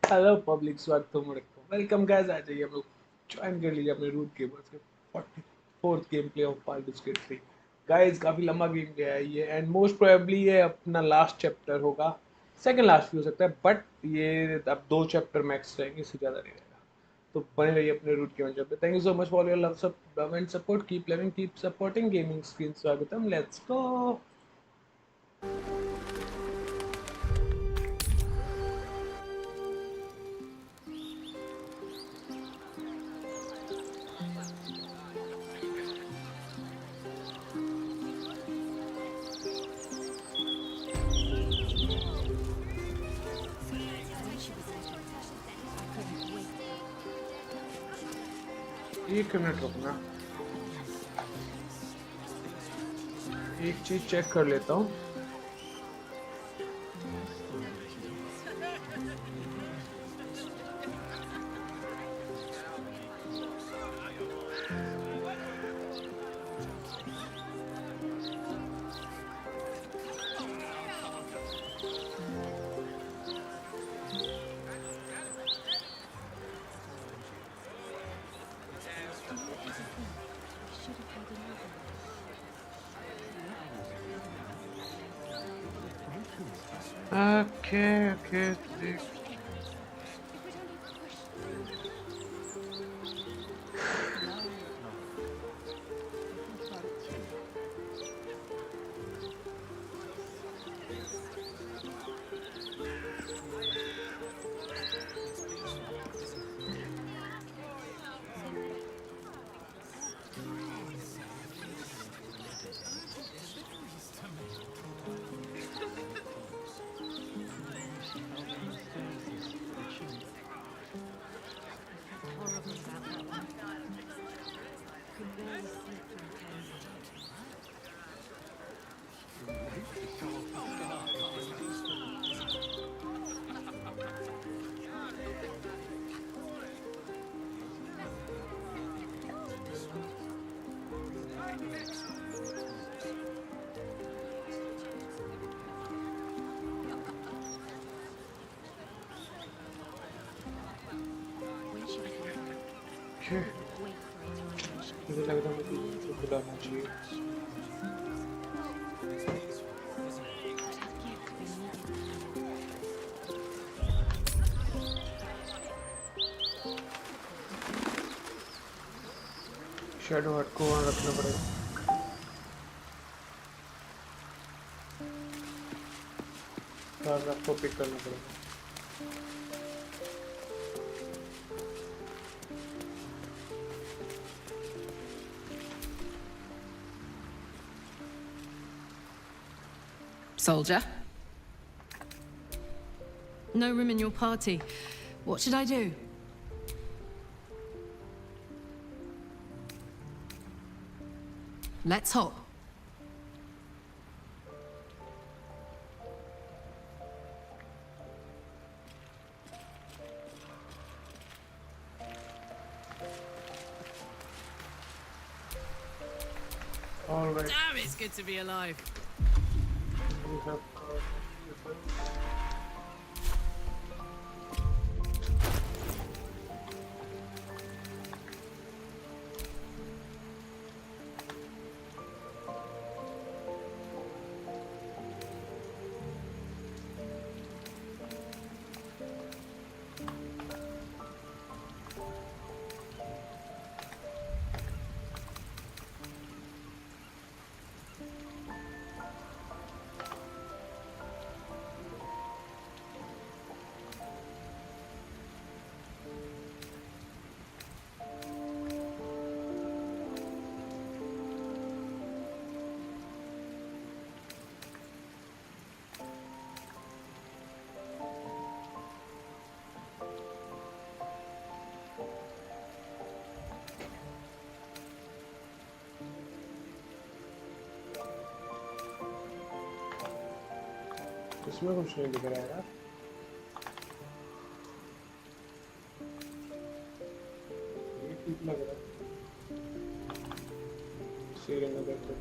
Hello public, स्वागत है। Welcome guys, आ जाइए, हम लोग ज्वाइन कर लीजिए अपने रूट गेमर्स के 44th game play of Baldur's Gate 3। Guys काफी लंबा गेम गया है ये, एंड मोस्ट प्रोबेबली ये अपना लास्ट चैप्टर होगा। सेकंड लास्ट भी हो सकता है, बट ये अब 2 चैप्टर मैक्स रहेंगे, इससे ज्यादा नहीं रहेगा। तो बने रहिए अपने रूट के में। Thank you so much for your love and support. Keep loving, keep supporting gaming screen. स्वागतम, लेट्स गो। एक मिनट रुकना, एक चीज चेक कर लेता हूँ। Okay. मुझे लग रहा है मुझे बुलाना चाहिए। शैडो हट को वहाँ रखना पड़ेगा। आपको पिक करना पड़ेगा। Soldier? No room in your party. What should I do? Let's hop. All right. Damn, it's good to be alive. We have इसमें कुछ नहीं दिख रहा है यार। ये ठीक लग रहा है। श्रीनगर तो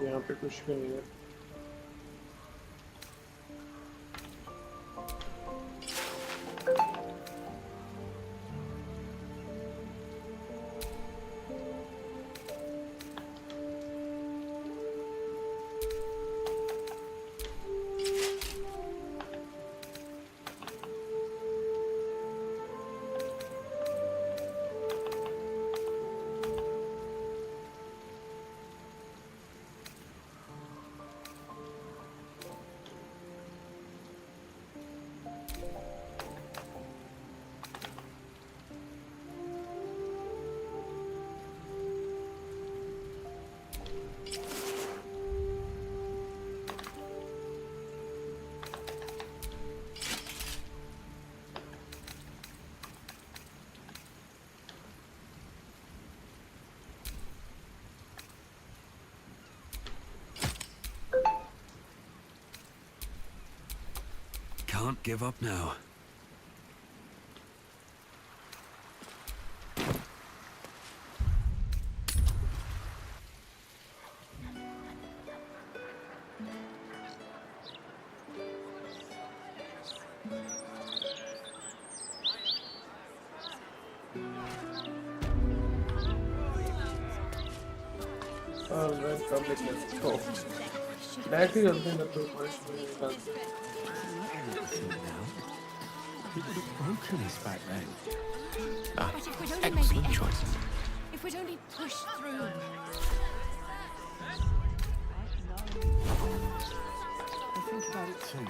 यहाँ पे कुछ भी नहीं है। Can't give up now. Alright, public, let's go. Directly open the door first. It would have broken us back then. But if we'd only made Excellent the choice. effort, if we'd only pushed through. I think about it too.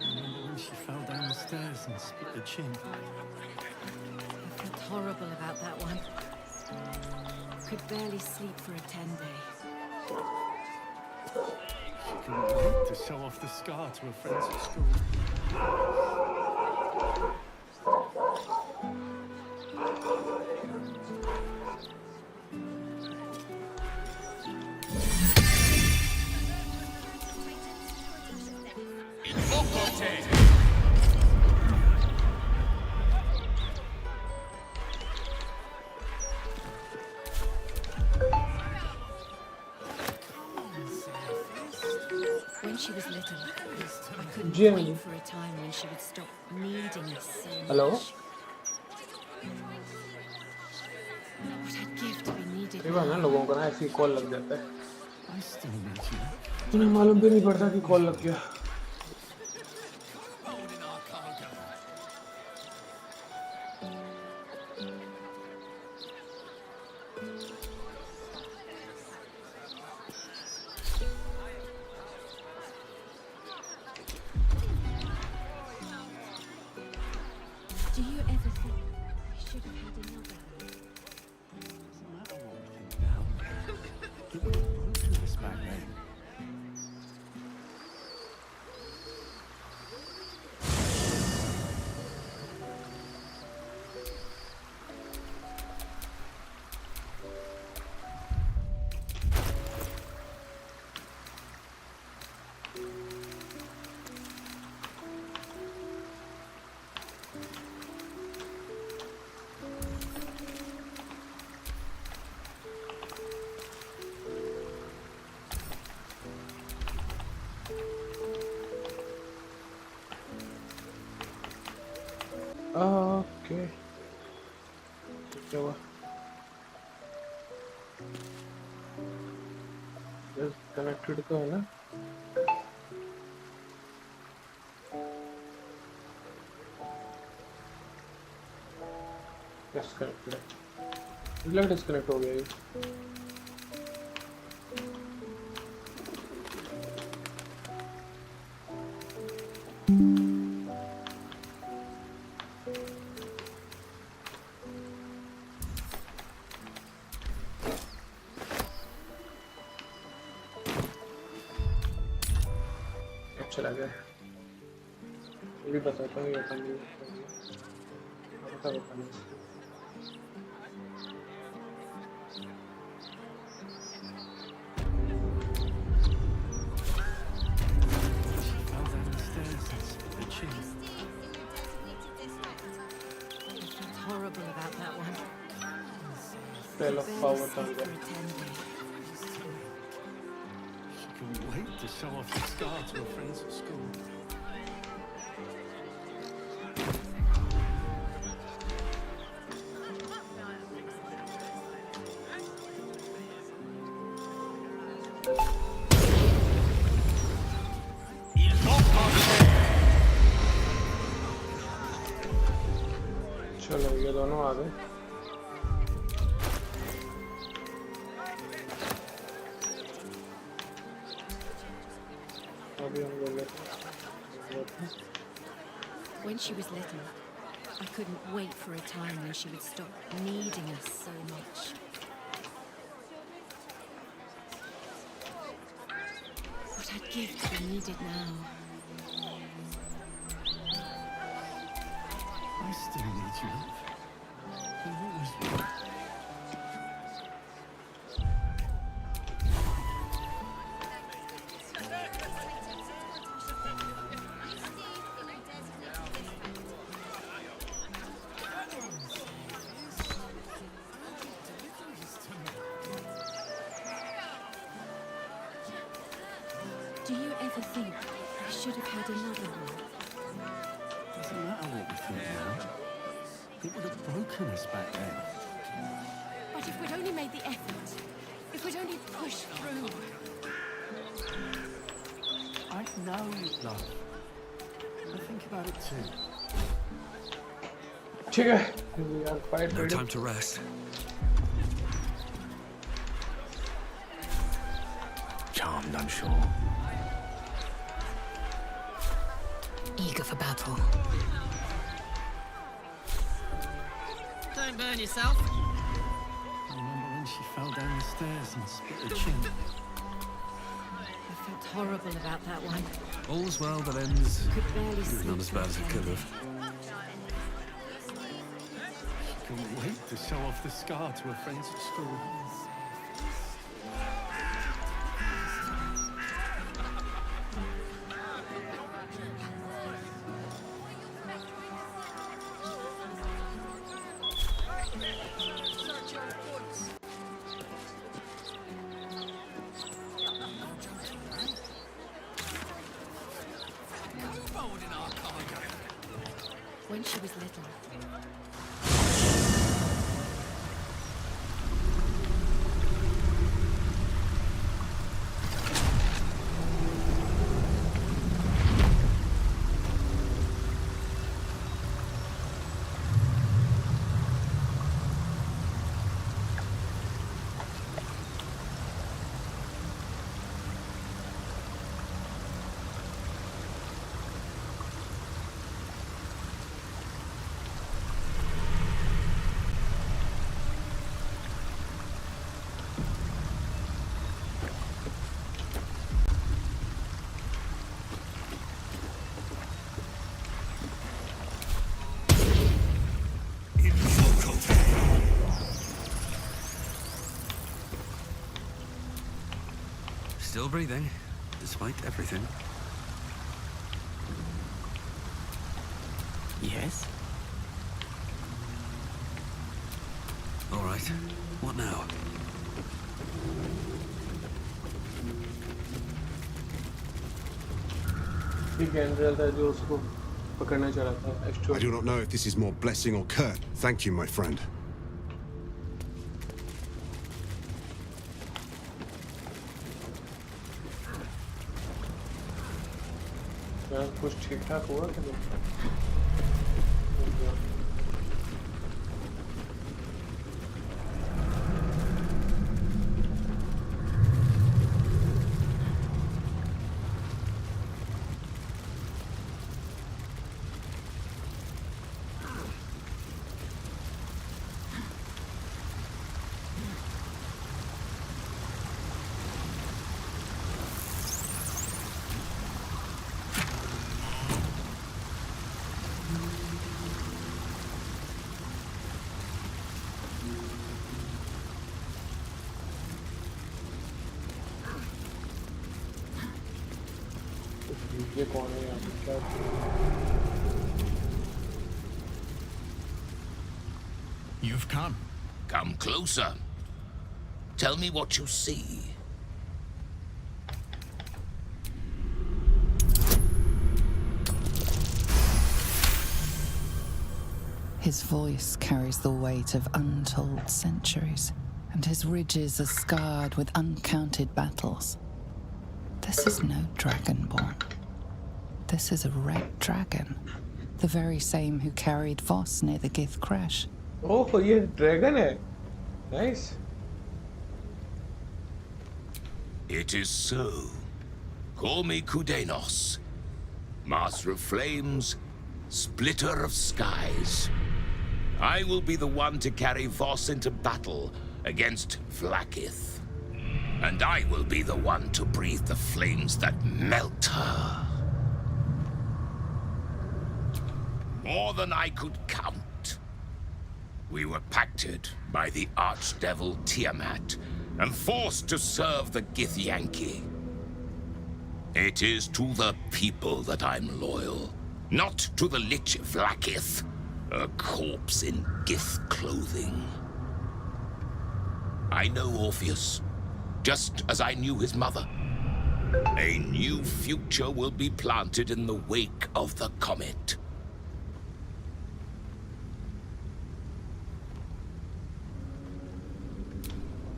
Remember when she fell down the stairs and split her chin? I felt horrible about that one. Could barely sleep for a 10-day. She couldn't wait to show off the scar to her friends at school. When she was little, I couldn't Jimmy. wait for a time when she would stop needing us so much. Hello? What I'd give to be needed. कई बार ना लोगों को ना ऐसी call लग जाता है, I still need you. तुम्हें मालूम भी नहीं पड़ता कि कॉल लग गया। Do you ever think we should have had another? Doesn't matter what we think now. It would have broken us back then. Okay क्या हुआ कनेक्टेड तो है ना डिस्कनेक्टेड है डिस्कनेक्ट हो गया ये चला गया ये भी बताता हूँ ये बता नहीं बता नहीं She fell down the stairs and split her chin. I felt horrible about that one. Spell of Barely power sleep था for attending. She couldn't wait to show off the scar to her friends at school. चलो ये दोनों आ गए अभी हम लोग When she was little, I couldn't wait for a time when she would stop needing us so much. What I'd give to be needed now. I still need you. You always will. Do you ever think I should have had another one? Doesn't matter what we think now. It would have broken us back then. But if we'd only made the effort, if we'd only pushed through. I know, love. I think about it too. ठीक है we are quite No ready time to rest. Charmed, I'm sure. Eager for battle. Don't burn yourself. I remember when she fell down the stairs and split her chin. I felt horrible about that one. All's well that ends. Could barely sleep. Not as bad as it could have. She couldn't wait to show off the scar to her friends at school. When she was little, Still breathing, despite everything. Yes? All right. What now? ठीक है एंड्रियल था जो उसको पकड़ना चाह रहा था I astro do not know if this is more blessing or curse. Thank you, my friend. कुछ ठीक ठाक हुआ कि नहीं ये कौन है यहाँ पे क्या You've come. Come closer. Tell me what you see. His voice carries the weight of untold centuries, and his ridges are scarred with uncounted battles. This is no dragonborn. This is a red dragon, the very same who carried Voss near the Gith crash. ओह ये dragon है nice It is so. Call me Kudenos. Master of Flames, Splitter of Skies. I will be the one to carry Voss into battle against Vlaakith. And I will be the one to breathe the flames that melt her. More than I could count. We were pacted by the archdevil Tiamat and forced to serve the Githyanki. It is to the people that I'm loyal, not to the Lich Vlaakith, a corpse in Gith clothing. I know Orpheus, just as I knew his mother. A new future will be planted in the wake of the comet.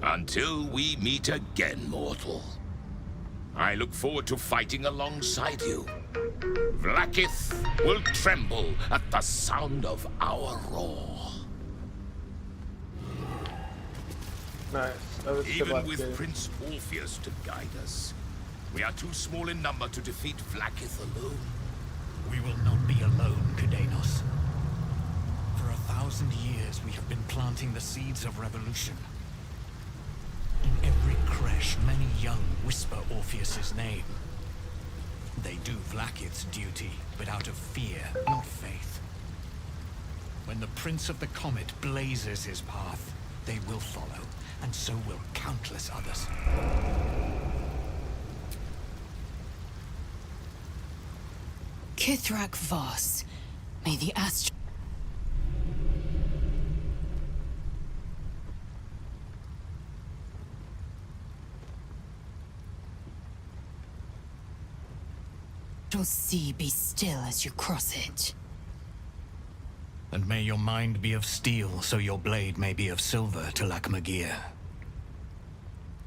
Until we meet again, mortal. I look forward to fighting alongside you. Vlaakith will tremble at the sound of our roar. Nice अब इससे Even बात with करें Prince Orpheus to guide us, we are too small in number to defeat Vlaakith alone. We will not be alone, Kudenos. For 1,000 years, we have been planting the seeds of revolution. In every crash, many young whisper Orpheus's name. They do Vlaakith's duty, but out of fear, not faith. When the Prince of the Comet blazes his path, they will follow, and so will countless others. Kithrak Voss, may the astral sea be still as you cross it. And may your mind be of steel, so your blade may be of silver to Lakmagir.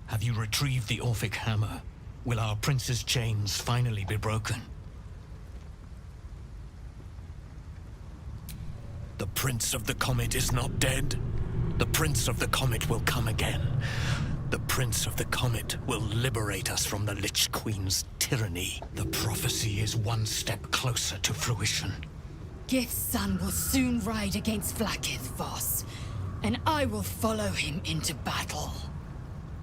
Have you retrieved the Orphic hammer? Will our prince's chains finally be broken? The Prince of the Comet is not dead. The Prince of the Comet will come again. The Prince of the Comet will liberate us from the Lich Queen's tyranny. The prophecy is one step closer to fruition. Gith's son will soon ride against Vlaakith, Voss, and I will follow him into battle.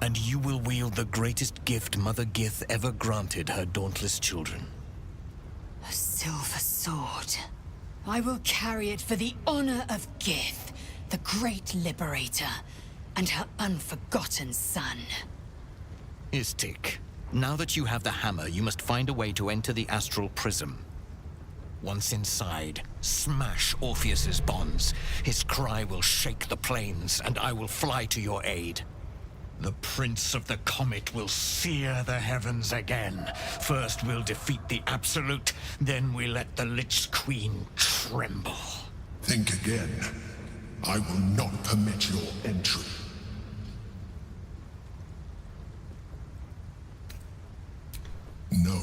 And you will wield the greatest gift Mother Gith ever granted her dauntless children. A silver sword. I will carry it for the honor of Gith, the great liberator, and her unforgotten son. Istik, now that you have the hammer, you must find a way to enter the astral prism. Once inside, smash Orpheus's bonds. His cry will shake the plains, and I will fly to your aid. The Prince of the Comet will sear the heavens again. First we'll defeat the Absolute, then we let the Lich Queen tremble. Think again. I will not permit your entry. No,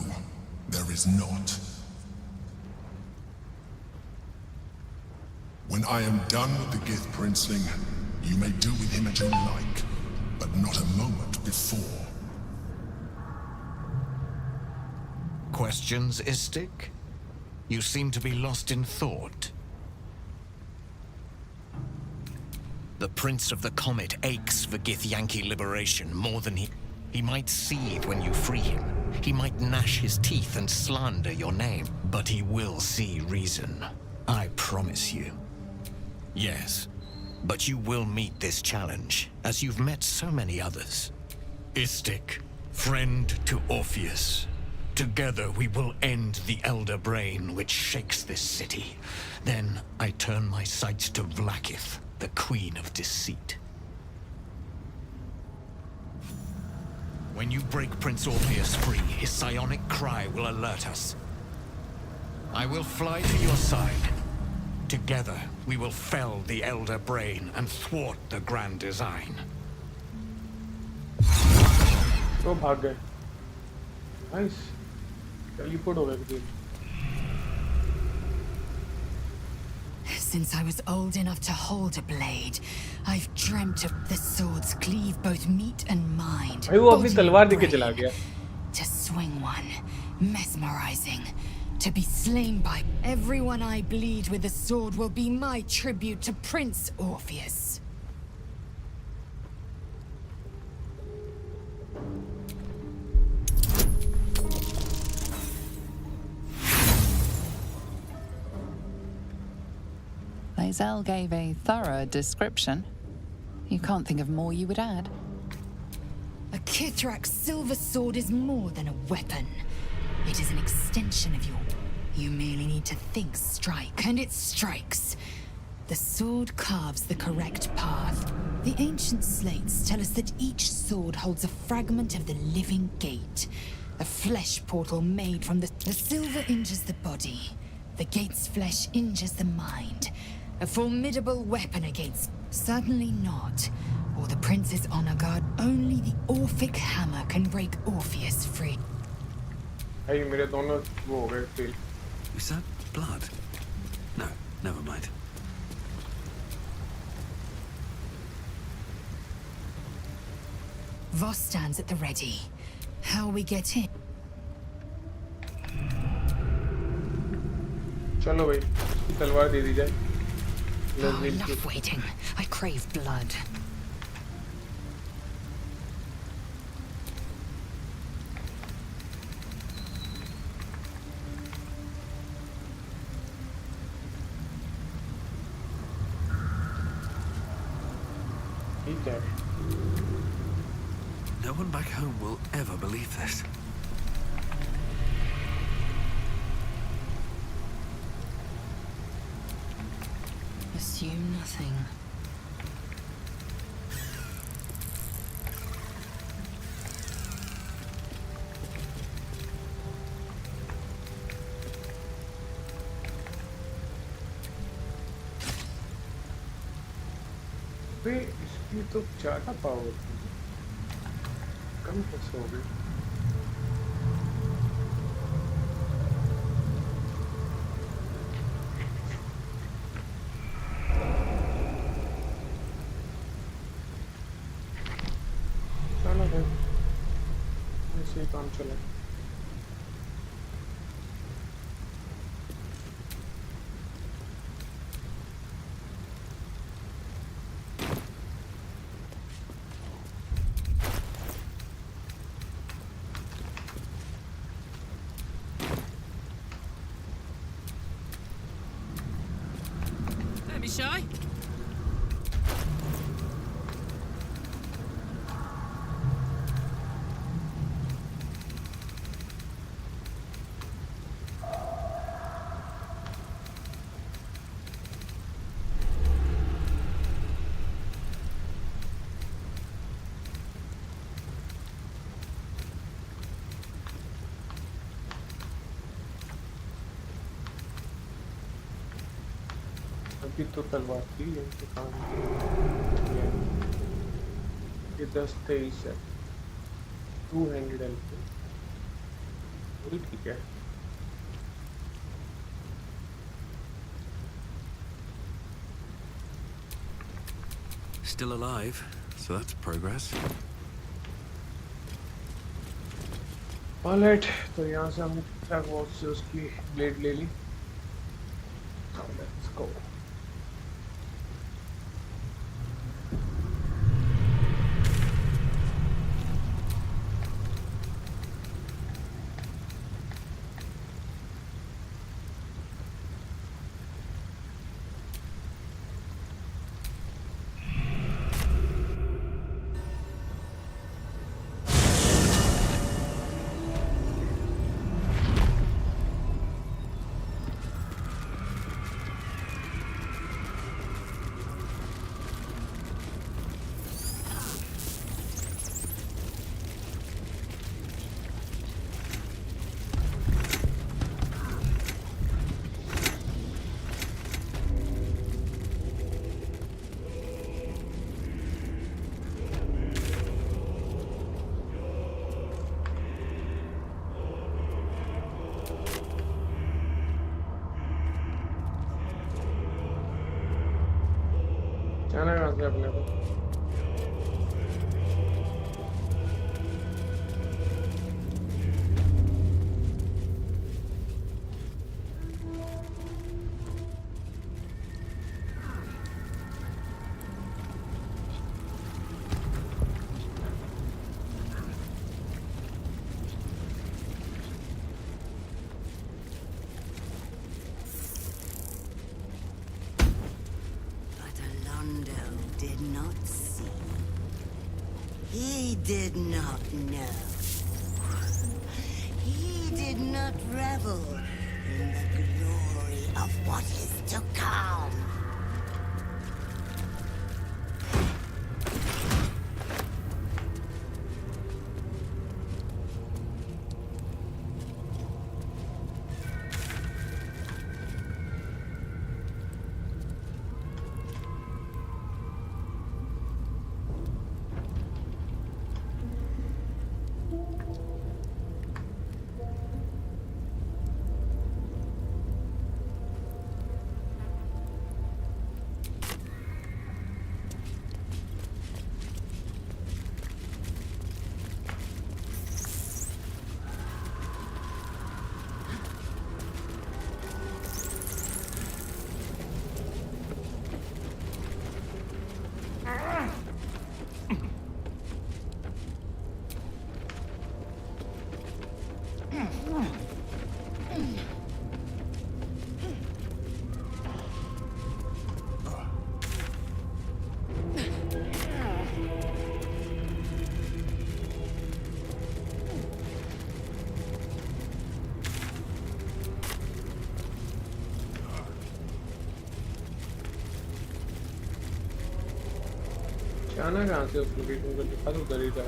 there is not. When I am done with the Gith Princeling, you may do with him as you like, but not a moment before. Questions, Istik? You seem to be lost in thought. The Prince of the Comet aches for Githyanki liberation more than he might seethe when you free him. He might gnash his teeth and slander your name, but he will see reason. I promise you. Yes, but you will meet this challenge, as you've met so many others. Istik, friend to Orpheus. Together we will end the Elder Brain which shakes this city. Then I turn my sights to Vlaakith, the Queen of Deceit. When you break Prince Orpheus free, his psionic cry will alert us. I will fly to your side. Together, we will fell the Elder Brain and thwart the grand design. तो भाग गए. Nice. Teleport हो गए. Since I was old enough to hold a blade, I've dreamt of the swords cleave both meat and mind. भाई वो अपनी body तलवार and लेके brain. चला गया. To swing one, mesmerizing. To be slain by everyone I bleed with a sword will be my tribute to Prince Orpheus. Lae'zel gave a thorough description. You can't think of more you would add. A Kithrak's silver sword is more than a weapon. It is an extension of you. You merely need to think strike, and it strikes. The sword carves the correct path. The ancient slates tell us that each sword holds a fragment of the living gate. A flesh portal made from the silver injures the body. The gate's flesh injures the mind. A formidable weapon against... Certainly not. Or the Prince's honor guard. Only the Orphic hammer can break Orpheus free. भाई मेरे दोनों वो हो गए fail. Is that blood? No, never mind. Voss stands at the ready. How we get in? चलो भाई इसकी तलवार दे दी जाए. Oh, enough waiting. I crave blood. ठीक है. No one back home will ever believe this. Assume nothing. भाई इसकी तो ज़्यादा पावर थी. कम कैसे हो गई? चलो भाई ऐसे ही काम चला. Don't be shy. इनकी तो तलवार थी, इनके काम की। ये 10-23 है, 200 LP, वही ठीक है। Still alive, so that's progress. Alright, तो यहाँ से हमने ठीक-ठाक बहुत से उसकी ब्लेड ले ली। Let's go. जाना कहाँ से अपने को? Did not see. He did not know. He did not revel in the glory of what is to come. जाना कहाँ से उस लोकेशन को? लिखा तो उधर ही था।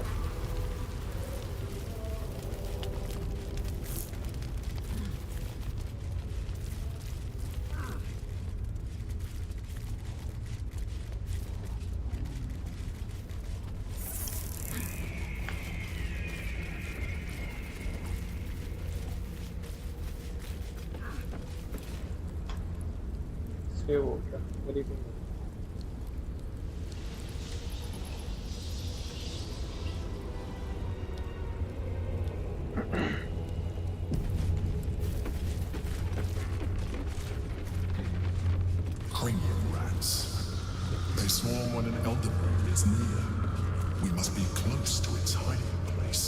सेव हो गया, very good. Cranium rats. They swarm when an elderberry is near. We must be close to its hiding place.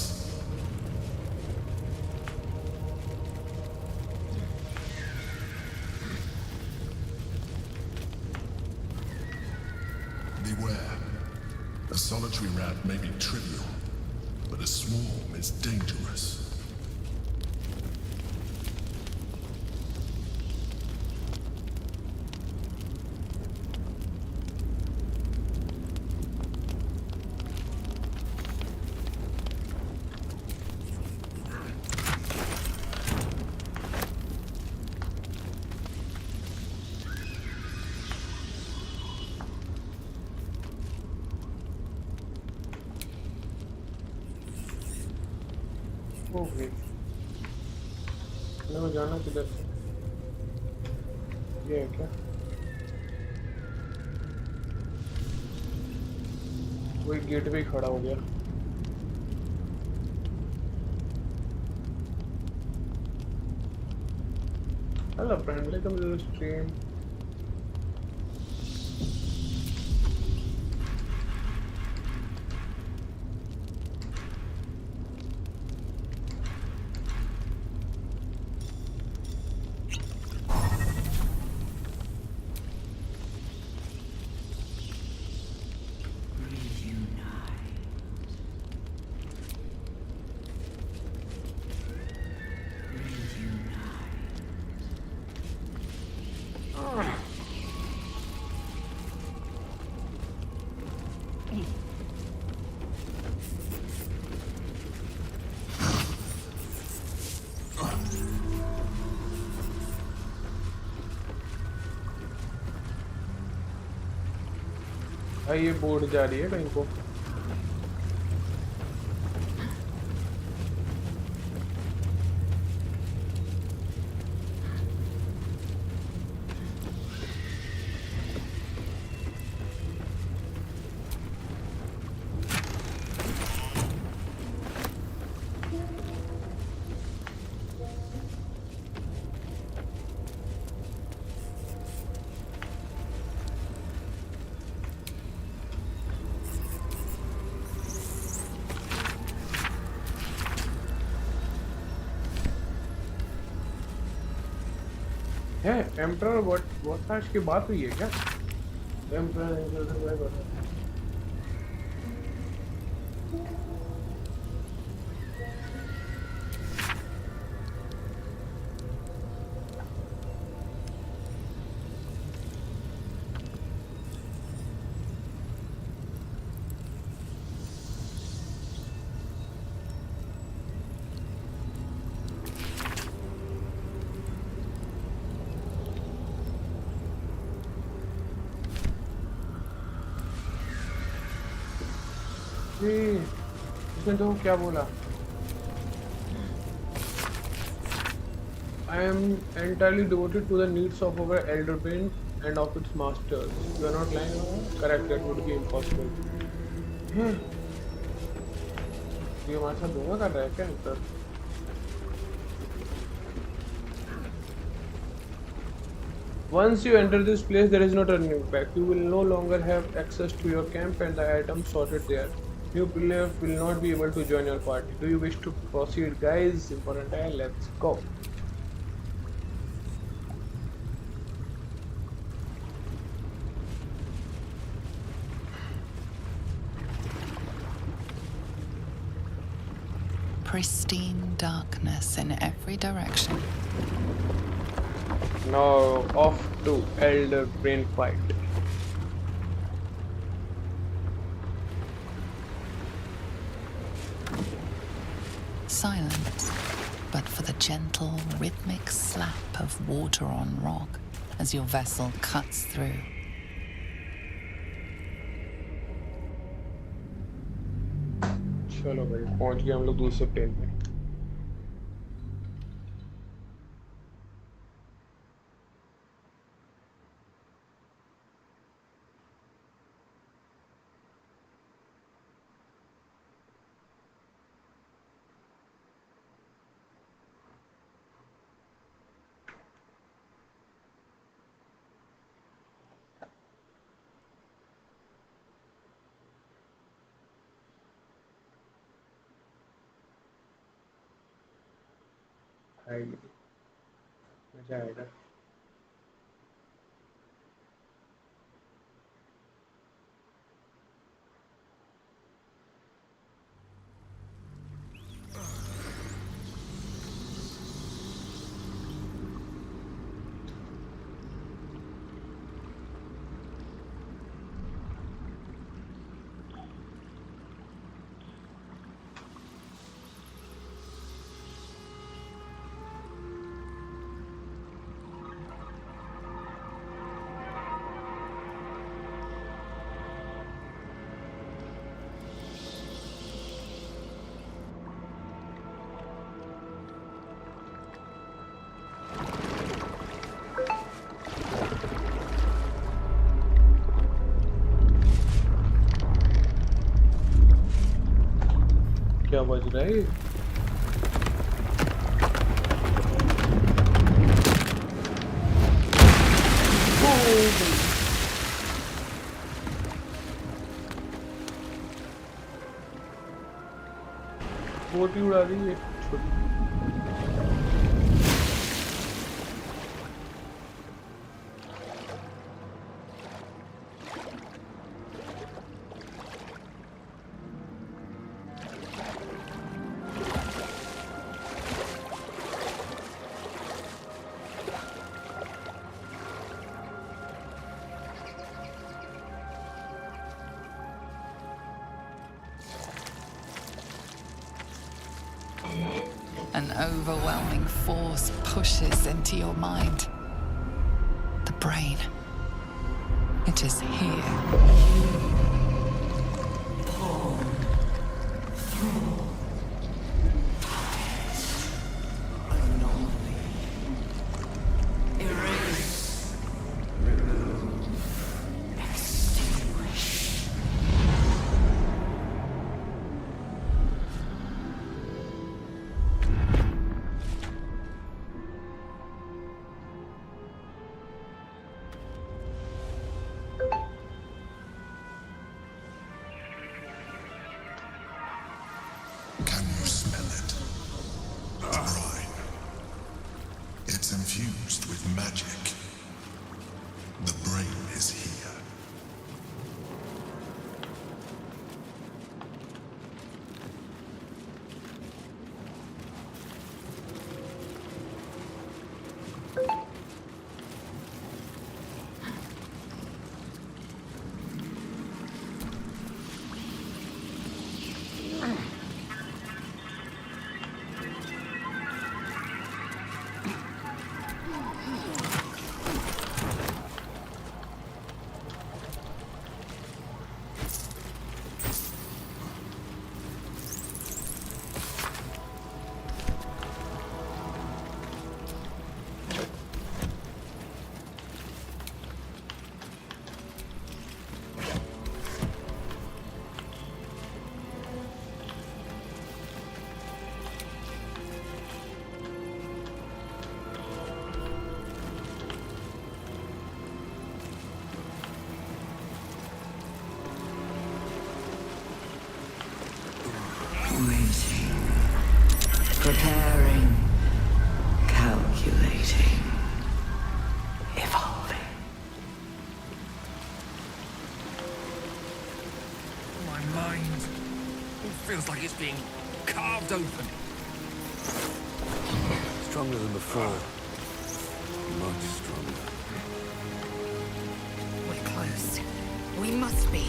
Beware. A solitary rat may be trivial, but a swarm is dangerous. Okay मैं जाना किधर से ये है क्या कोई gate पे ही खड़ा हो गया hello friend welcome to the stream भाई ये बोर्ड जा रही है कहीं को है एम्परर व्हाट आज की बात हुई है क्या एम्परर इसने तो क्या बोला I am entirely devoted to the needs of our elder brain and of its masters. You are not lying. Correct, that would be impossible. ये हमारे साथ धोखा कर रहा है क्या sir Once you enter this place, there is no turning back. You will no longer have access to your camp and the items sorted there. New players will not be able to join your party. Do you wish to proceed, guys? Important time. Let's go. Pristine darkness in every direction. Now off to Elder Brain fight. Silence, but for the gentle, rhythmic slap of water on rock as your vessel cuts through. चलो भाई पहुंच गए हम लोग दूसरे plane पे आएगी मजा आएगा क्या बज रहा है? बोटी उड़ा दी है छोटी। An overwhelming force pushes into your mind. The brain. It is here. Can you smell it? The brine. It's infused with magic. The brain is here. Waiting. Preparing. Calculating. Evolving. My mind feels like it's being carved open. Stronger than before. Much stronger. We're close. We must be.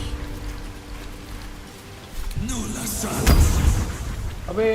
Nulla sans. अबे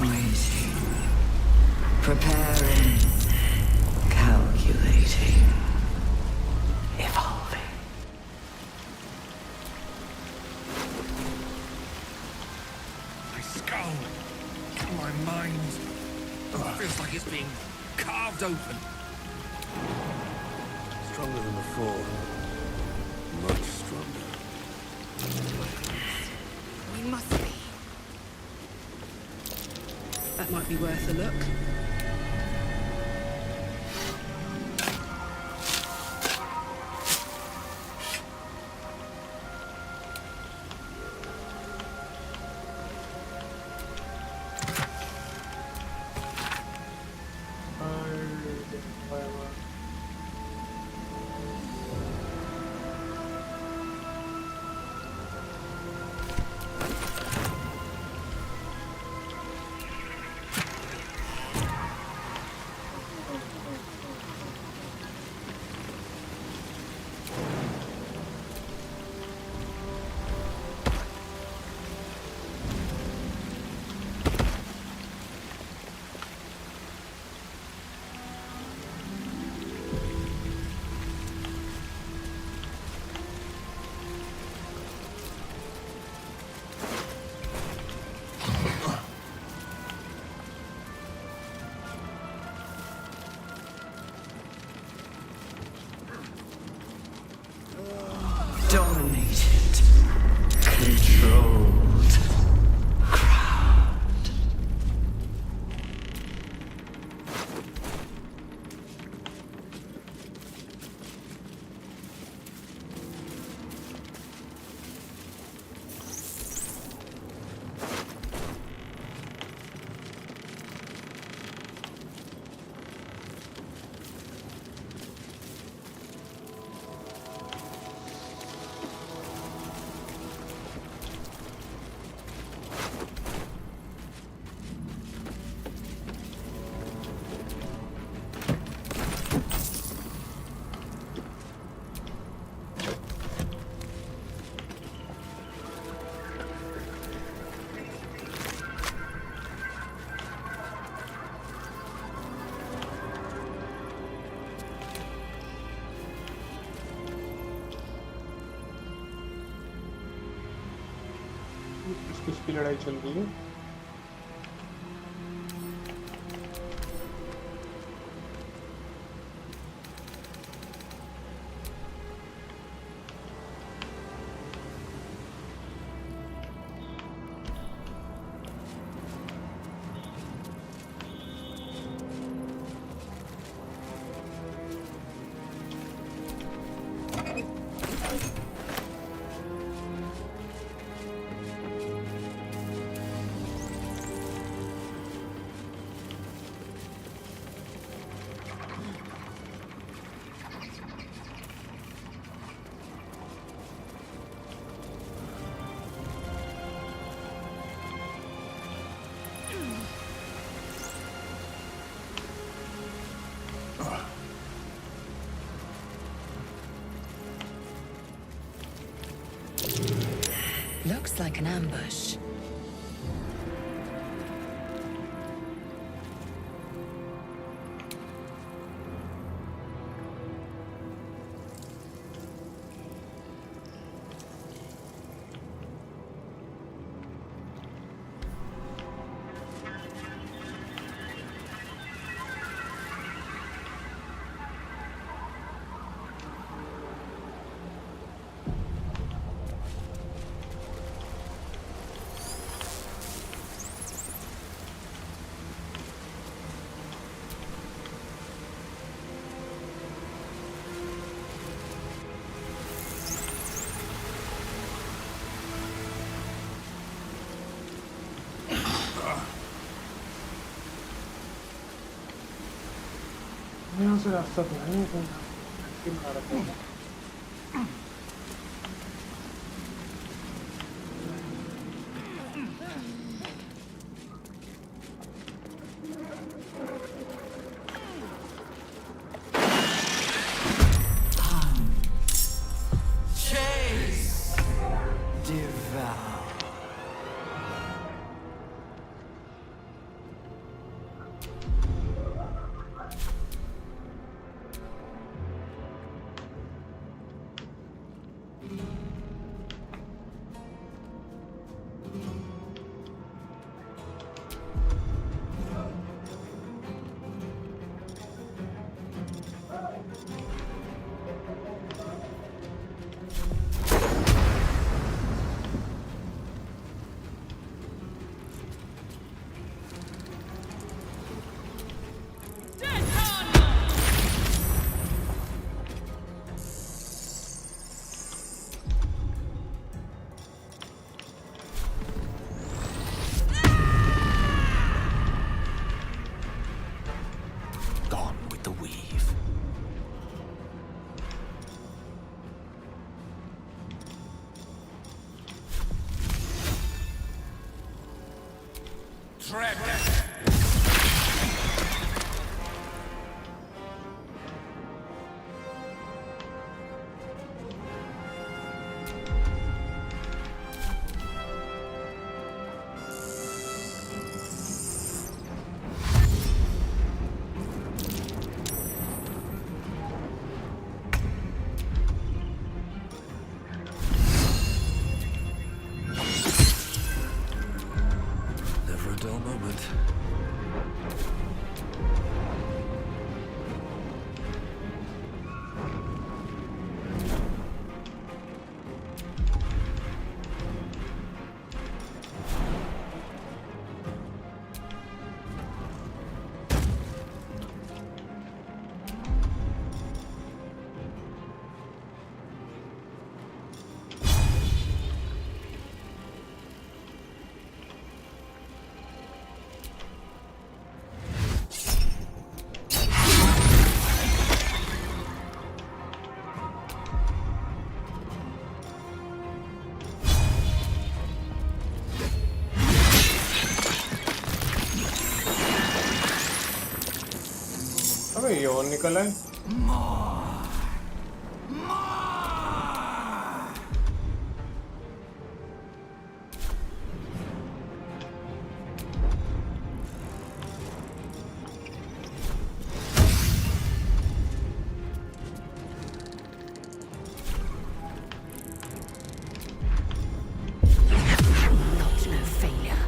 Waiting. Preparing. Calculating. Evolving. My skull. My mind feels like it's being carved open. Stronger than before. Much stronger. We must be. That might be worth a look. Dominated. Controlled. Crowd. किसकी लड़ाई चल रही है? Looks like an ambush. यहाँ से रास्ता तो है नहीं, बना रखा है। Chase. Devour. tread. Never a dull moment. अबे ये और निकल आए। Not no failure.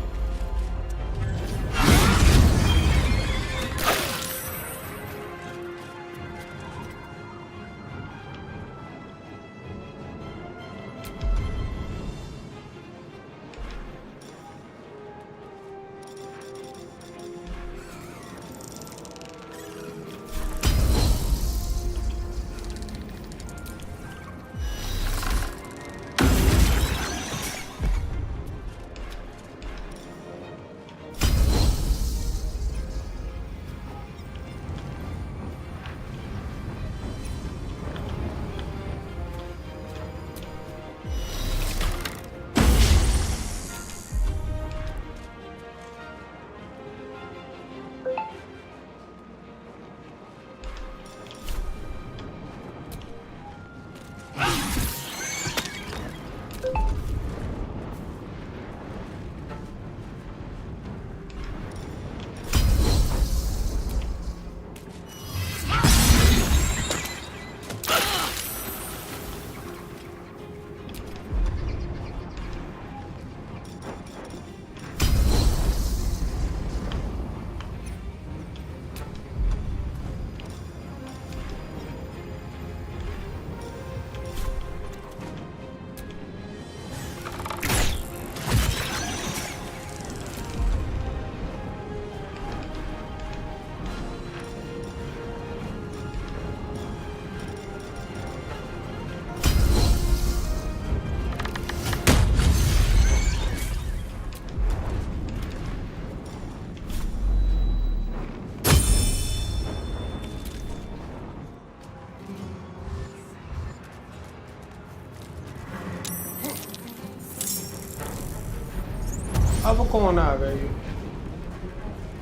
अब कौन आ गई?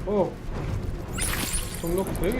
ओ तुम लोग थे?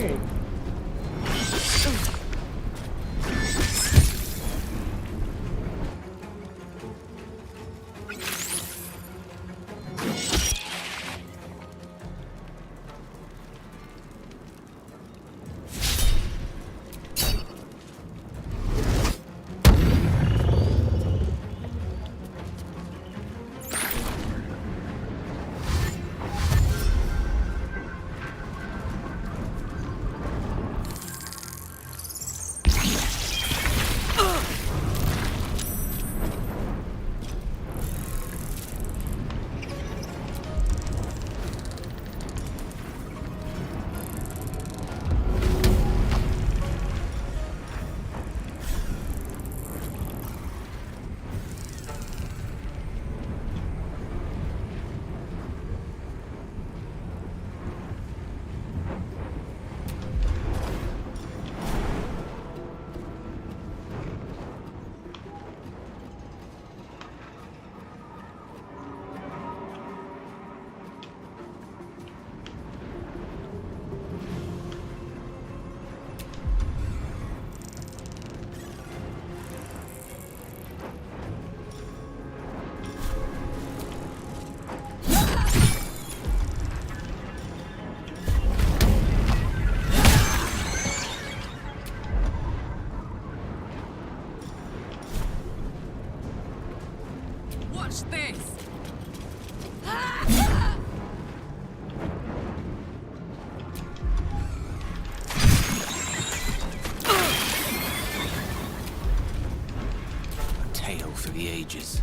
the ages.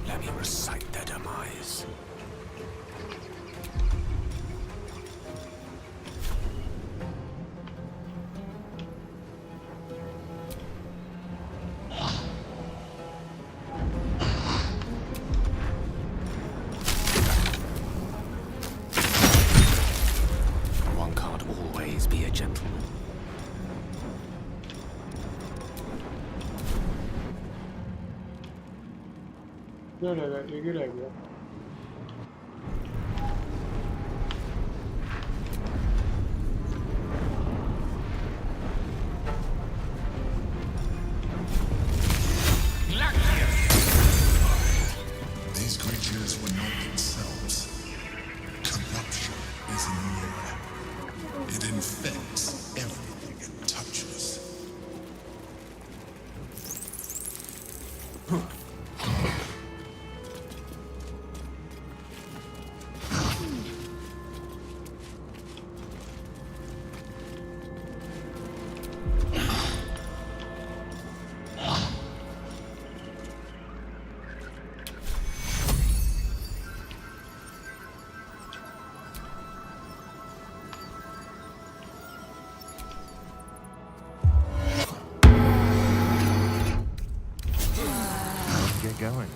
Let me recite their demise. One can't always be a gentleman. क्यों लगा एक ही रह गया These creatures were not themselves. Corruption is in the air. It infects everything it touches. Get going.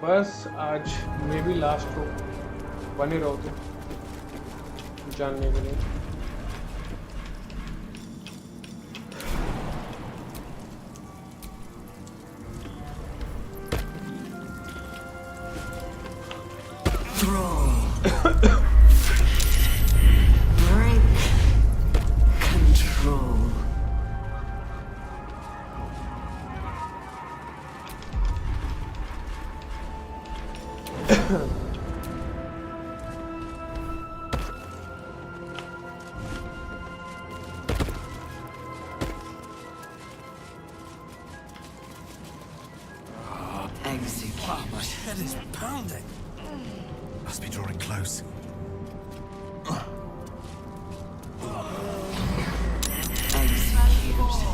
बस आज मे भी लास्ट हो बने रहो तो जानने के लिए Break control. Execute. My head is pounding. Must be drawing close. Execute.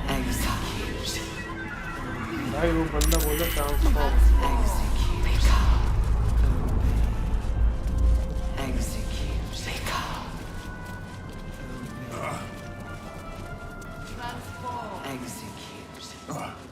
Execute. भाई वो बंदा बोला ट्रांसफॉर्म Execute. Execute. Execute.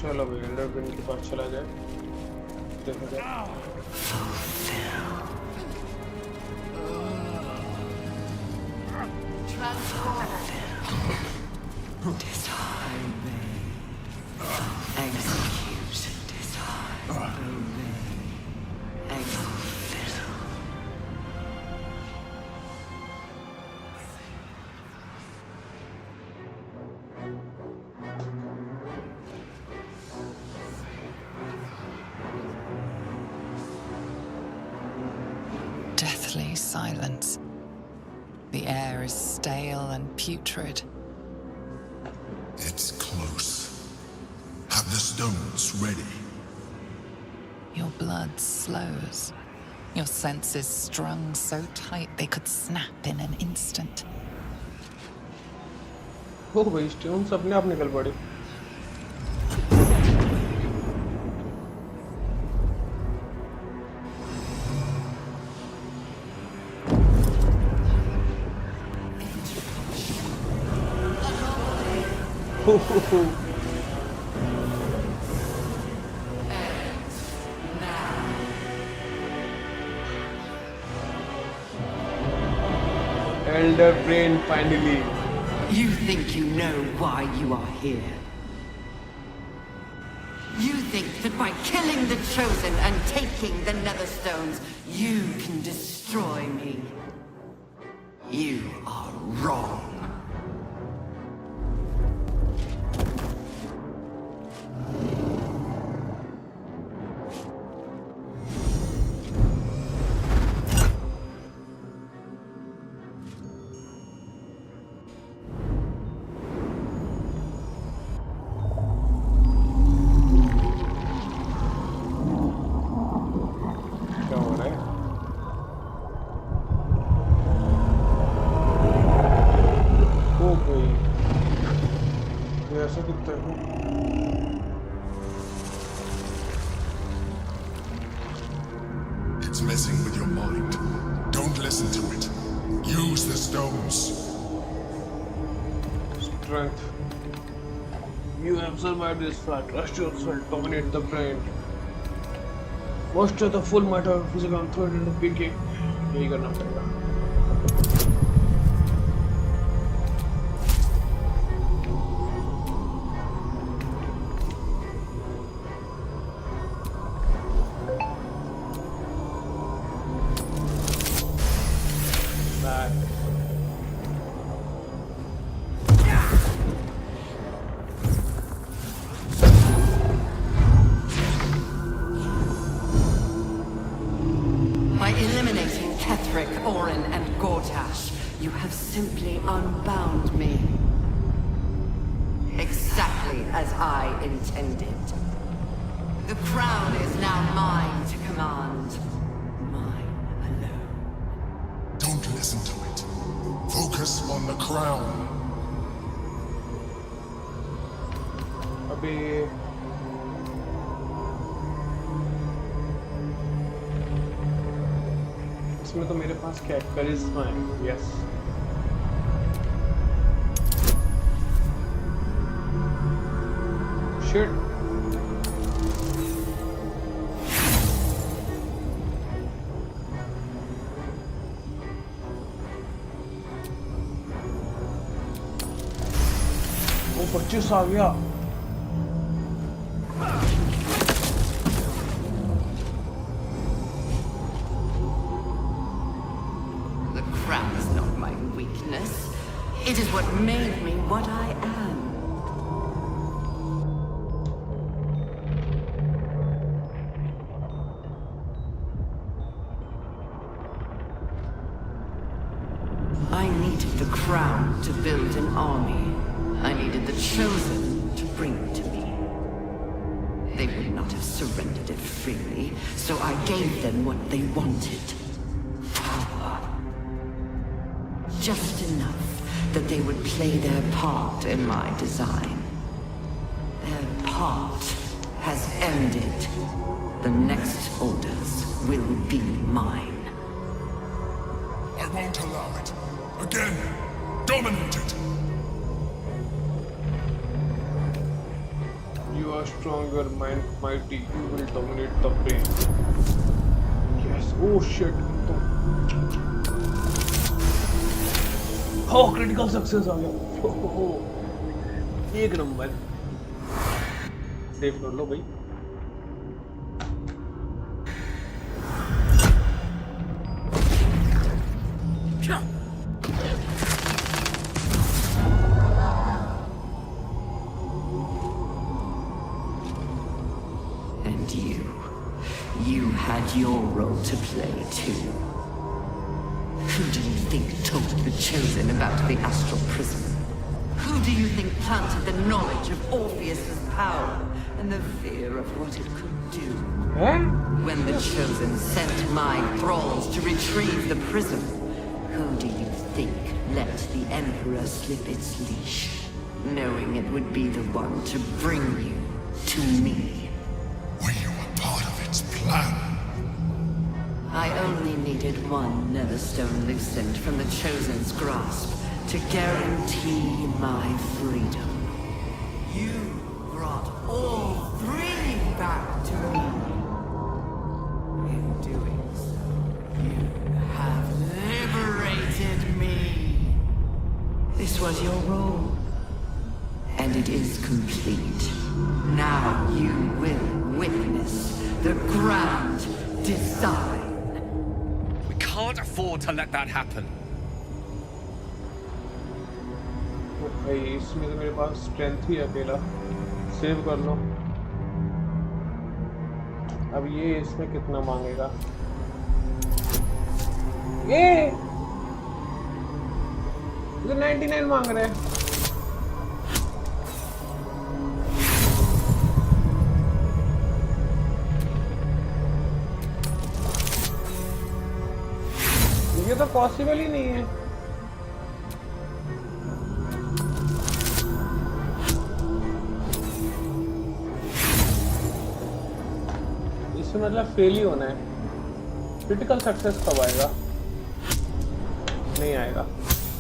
चलो भाई एंडरबिन के पास चला जाए देखा जाए Transform. Disobey. Execute. Disobey. Execute. Deathly silence. The air is stale and putrid. It's close. Have the stones ready. Your blood slows. Your senses strung so tight they could snap in an instant. हो गई stones अपने आप निकल पड़े. Elder brain finally. You think you know why you are here? You think that by killing the Chosen and taking the Netherstones, you can destroy me? You are wrong. क्या हो रहा है? हो गई. ये ऐसा दिखता है. It's messing with your mind. Don't listen to it. Use the stones. Strength. You have survived this far. Trust yourself. Dominate the brain. Muster the full matter of physical and throw it into big game. यही करना पड़ेगा. Bad. By eliminating Ketheric, Orin, and Gortash, you have simply unbound me. Exactly as I intended. The crown is now mine to command. Mine alone. Don't listen to it. Focus on the crown. अभी इसमें तो मेरे पास क्या है? करिश्मा है. Yes. Shit. वो 25 आ गया. The crown is not my weakness. It is what made me what I am. I needed the crown to build an army. I needed the Chosen to bring it to me. They would not have surrendered it freely, so I gave them what they wanted. Power. Just enough that they would play their part in my design. Their part has ended. The next orders will be mine. I won't allow it. Again, dominate it. You are stronger, mighty. You will dominate the brain. Yes. Oh shit. हो critical success आ गया। हो एक number. Save कर लो भाई। And you had your role to play too. Who do you think told the Chosen about the astral prism? Who do you think planted the knowledge of Orpheus's power and the fear of what it could do? When the Chosen sent my thralls to retrieve the prism, who do you think let the Emperor slip its leash, knowing it would be the one to bring you to me? Were you a part of its plan? I only needed one Netherstone loosened from the Chosen's grasp to guarantee my freedom. You brought all three back to me. In doing so, you have liberated me. This was your role, and it is complete. Now you will witness the grand design. We can't afford to let that happen. भाई इसमें तो मेरे पास strength ही अकेला। Save कर लो। अब ये इसमें कितना मांगेगा? ये 99 मांग रहे हैं। ये तो पॉसिबल ही नहीं है। इसमें मतलब फेल ही होना है। क्रिटिकल सक्सेस कब आएगा? नहीं आएगा।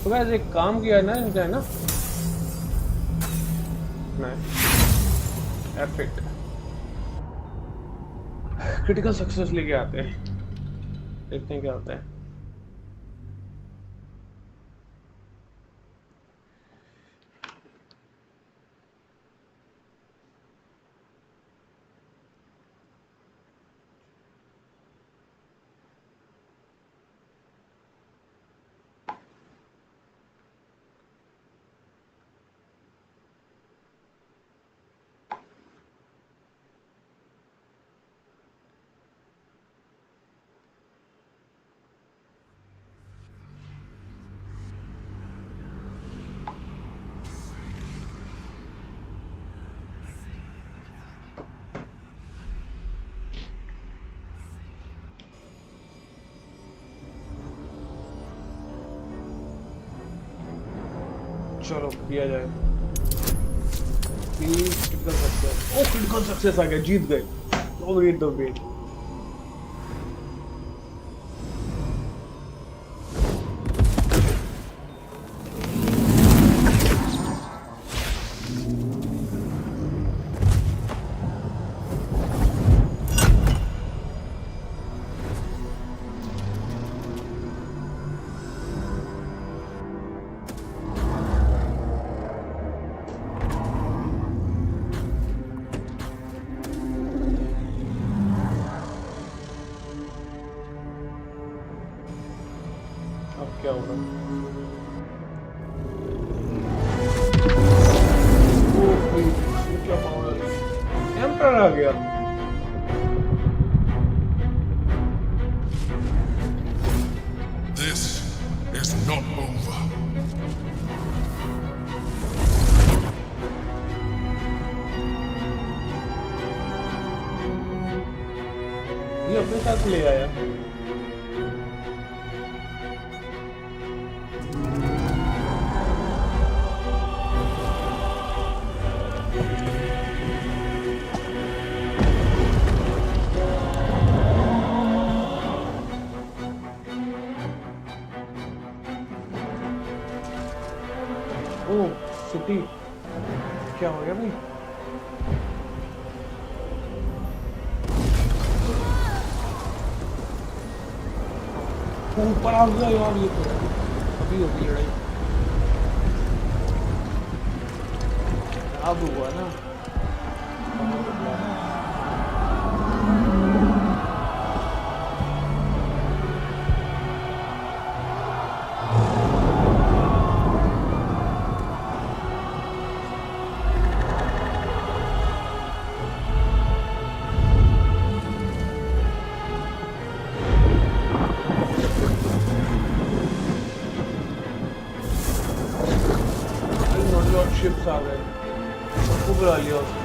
तो गाइस एक काम किया ना इनका, है ना? नहीं एफिट क्रिटिकल सक्सेस लेके आते हैं, देखते हैं क्या होता है। चलो किया जाए। Critical success. ओ क्रिटिकल सक्सेस आ गया, जीत गए। ओ वेट द वेट। क्या होगा? क्या पावर एम्पर आ गया। This is not over. ये अपने साथ ले आया। सिटी क्या हो गया भाई? ऊपर आ गया यार, ये तो अभी होगी लड़ाई। अब हुआ ना शिप्स आ गए सबको बुला लिया उसने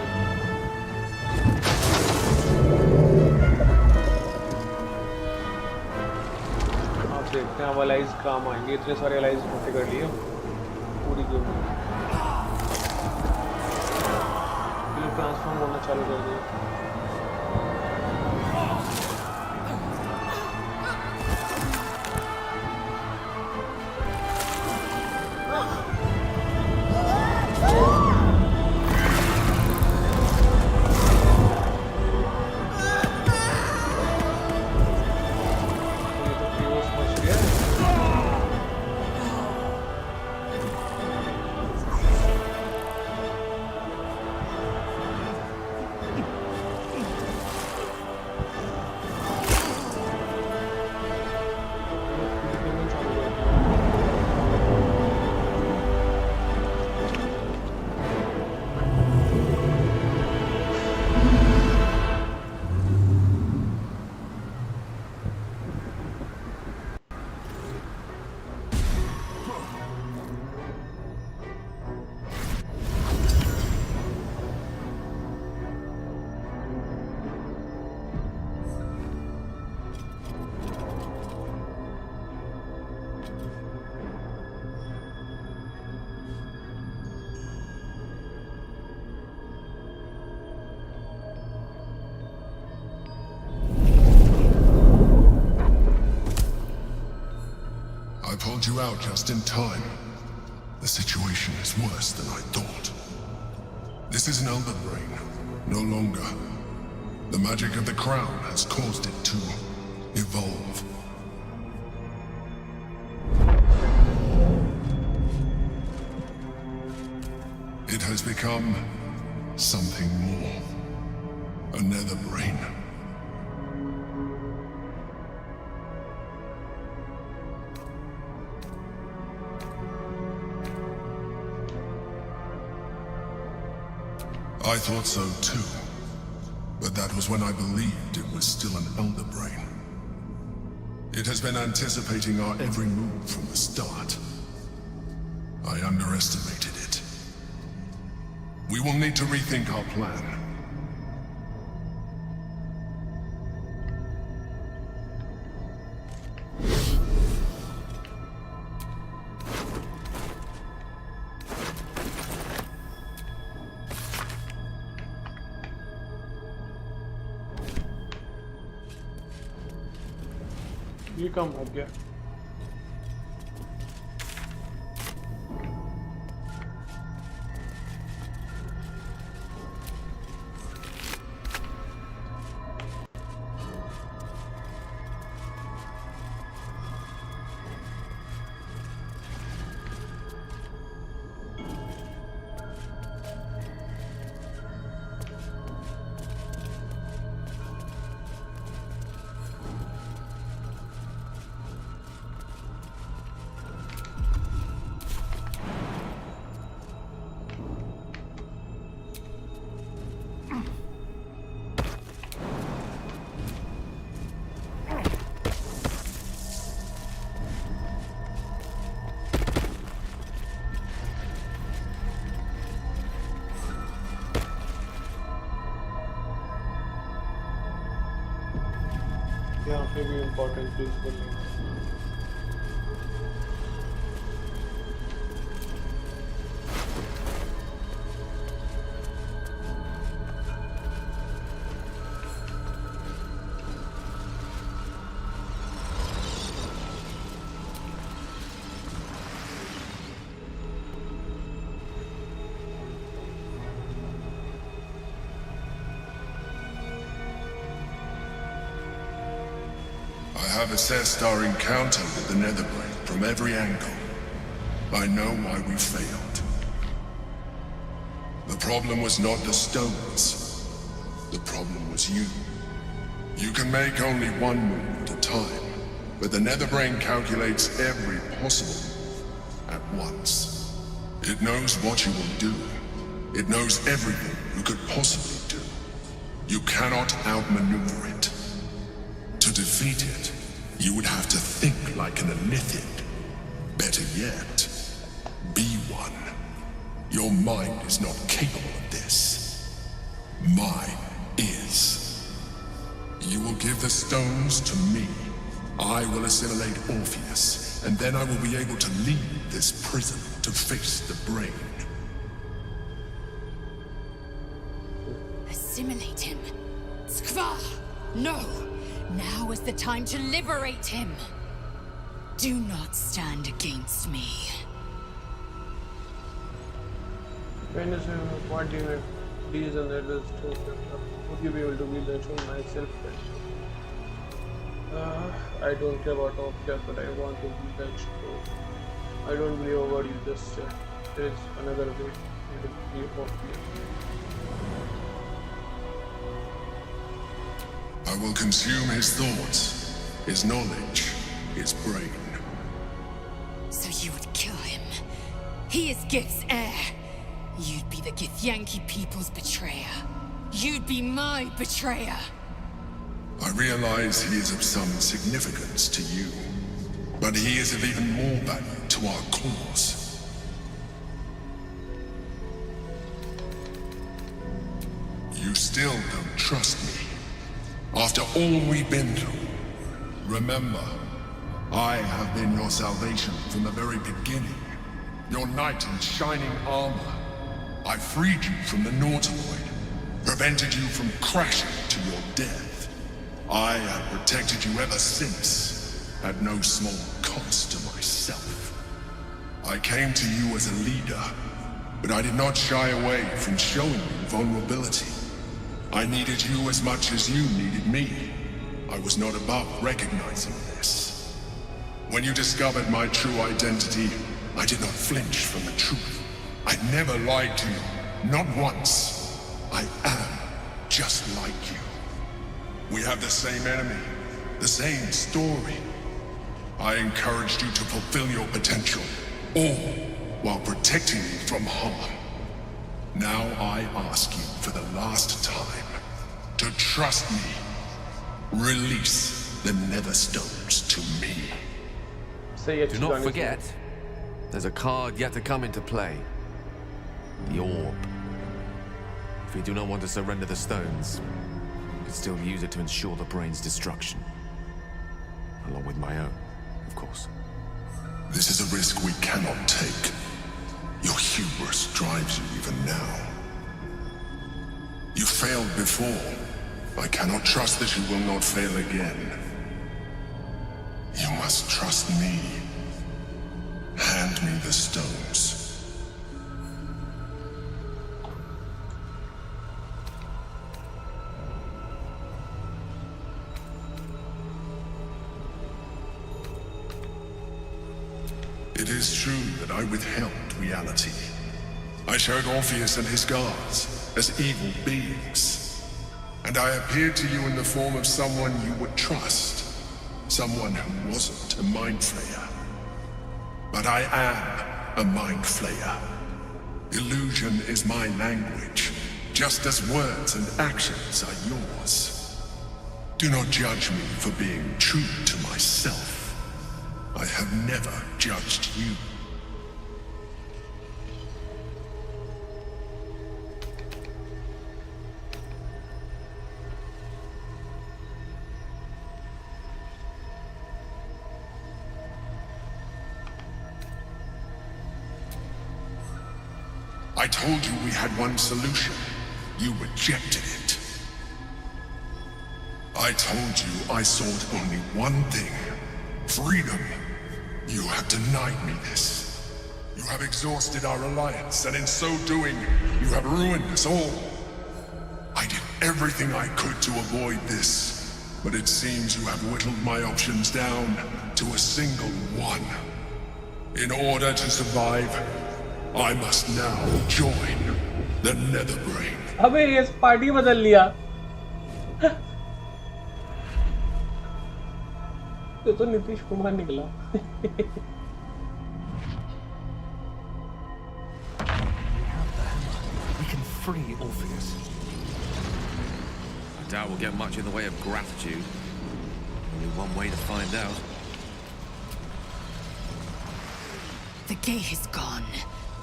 आप देखते हैं अब अलाइज काम आएंगे इतने सारे अलाइज इकट्ठे कर लिए पूरी गेम में ट्रांसफॉर्म होना चालू कर दिया Pulled you out just in time. The situation is worse than I thought. This is an elder brain, no longer. The magic of the crown has caused it to evolve. It has become something more. Another brain. I thought so too, but that was when I believed it was still an elder brain. It has been anticipating our every move from the start. I underestimated it. We will need to rethink our plan. ये कम हो गया यहाँ पे भी important चीज बोलनी I have assessed our encounter with the Netherbrain from every angle. I know why we failed. The problem was not the stones. The problem was you. You can make only one move at a time, but the Netherbrain calculates every possible move at once. It knows what you will do. It knows everything you could possibly do. You cannot outmaneuver it. To defeat it, you would have to think like an Elithid. Better yet, be one. Your mind is not capable of this. Mine is. You will give the stones to me. I will assimilate Orpheus, and then I will be able to leave this prison to face the brain. Assimilate him. Skvar! No! Now is the time to liberate him! Do not stand against me. When is what do you mean? These and that is true. Would you be able to be the true myself? I don't care about Taukir, but I want to be that true. I don't believe what you just said. There is another way. It will be Taukir. I will consume his thoughts, his knowledge, his brain. So you would kill him? He is Gith's heir. You'd be the Githyanki people's betrayer. You'd be my betrayer. I realize he is of some significance to you, but he is of even more value to our cause. You still don't trust me. After all we've been through, remember, I have been your salvation from the very beginning. Your knight in shining armor. I freed you from the Nautiloid, prevented you from crashing to your death. I have protected you ever since, at no small cost to myself. I came to you as a leader, but I did not shy away from showing you vulnerability. I needed you as much as you needed me. I was not above recognizing this. When you discovered my true identity, I did not flinch from the truth. I never lied to you, not once. I am just like you. We have the same enemy, the same story. I encouraged you to fulfill your potential, all while protecting you from harm. Now I ask you for the last time to trust me. Release the Netherstones to me. Do not forget, there's a card yet to come into play. The Orb. If we do not want to surrender the stones, we can still use it to ensure the brain's destruction. Along with my own, of course. This is a risk we cannot take. Your hubris drives you even now. You failed before. I cannot trust that you will not fail again. You must trust me. Hand me the stones. It is true that I withheld reality. I showed Orpheus and his guards as evil beings. And I appeared to you in the form of someone you would trust. Someone who wasn't a mind flayer. But I am a mind flayer. Illusion is my language, just as words and actions are yours. Do not judge me for being true to myself. I have never judged you. I told you we had one solution. You rejected it. I told you I sought only one thing. Freedom. You have denied me this. You have exhausted our alliance, and in so doing, you have ruined us all. I did everything I could to avoid this, but it seems you have whittled my options down to a single one. In order to survive, I must now join The Nether Brain. अबे ये party बदल लिया। तो नीतीश कुमार निकला। We can free Orpheus. I doubt we'll get much in the way of gratitude. Only one way to find out. The gate is gone.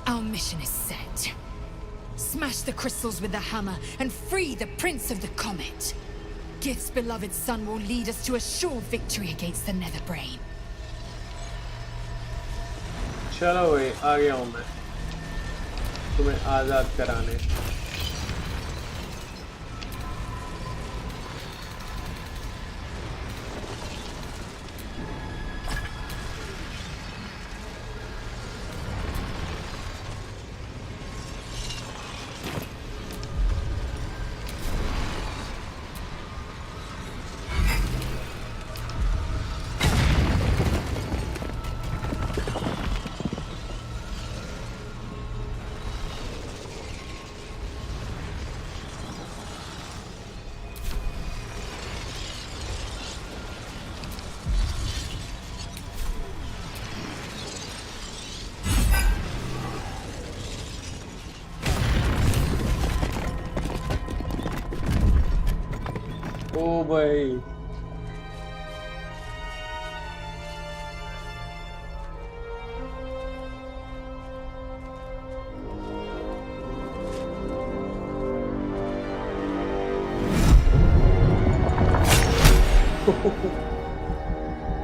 Our mission is set. Smash the crystals with the hammer and free the Prince of the Comet. Gith's beloved son will lead us to a sure victory against the Nether Brain. चलो भाई आ गया हूँ मैं तुम्हें आजाद कराने। ओ भाई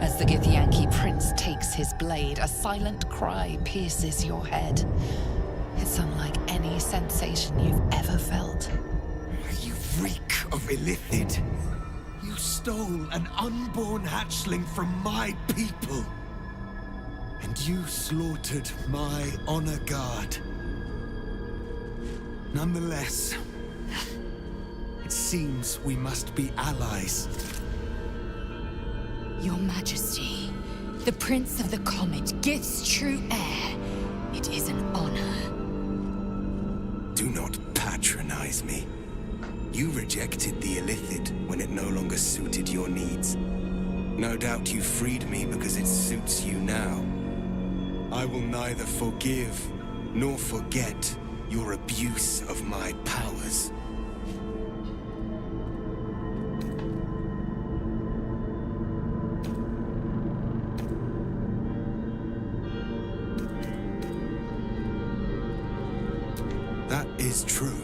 As the Githyanki prince takes his blade, a silent cry pierces your head. It's unlike any sensation you've ever felt. You reek of illithid. You stole an unborn hatchling from my people. And you slaughtered my honor guard. Nonetheless, it seems we must be allies. Your Majesty, the Prince of the Comet, Gith's true heir. It is an honor. Do not patronize me. You rejected the illithid when it no longer suited your needs. No doubt you freed me because it suits you now. I will neither forgive nor forget your abuse of my powers. That is true.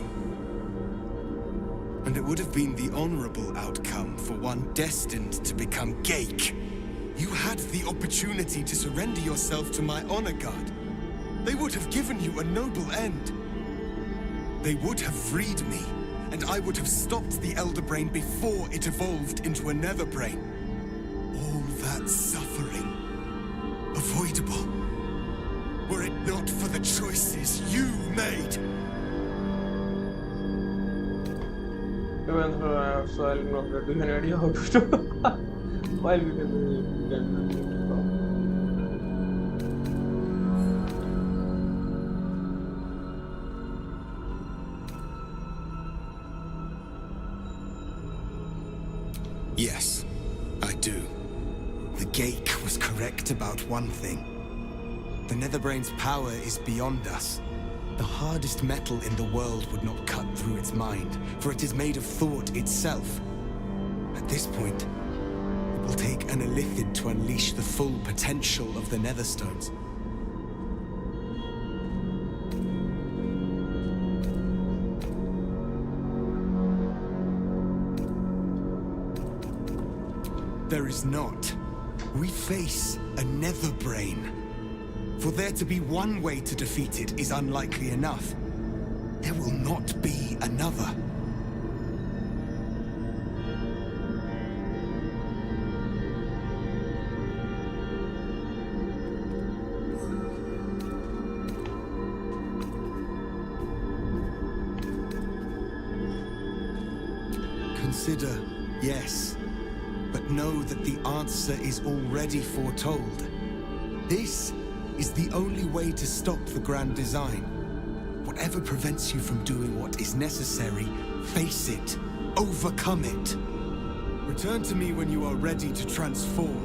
And it would have been the honorable outcome for one destined to become Geik. You had the opportunity to surrender yourself to my honor guard. They would have given you a noble end. They would have freed me, and I would have stopped the Elder Brain before it evolved into a Nether Brain. All that suffering, avoidable, were it not for the choices you made. Even though I have silent not to do an idea how to do while we can Yes, I do. The Geik was correct about one thing. The Netherbrain's power is beyond us. The hardest metal in the world would not cut through its mind, for it is made of thought itself. At this point, it will take an illithid to unleash the full potential of the Netherstones. There is not. We face a Nether Brain. For there to be one way to defeat it is unlikely enough. There will not be another. Consider, yes. But know that the answer is already foretold. This is the only way to stop the grand design. Whatever prevents you from doing what is necessary, face it. Overcome it. Return to me when you are ready to transform.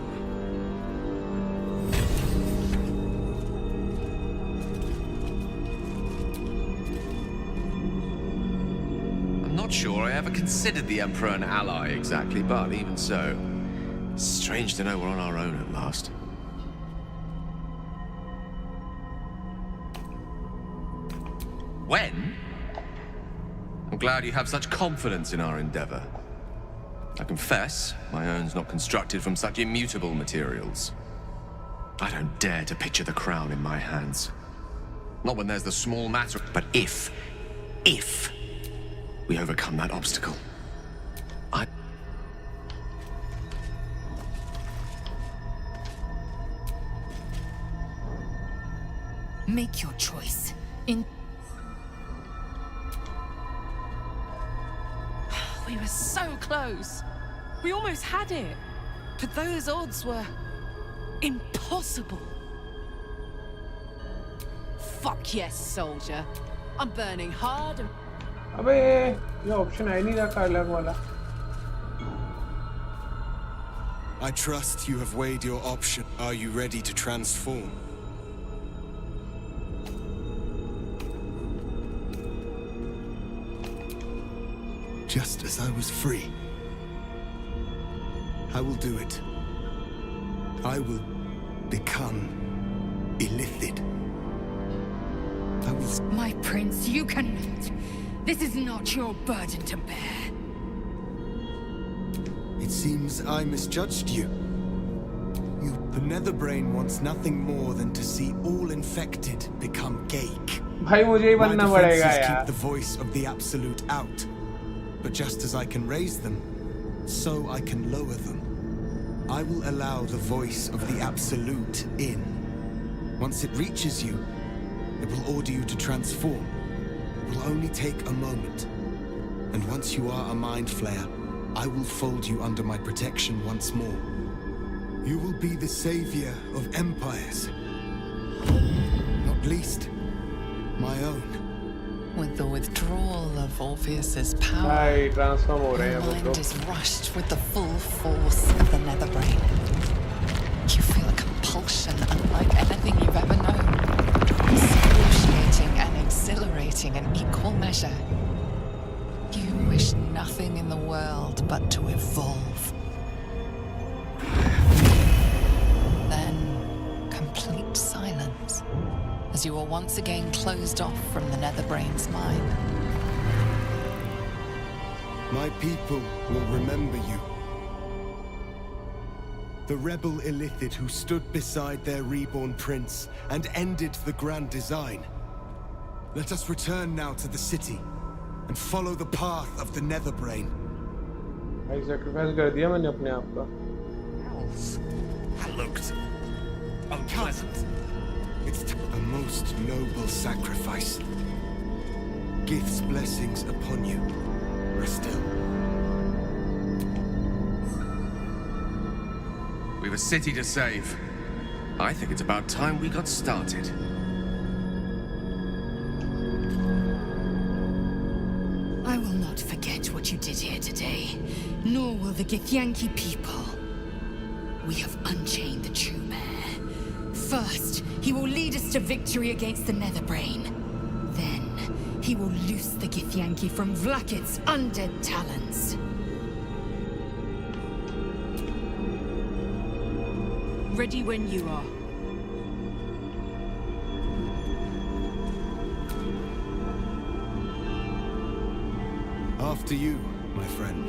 I'm not sure I ever considered the Emperor an ally exactly, but even so, it's strange to know we're on our own at last. When? I'm glad you have such confidence in our endeavor. I confess, my own's not constructed from such immutable materials. I don't dare to picture the crown in my hands. Not when there's the small matter, but if we overcome that obstacle, Make your choice. We were so close. We almost had it. But those odds were impossible. Fuck yes, soldier. I'm burning hard and... अबे ये option है नहीं रखा अलग वाला. I trust you have weighed your option. Are you ready to transform? Just as I was free, I will do it. I will become illithid. I will... My prince, you cannot. This is not your burden to bear. It seems I misjudged you. The Netherbrain wants nothing more than to see all infected become Geik. भाई मुझे ही My बनना पड़ेगा defenses यार. keep the voice of the Absolute out. But just as I can raise them, so I can lower them. I will allow the voice of the Absolute in. Once it reaches you, it will order you to transform. It will only take a moment. And once you are a Mind Flayer, I will fold you under my protection once more. You will be the savior of empires. Not least, my own. With the withdrawal of Orpheus's power, भाई transform हो रहे your हैं वो mind तो. is rushed with the full force of the Netherbrain. You feel a compulsion unlike anything you've ever known. Excruciating and exhilarating in equal measure. You wish nothing in the world but to evolve. Then, complete silence, as you are once again closed off from the Netherbrain's mind. My people will remember you. The rebel illithid who stood beside their reborn prince and ended the grand design. Let us return now to the city and follow the path of the Netherbrain. भाई sacrifice कर दिया मैंने अपने आप का. That looked unpleasant. It's a most noble sacrifice. Gith's blessings upon you. Rest still. We've a city to save. I think it's about time we got started. I will not forget what you did here today, nor will the Githyanki people. We have unchained the true mayor. First, he will lead us to victory against the Netherbrain. Then, he will loose the Githyanki from Vlakit's undead talons. Ready when you are. After you, my friend.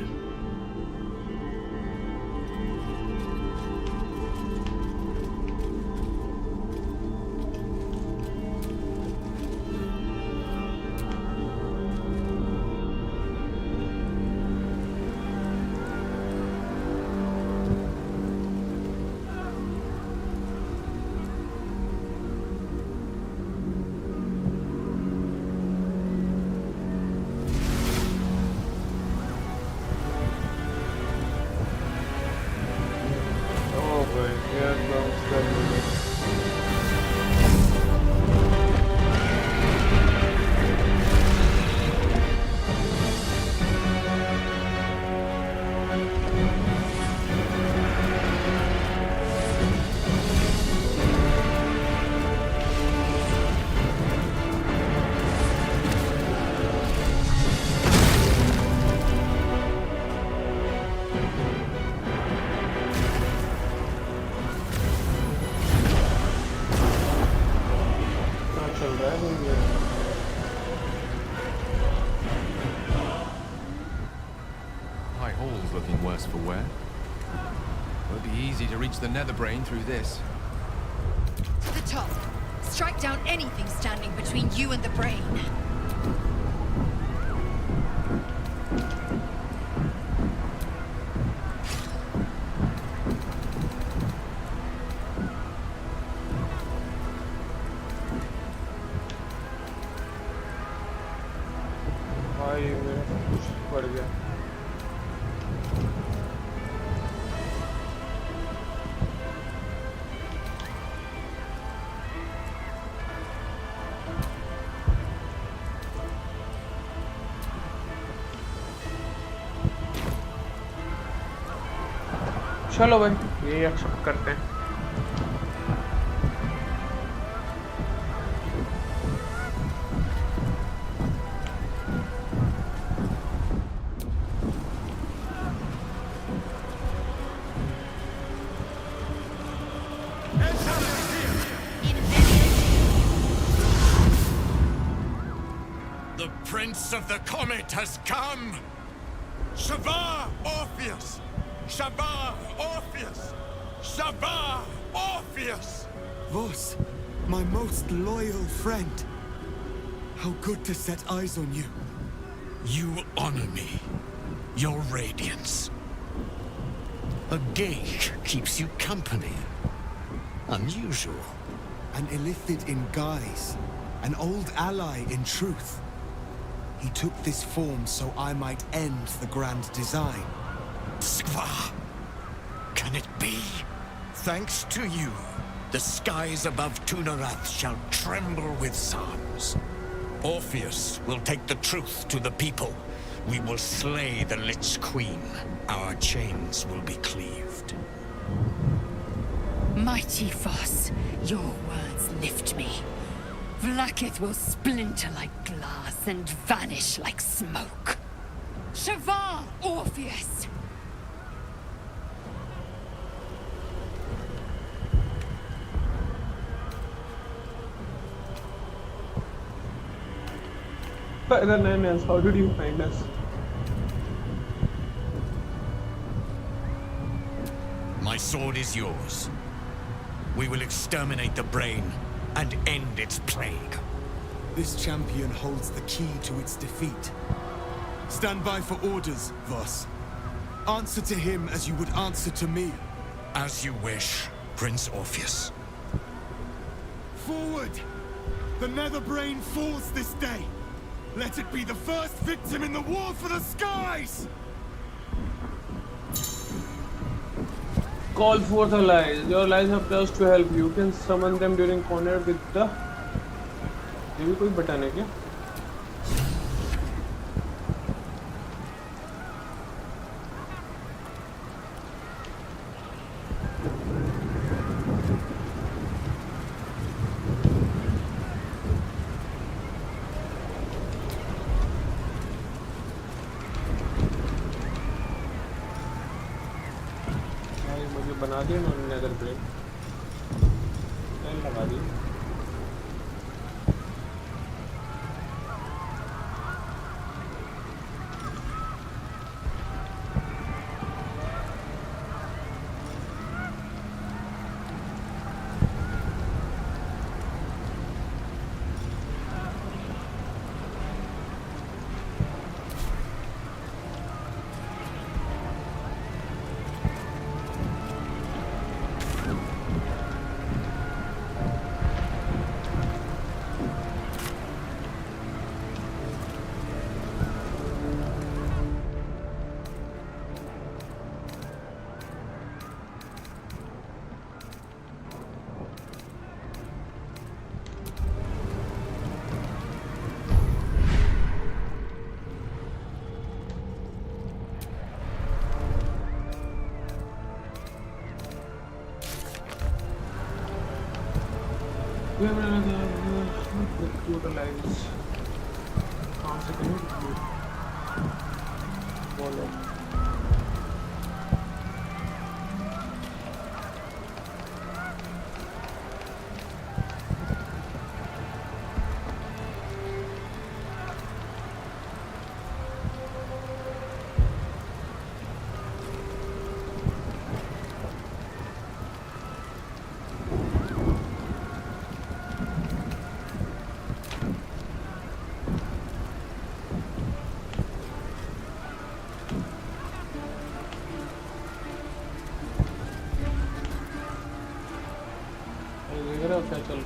hall's looking worse for wear. Won't be easy to reach the Netherbrain through this. To the top. Strike down anything standing between you and the brain. चलो भाई ये accept करते हैं। The Prince of the Comet has come! Shavar Orpheus! Shavar Orpheus! Shavar Orpheus! Vos, my most loyal friend. How good to set eyes on you. You honor me. Your radiance. A geik keeps you company. Unusual. An illithid in guise. An old ally in truth. He took this form so I might end the grand design. Skva! Can it be? Thanks to you, the skies above Tunarath shall tremble with psalms. Orpheus will take the truth to the people. We will slay the Lich Queen. Our chains will be cleaved. Mighty Voss, your words lift me. Vlaakith will splinter like glass and vanish like smoke. Shavar Orpheus! Father Nanas, how did you find us? My sword is yours. We will exterminate the brain and end its plague. This champion holds the key to its defeat. Stand by for orders, Voss. Answer to him as you would answer to me. As you wish, Prince Orpheus. Forward! The Netherbrain falls this day. Let it be the first victim in the war for the skies! Call forth allies. Your allies have tasked to help you. You can summon them during corner with the... ये भी कोई button है क्या? बना दिया ना nether brain लगा दी। We have another recruiter lines.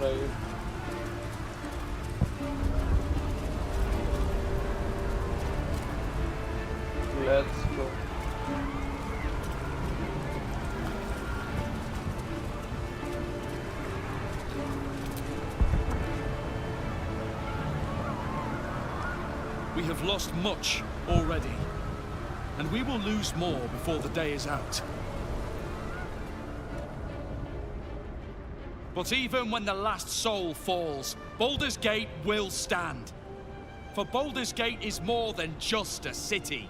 Right. Let's go. We have lost much already, and we will lose more before the day is out. But even when the last soul falls, Baldur's Gate will stand. For Baldur's Gate is more than just a city.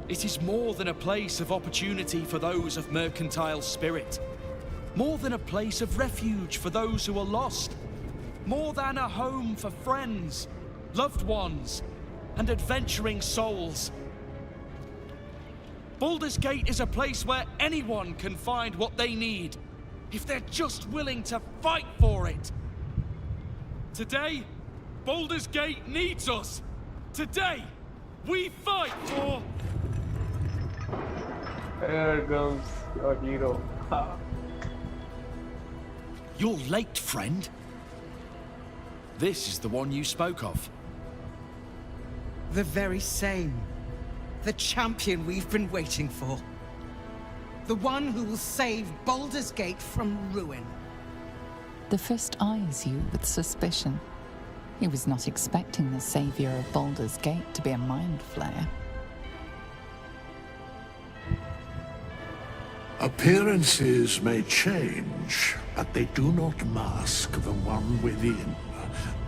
It is more than a place of opportunity for those of mercantile spirit. More than a place of refuge for those who are lost. More than a home for friends, loved ones, and adventuring souls. Baldur's Gate is a place where anyone can find what they need, if they're just willing to fight for it. Today, Baldur's Gate needs us. Today, we fight for... Here comes your hero. You're late, friend. This is the one you spoke of. The very same. The champion we've been waiting for. The one who will save Baldur's Gate from ruin. The Fist eyes you with suspicion. He was not expecting the savior of Baldur's Gate to be a mind flayer. Appearances may change, but they do not mask the one within.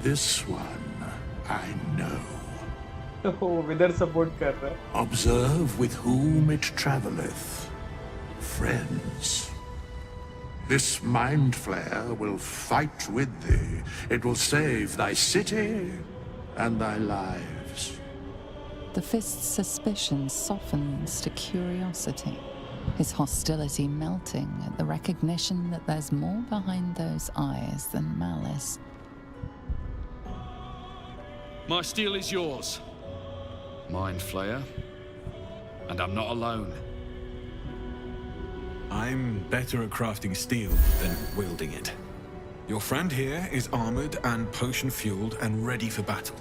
This one, I know. Oh, weather support कर रहा है. Observe with whom it traveleth. Friends. This mind flayer will fight with thee. It will save thy city and thy lives. The Fist's suspicion softens to curiosity, his hostility melting at the recognition that there's more behind those eyes than malice. My steel is yours, Mind Flayer, and I'm not alone. I'm better at crafting steel than wielding it. Your friend here is armored and potion-fueled and ready for battle.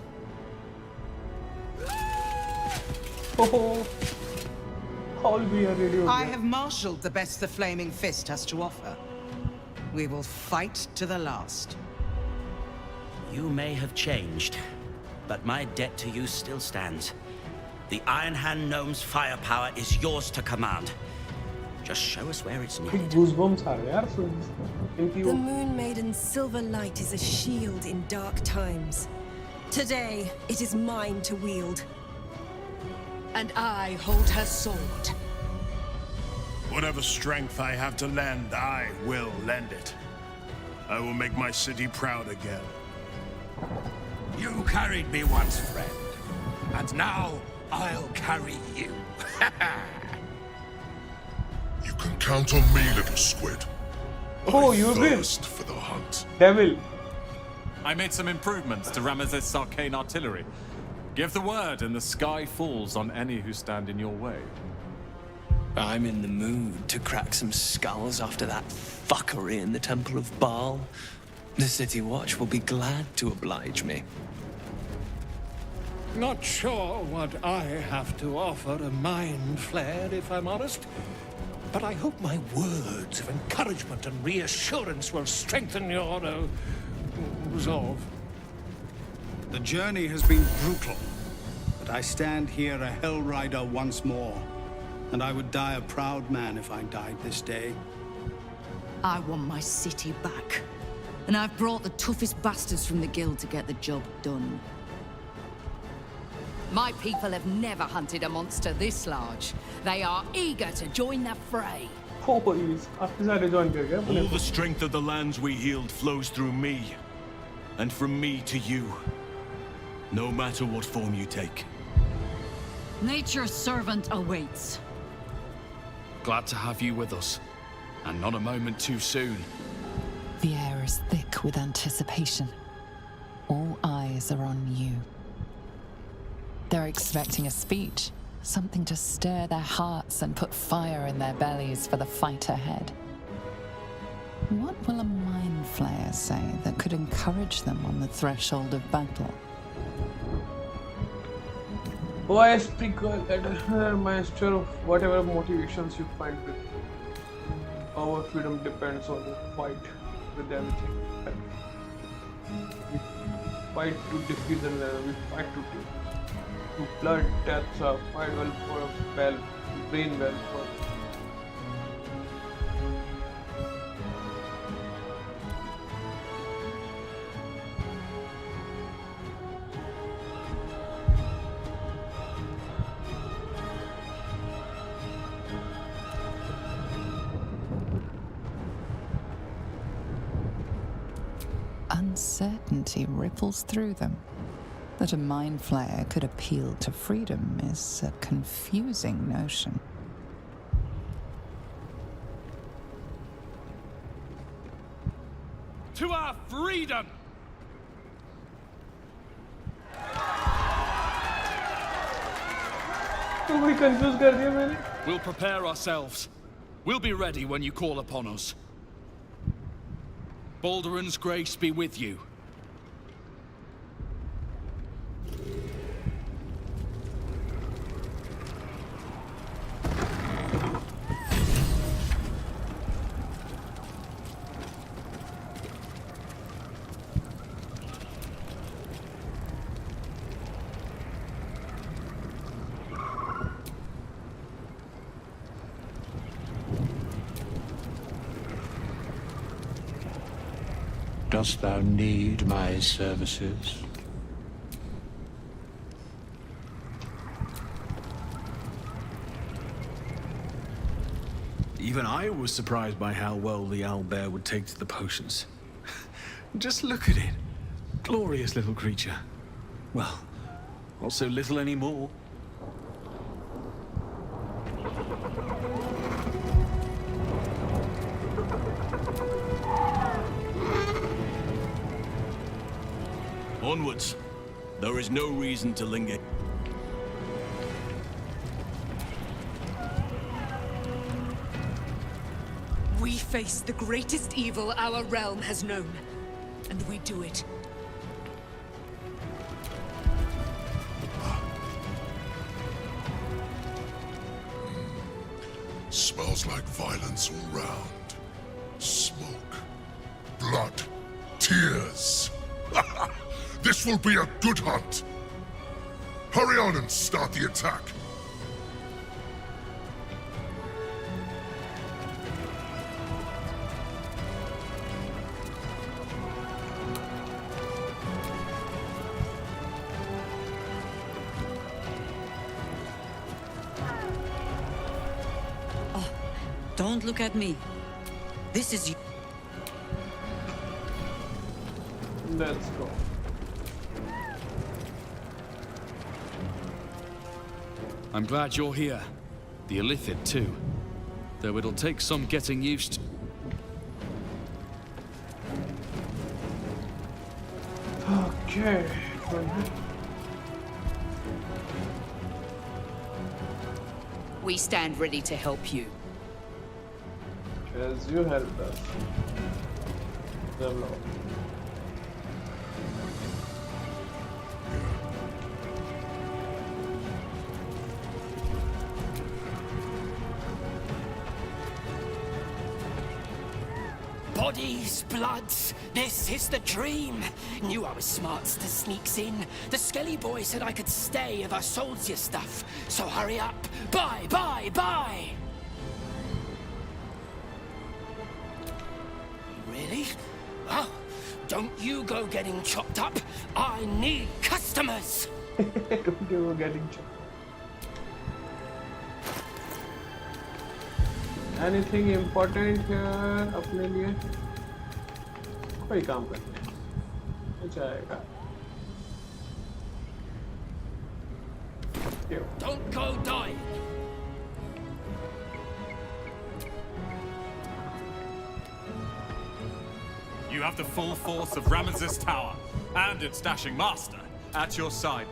Oh, I'll be a radio. I have marshaled the best the Flaming Fist has to offer. We will fight to the last. You may have changed, but my debt to you still stands. The Iron Hand Gnome's firepower is yours to command. Just show us where it's needed. Goosebumps आ रहे यार सुन. The Moon Maiden's silver light is a shield in dark times. Today, it is mine to wield. And I hold her sword. Whatever strength I have to lend, I will lend it. I will make my city proud again. You carried me once, friend. And now, I'll carry you. You can count on me, little squid. Oh, I you thirst for the hunt. Devil. I made some improvements to Ramesses' arcane artillery. Give the word and the sky falls on any who stand in your way. I'm in the mood to crack some skulls after that fuckery in the Temple of Baal. The City Watch will be glad to oblige me. Not sure what I have to offer a mind flare, if I'm honest. But I hope my words of encouragement and reassurance will strengthen your resolve. The journey has been brutal, but I stand here a Hell Rider once more. And I would die a proud man if I died this day. I want my city back. And I've brought the toughest bastards from the guild to get the job done. My people have never hunted a monster this large. They are eager to join the fray. All the strength of the lands we healed flows through me. And from me to you. No matter what form you take. Nature's servant awaits. Glad to have you with us. And not a moment too soon. The air is thick with anticipation. All eyes are on you. They're expecting a speech, something to stir their hearts and put fire in their bellies for the fight ahead. What will a mind flayer say that could encourage them on the threshold of battle? Voice prequel at master of whatever motivations you find with our freedom depends on the fight with everything. We fight to defeat the enemy, we fight to blood, deaths, fight well for a well, brain well for. Uncertainty ripples through them. That a mind flayer could appeal to freedom is a confusing notion. To our freedom! तो वही confuse कर दिया मैंने. We'll prepare ourselves. We'll be ready when you call upon us. Baldur's grace be with you. Dost thou need my services? Even I was surprised by how well the owlbear would take to the potions. Just look at it. Glorious little creature. Well, not so little anymore. Onwards. There is no reason to linger. We face the greatest evil our realm has known, and we do it. Smells like violence all round. Smoke. Blood. Tears. This will be a good hunt. Hurry on and start the attack. Don't look at me. This is you. Let's go. I'm glad you're here. The Illithid too. Though it'll take some getting used to. Okay. We stand ready to help you. As you helped us. The Lord. Bodies, bloods, this is the dream. Knew I was smart to sneaks in. The Skelly boy said I could stay if I sold you stuff. So hurry up. Bye, bye, bye. Really? Oh, don't you go getting chopped up. I need customers. Don't you go getting chopped. Anything important here अपने लिए कोई काम करते हैं हो जाएगा. Don't go dying. You have the full force of Ramesses Tower and its dashing master at your side.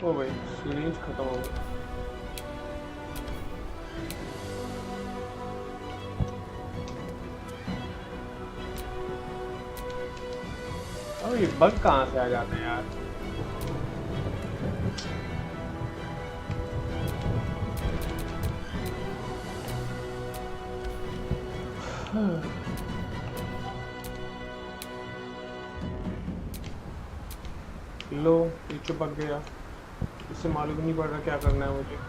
ओ भाई series खत्म हो गई। अब ये बग कहाँ से आ जाते हैं यार? लो ये पक गया, इससे मालूम नहीं पड़ रहा क्या करना है मुझे।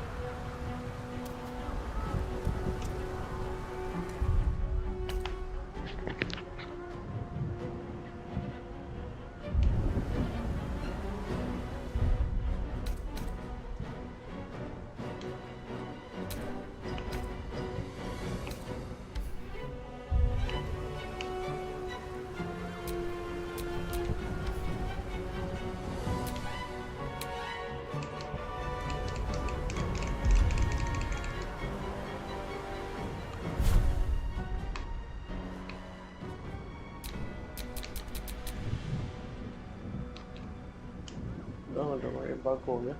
ये बग हो गया।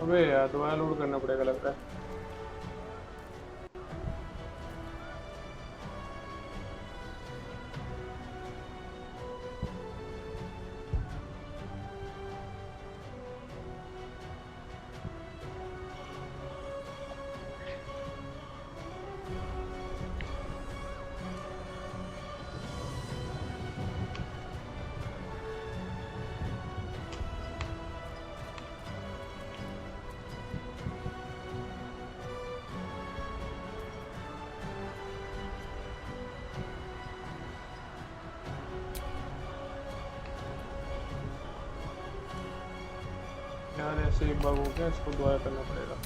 अबे यार दोबारा लोड करना पड़ेगा लगता है। यार ऐसे एक बग हो गया, इसको दोबारा करना पड़ेगा।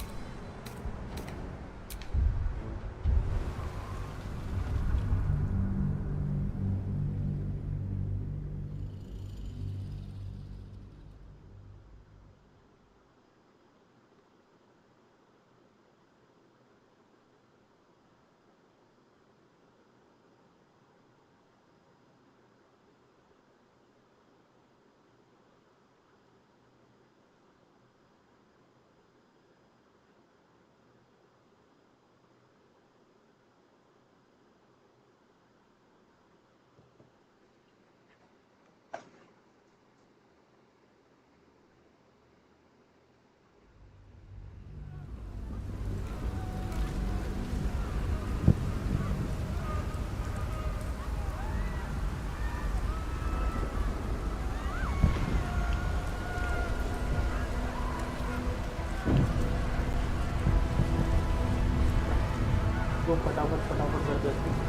तो फटाफट कर देते हैं।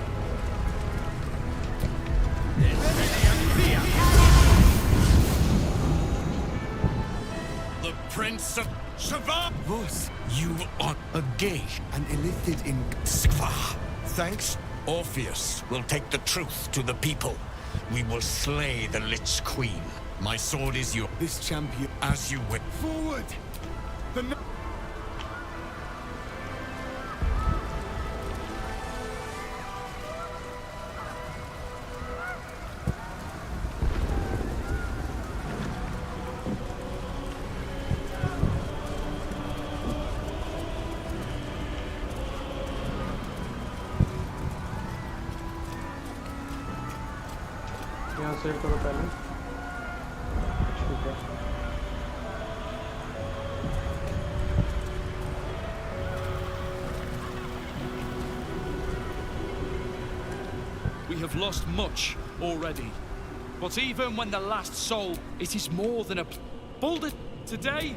The Prince of Shava! Was You are a gay. and illithid in Sikva. Thanks. Orpheus will take the truth to the people. We will slay the Lich Queen. My sword is yours. this champion. As you will. Forward! The यहाँ save करो पहले। ठीक है। We have lost much already. But even when the last soul, it is more than a... Baldur, today,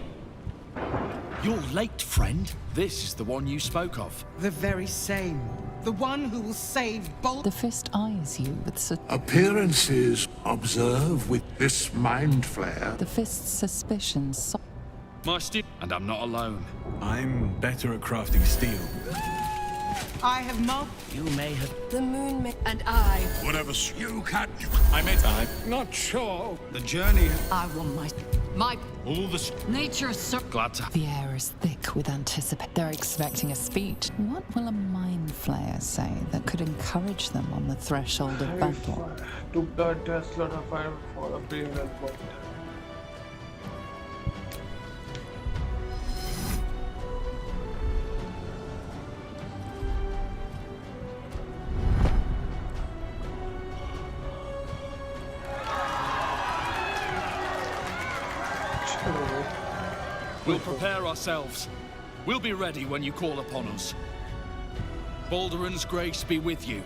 You're late, friend. This is the one you spoke of. The very same. The one who will save Baldur. The fist eyes you with Appearances observe with this mind flare. The fist's suspicions. And I'm not alone. I'm better at crafting steel. I have You may have. The moon may. And I. Whatever you can't. I'm not sure. The journey. I want my All the nature so glad to. The air is thick with anticipation. They're expecting a speech. What will a mind flayer say that could encourage them on the threshold of battle? Took the Tesla to fire for a being that point. We'll prepare ourselves. We'll be ready when you call upon us. Balduran's grace be with you.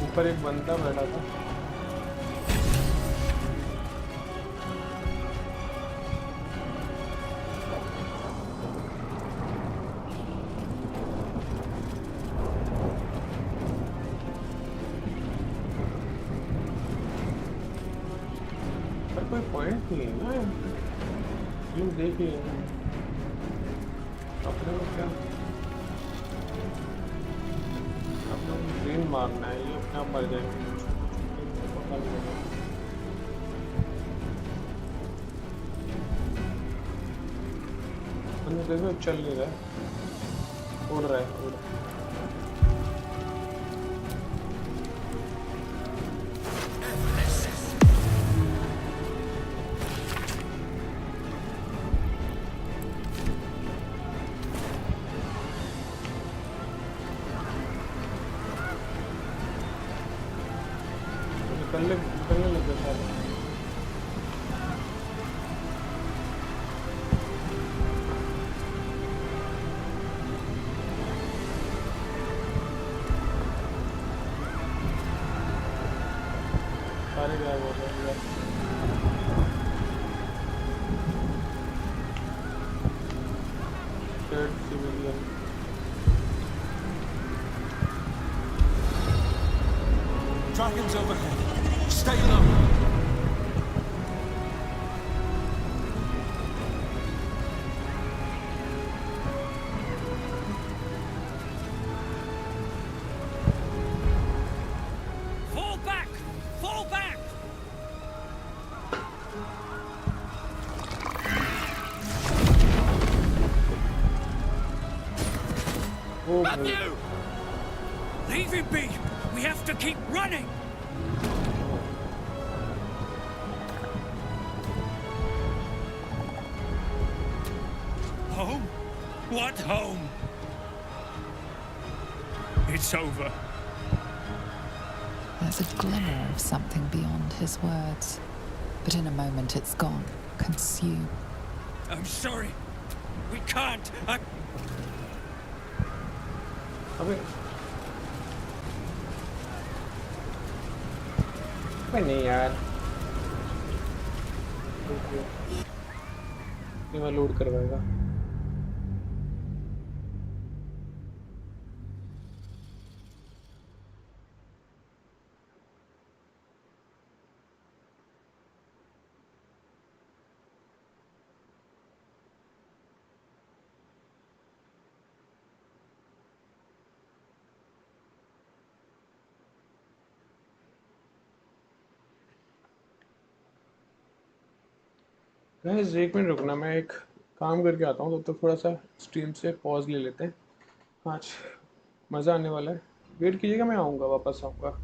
ऊपर एक बंदा बैठा था कोई point नहीं है ना यूं देखिए अपने को क्या अपने को ग्रीन मारना है ये अपना मर जाएंगे देखो चल नहीं रहा है उड़ रहा है निकलने लगे सारे सारे गायब हो गए civilian Dragons overhead. Stay low. Fall back! Fall back! Matthew! Leave him be! We have to keep running! Home? What home? It's over. There's a glimmer of something beyond his words, but in a moment it's gone, consumed. I'm sorry. We can't. नहीं यार ये मैं load करवाएगा guys एक minute रुकना मैं एक काम करके आता हूँ तो थोड़ा सा स्ट्रीम से पॉज ले लेते हैं आज मज़ा आने वाला है वेट कीजिएगा मैं आऊँगा वापस आऊँगा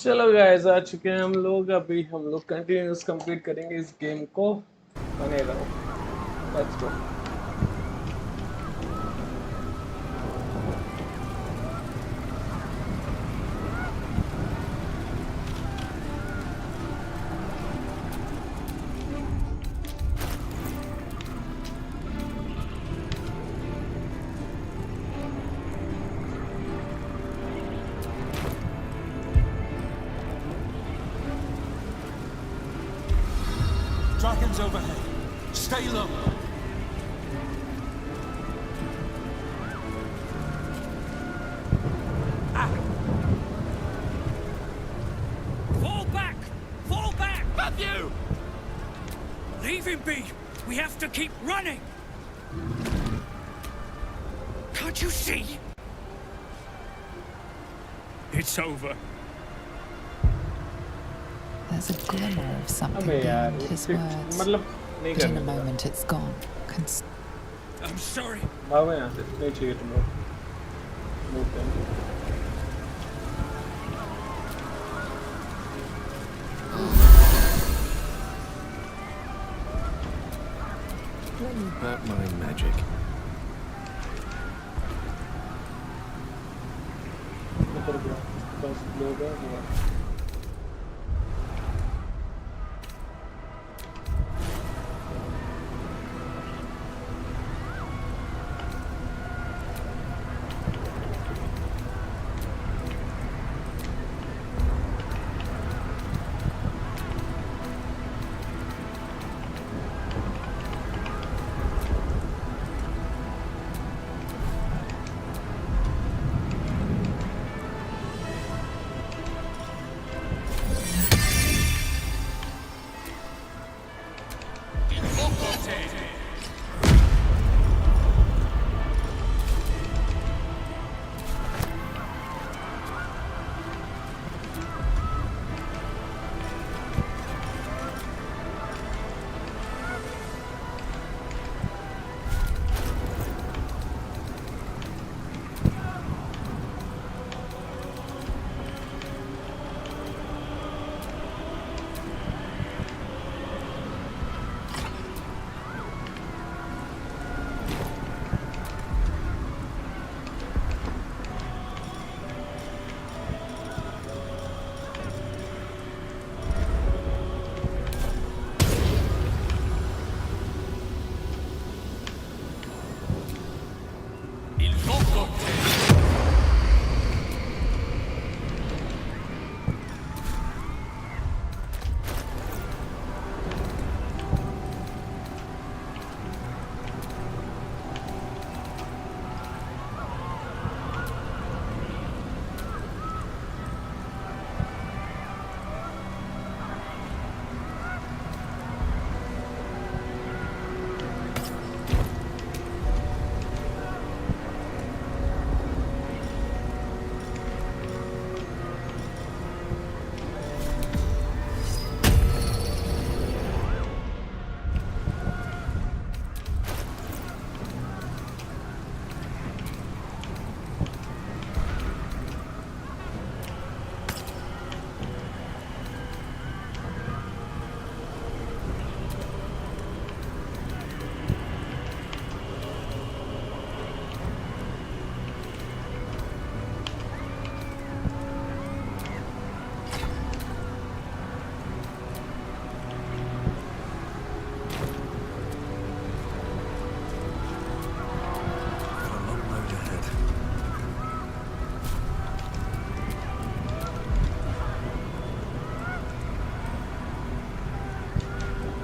चलो गाइस आ चुके हैं हम लोग। अभी हम लोग कंटिन्यूस कंप्लीट करेंगे इस गेम को। बने रहो, let's go. Dragons overhead. Stay low. Fall back! Fall back! Matthew! Leave him be! We have to keep running! Can't you see? It's over. There's a glimmer of something अबे यार, beyond his words. मतलब नहीं But in a करने का। moment it's gone. I'm sorry. भागो यहाँ से, नहीं चाहिए तुम लोग। Move them. Let me back my magic. ऊपर गया, बस लोग हैं वो।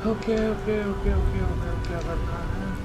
ओके क्या करना है?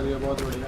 ये बहुत बढ़िया।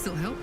This'll help.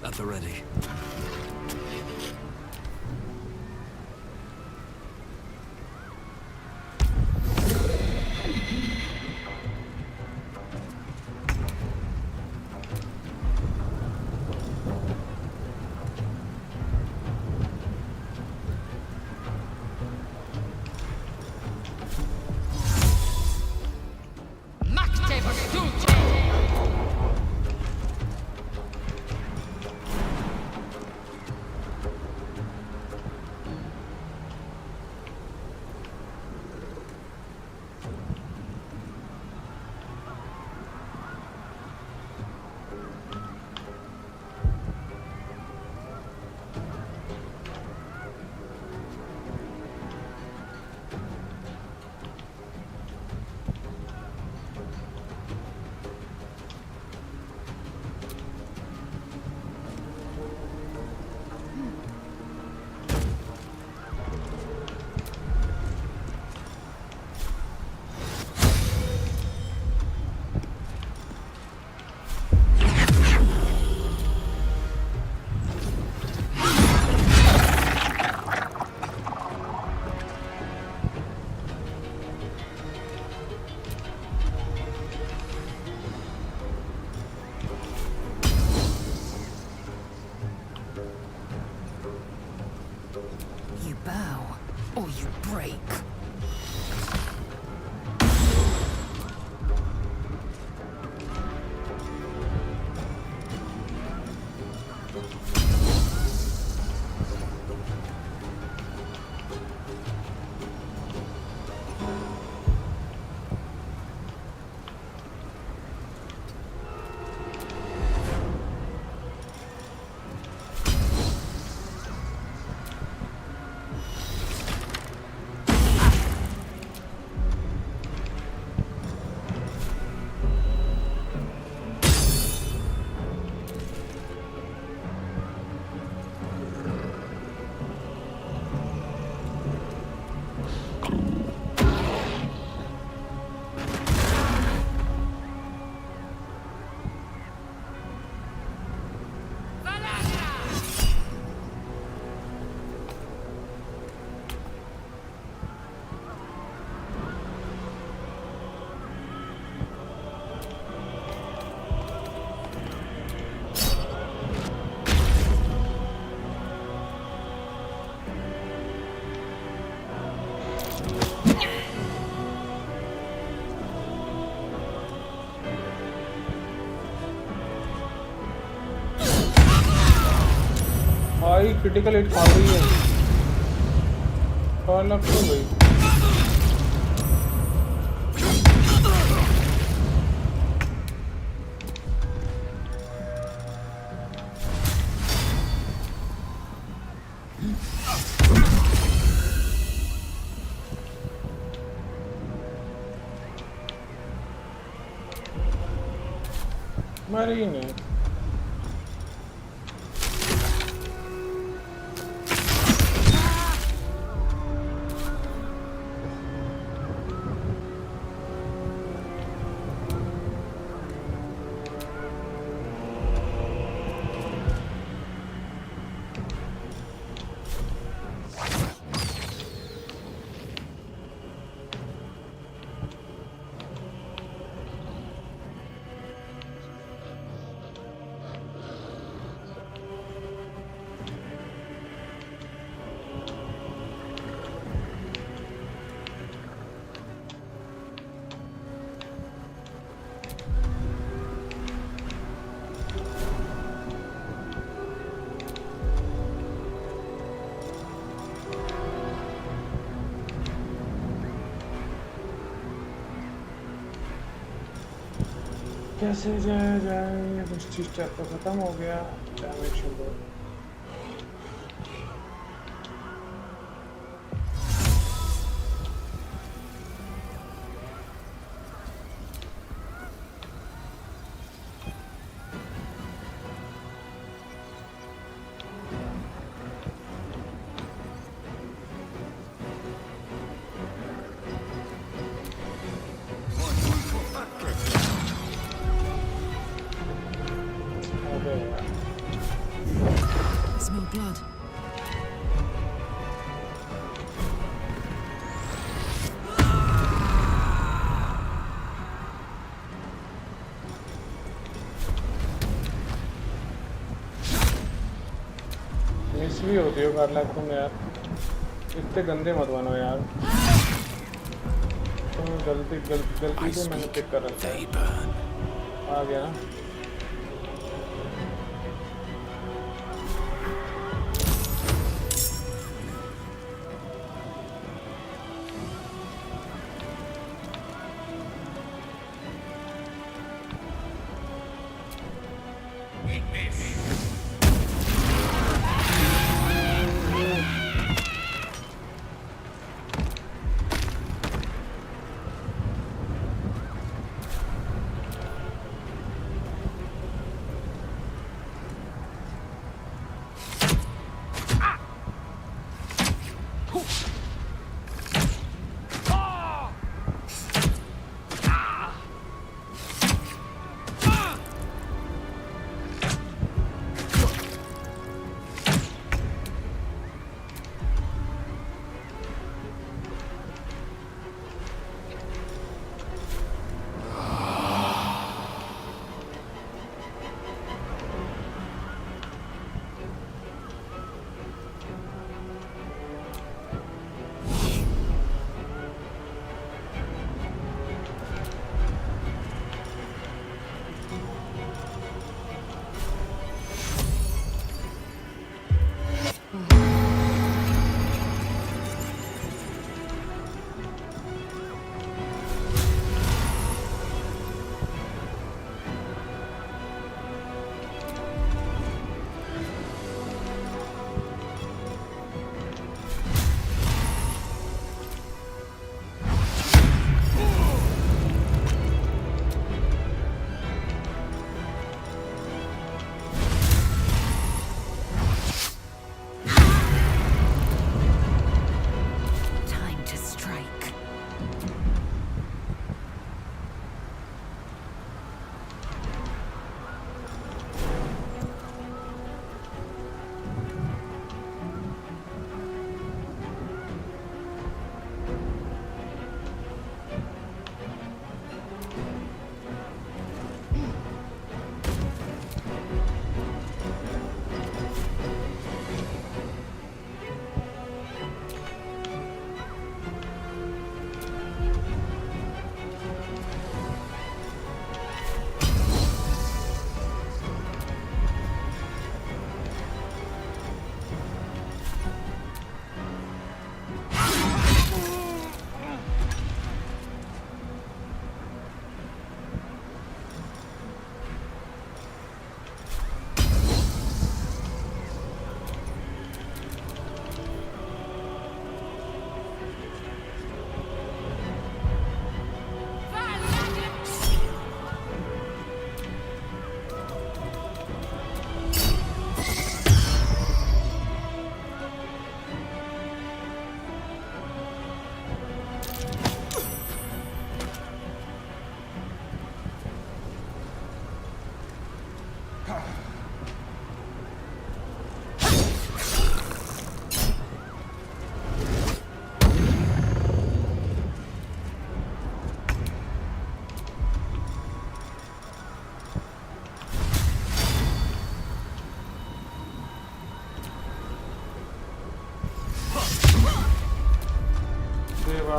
At the ready. You bow, or you break. भाई क्रिटिकल हिट खा गई है, 4 लाख हो गई। मरी नहीं। कैसे जाया जाए, कुछ चीज चैप्टर खत्म हो गया। Damage Smell blood. मिस भी होती हो कर तुम यार, इतने गंदे मत बनो यार। तुम गलती से मैंने पिक कर रखा है। आ गया ना।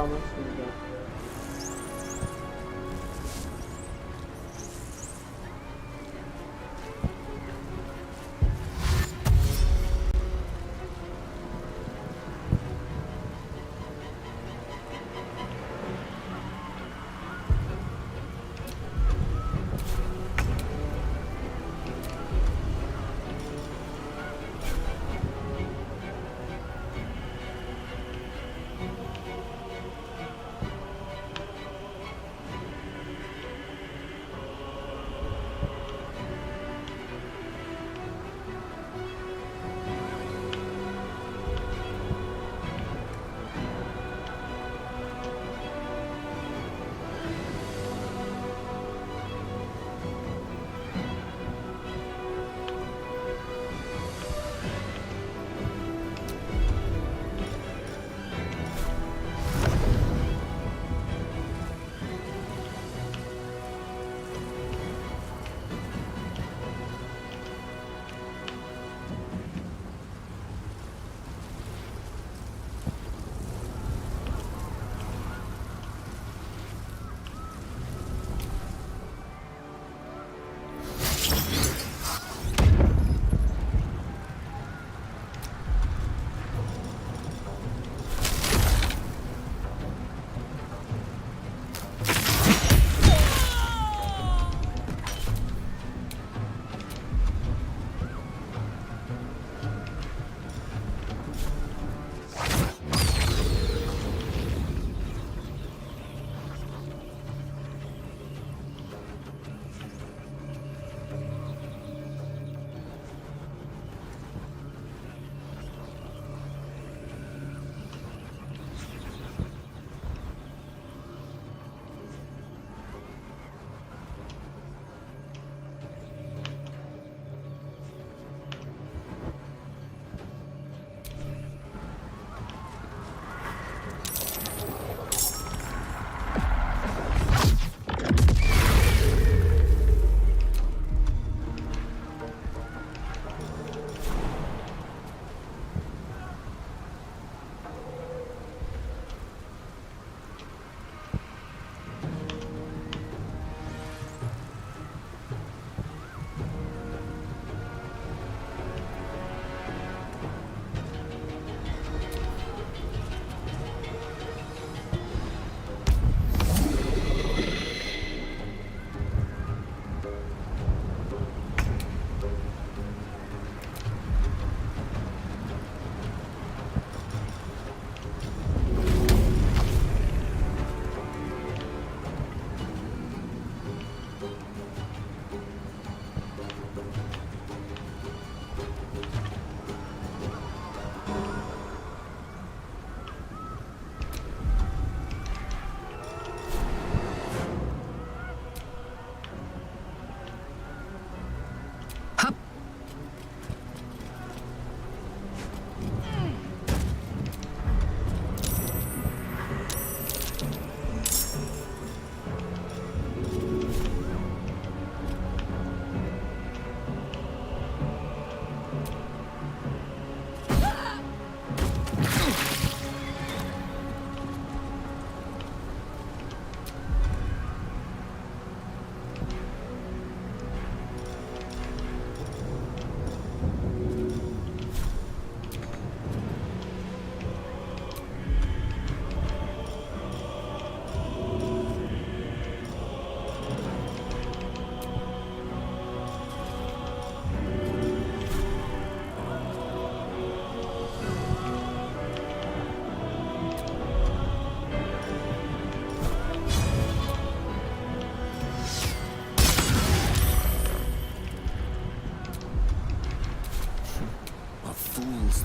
मैं सुन रहा हूँ।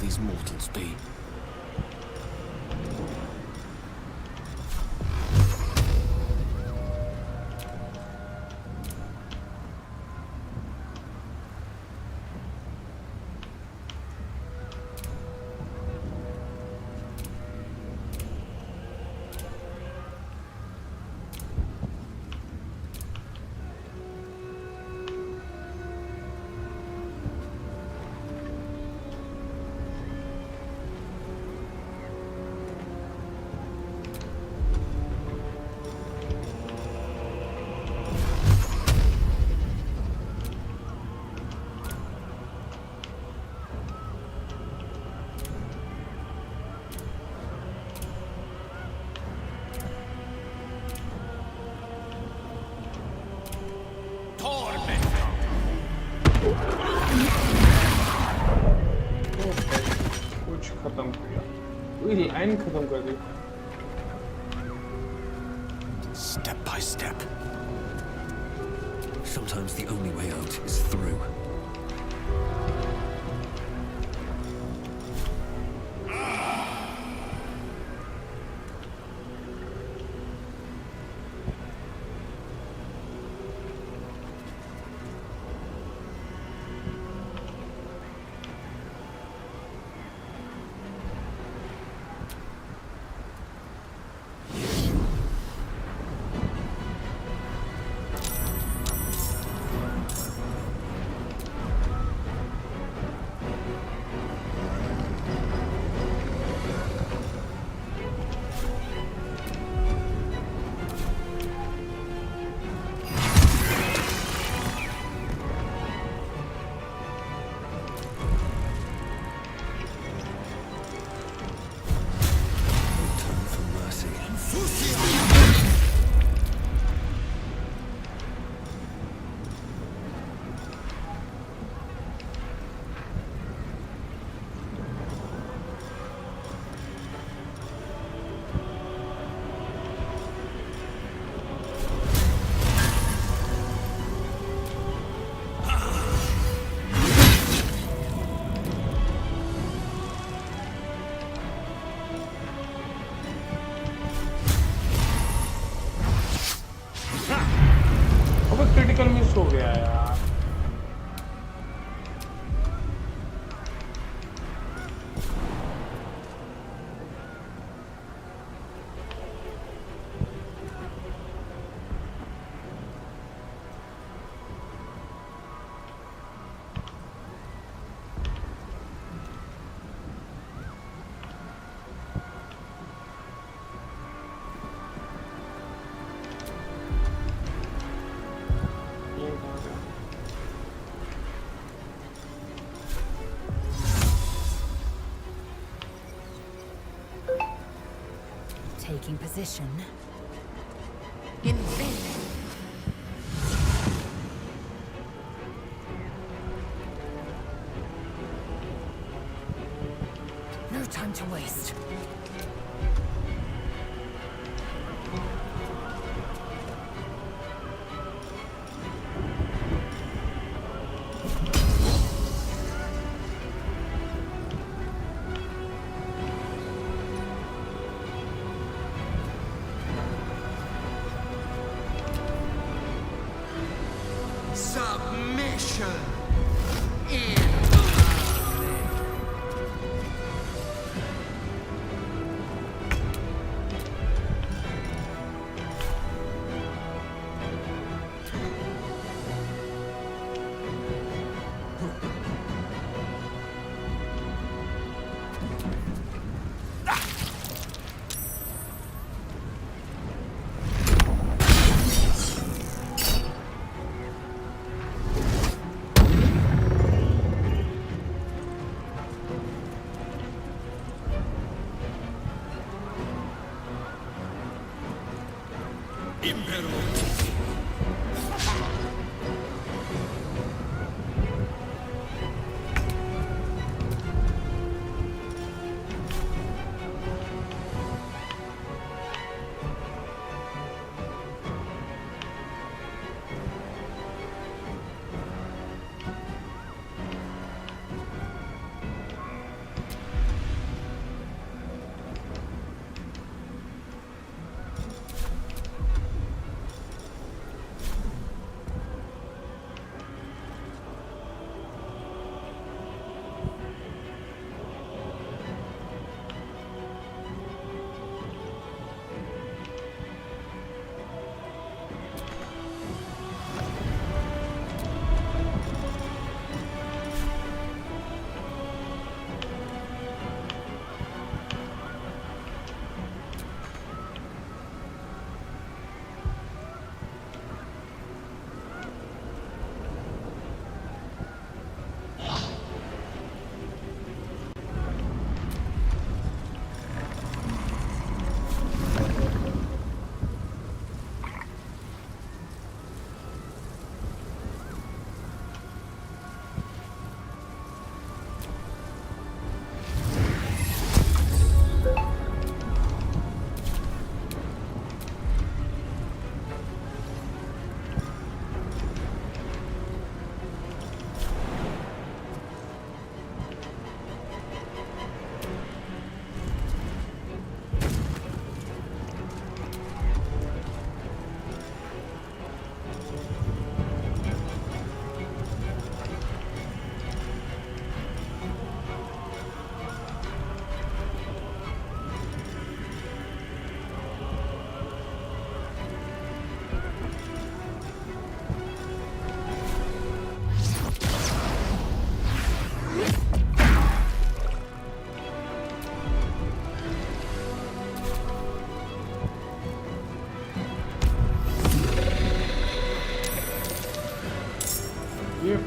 these mortals be? ही खत्म कर दी। Step by step. Sometimes the only way out is through. Critical miss हो गया यार। Taking position. No time to waste. Submission in.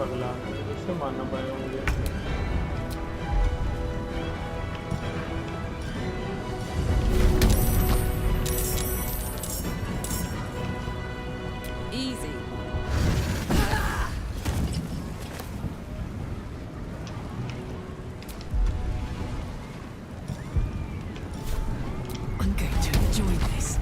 अगला उससे मारना पड़ेगा मुझे। Easy. I'm going to enjoy this.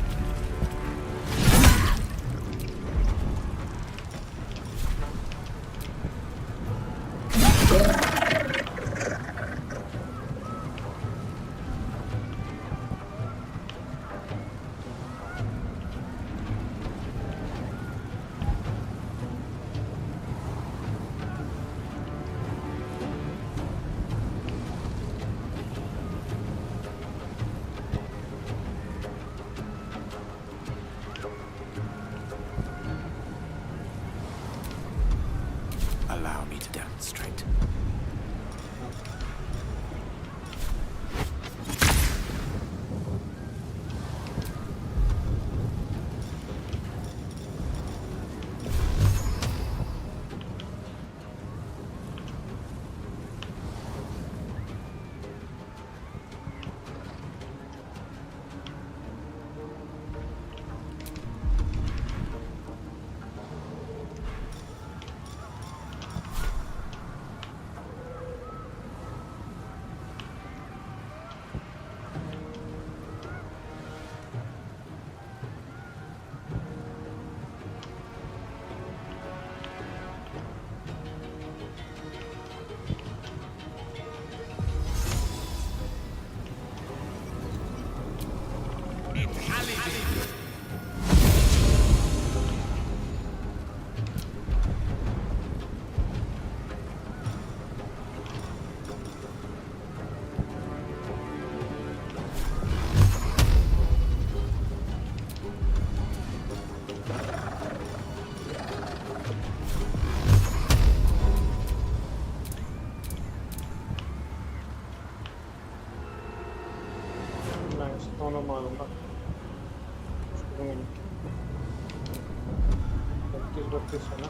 Allow me to demonstrate. दोनों मारूंगा 32 है ना।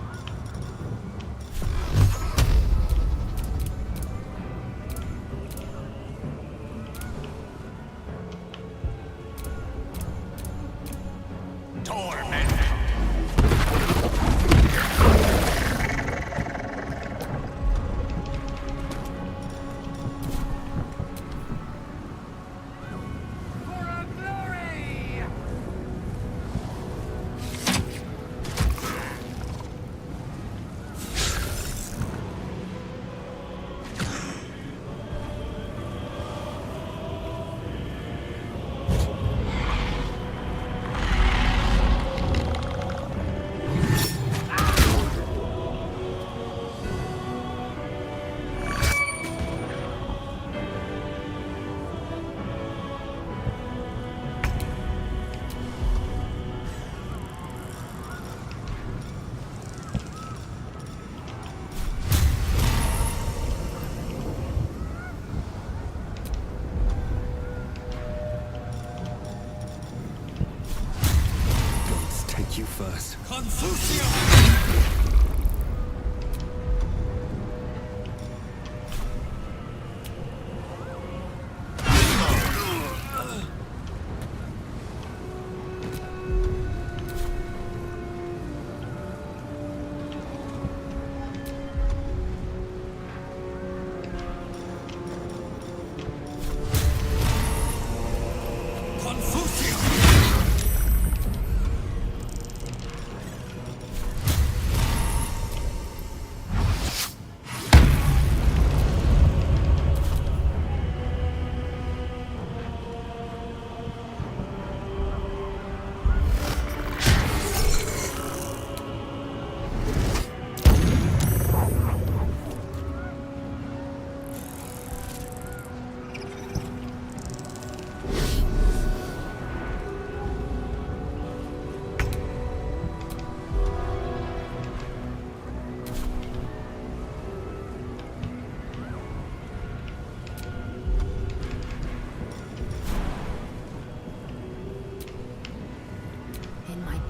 You first.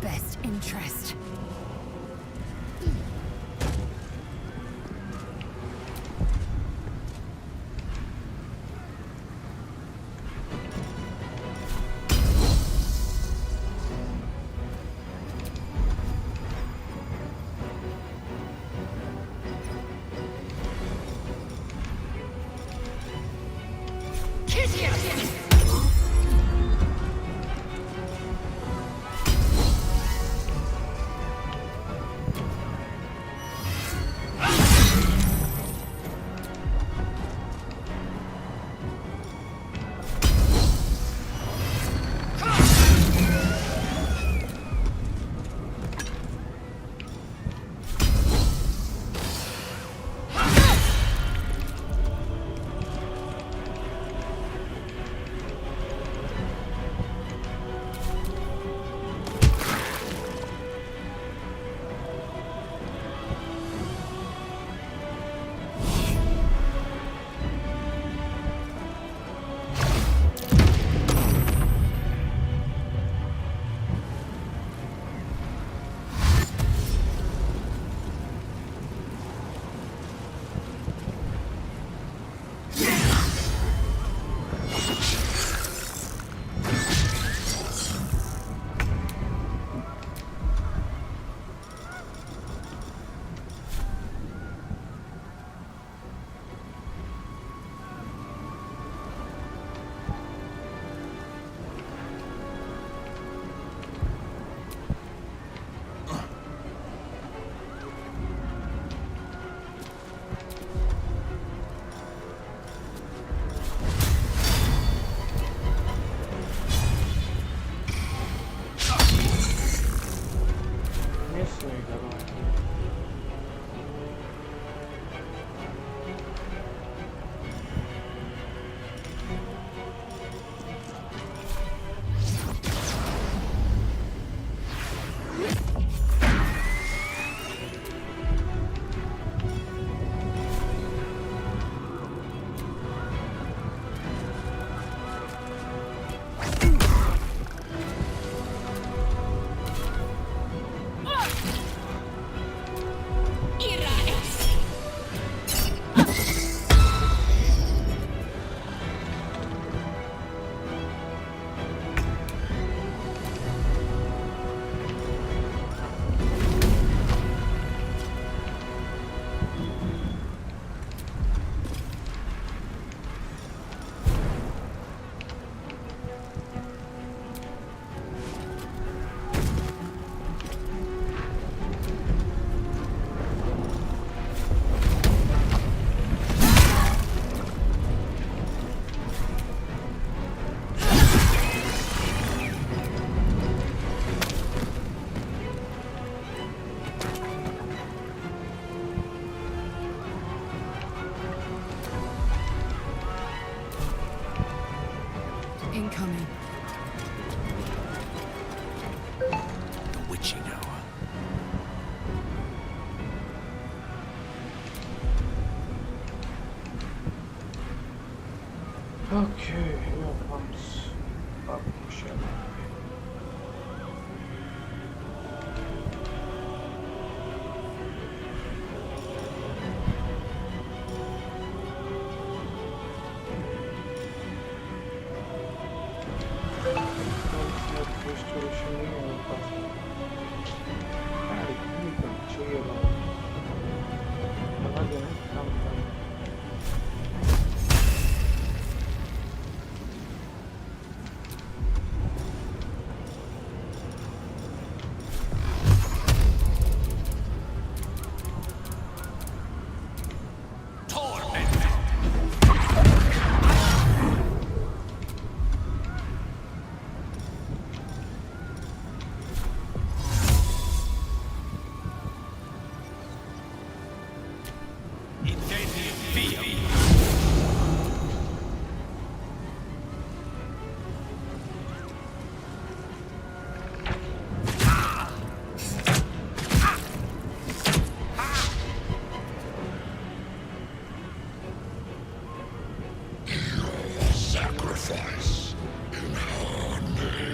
Best interest. Nice, Incoming. The witching hour. Okay, here comes up Michelle. Sacrifice in her name.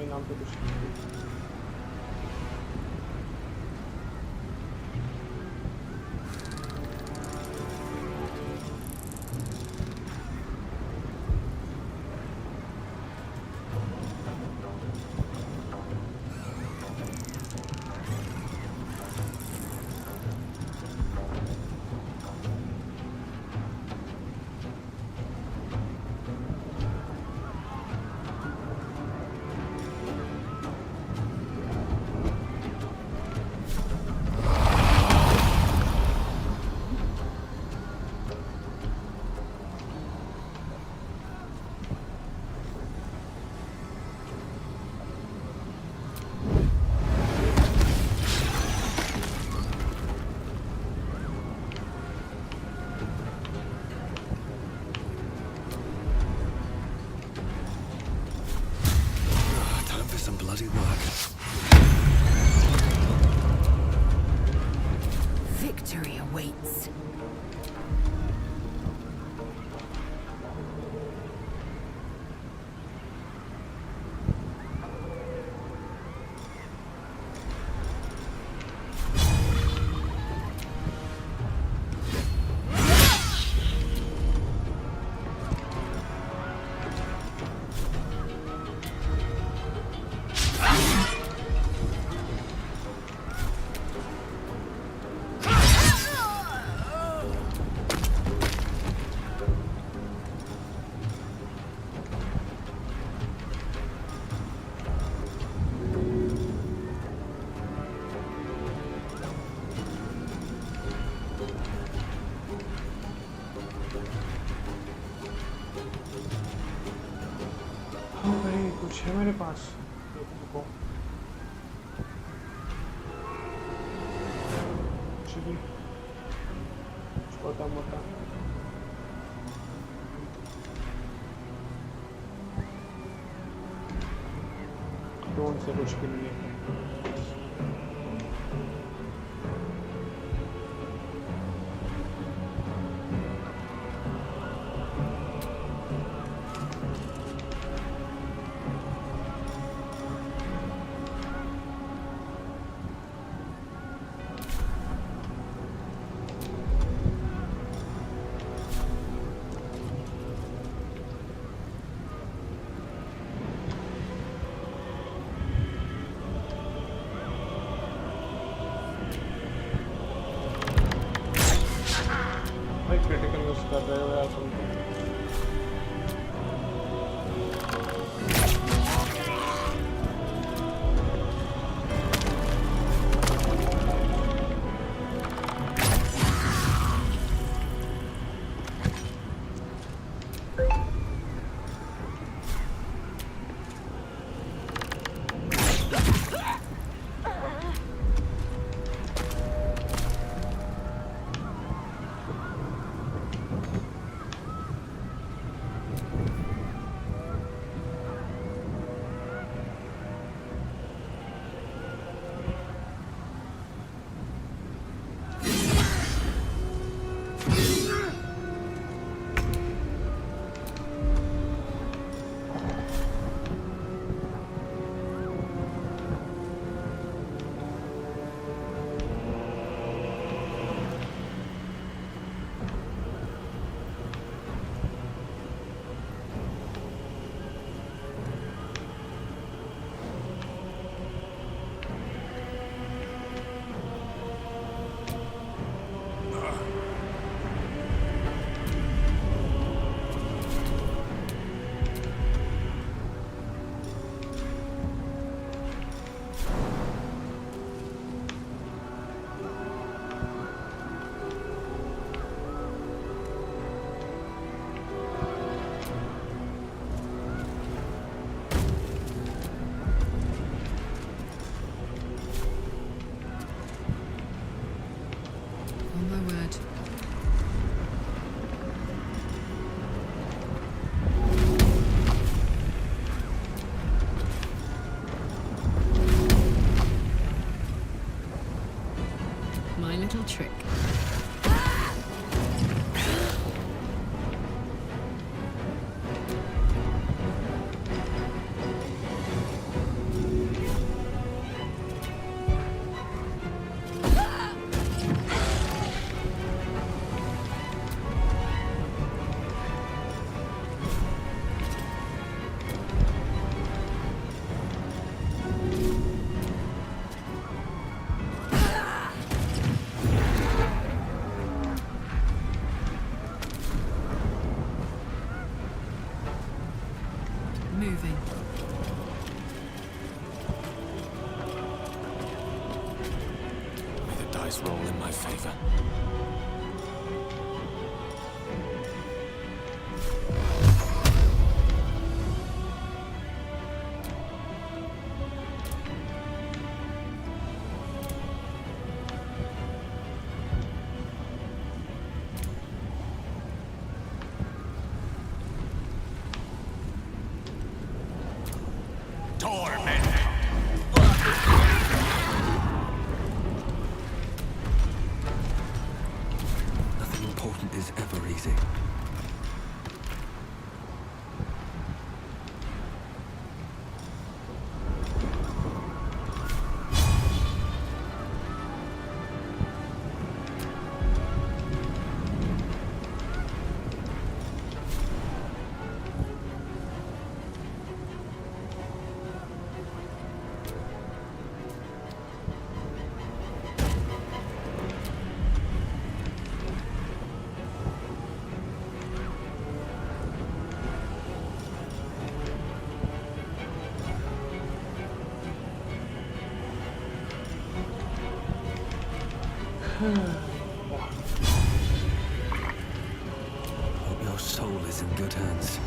नाम पे कुछ bloody work. Victory awaits. कुछ है मेरे पास देखो छोटा मोटा ड्रोन से कुछ भी नहीं है क्रिटिकल यूज कर रहे हो यार तुम trick. Moving. May the dice roll in my favor. Nothing important is ever easy. Hope your soul is in good hands.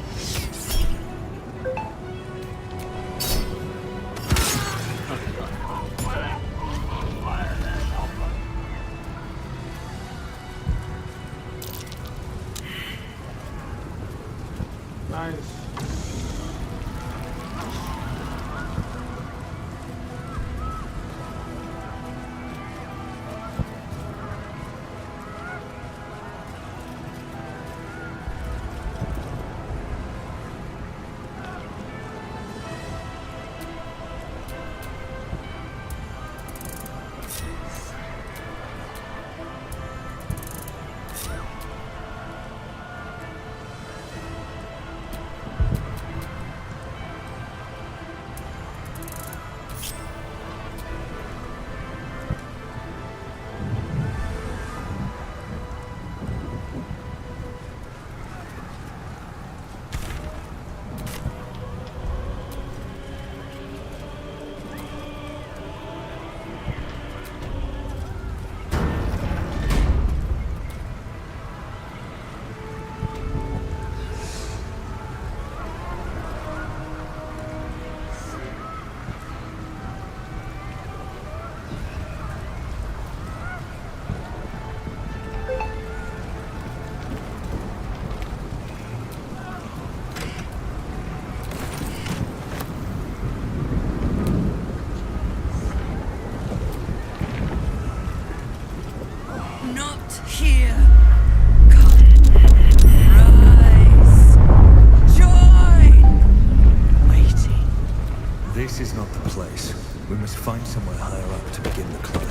is not the place. We must find somewhere higher up to begin the climb.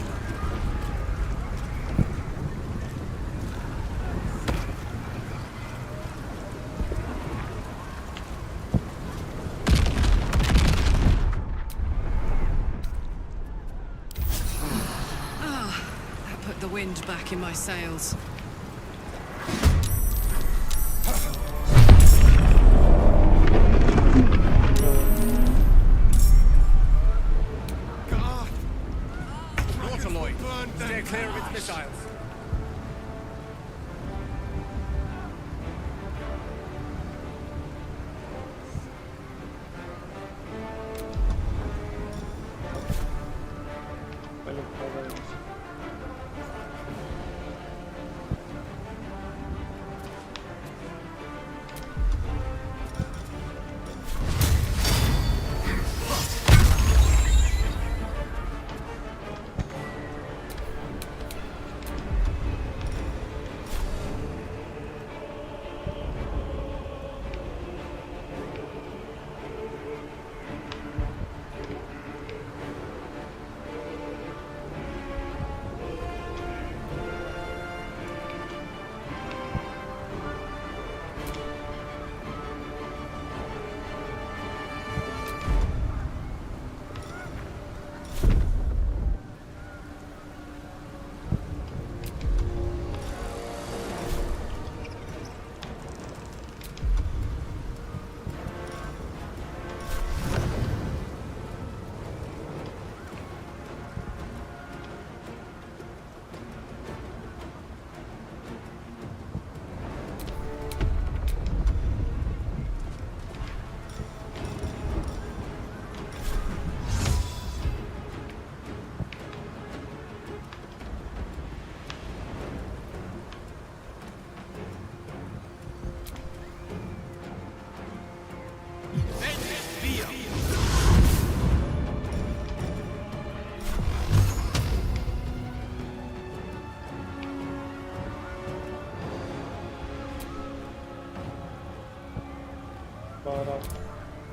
That put the wind back in my sails. Steer clear of its missiles.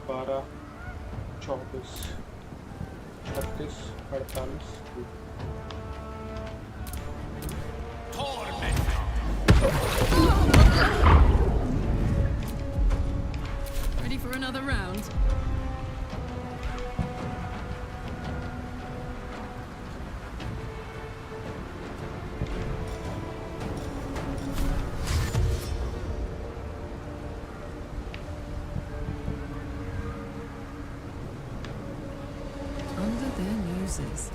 बारह 24 36 48 Ready for another round? Under their noses.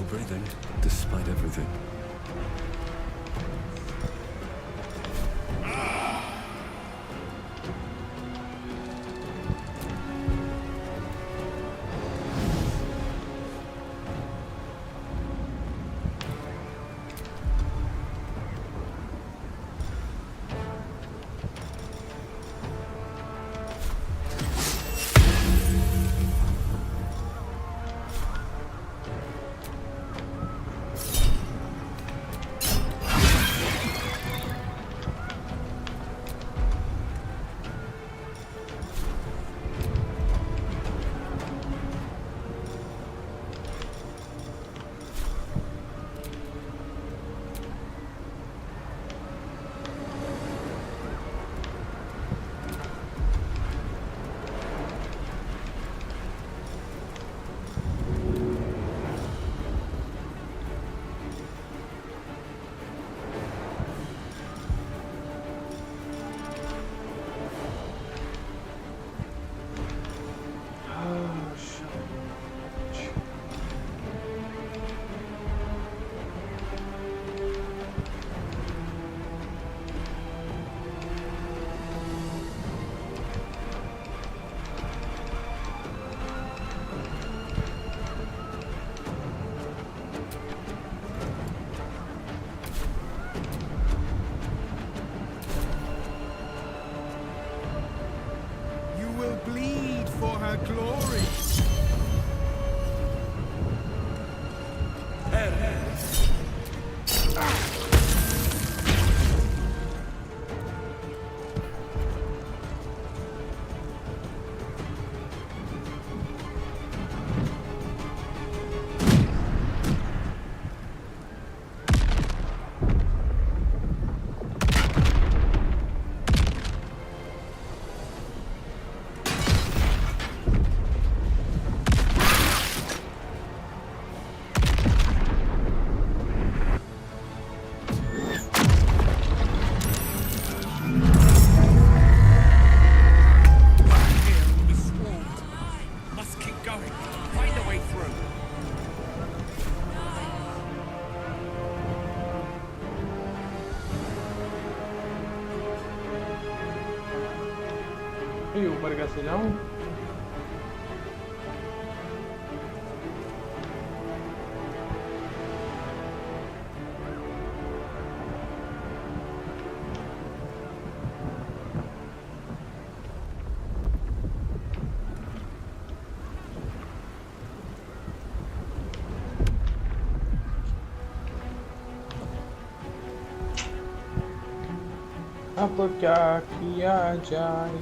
breathing, despite everything. Bleed for her glory. ऊपर कैसे जाऊं? अब क्या किया जाए?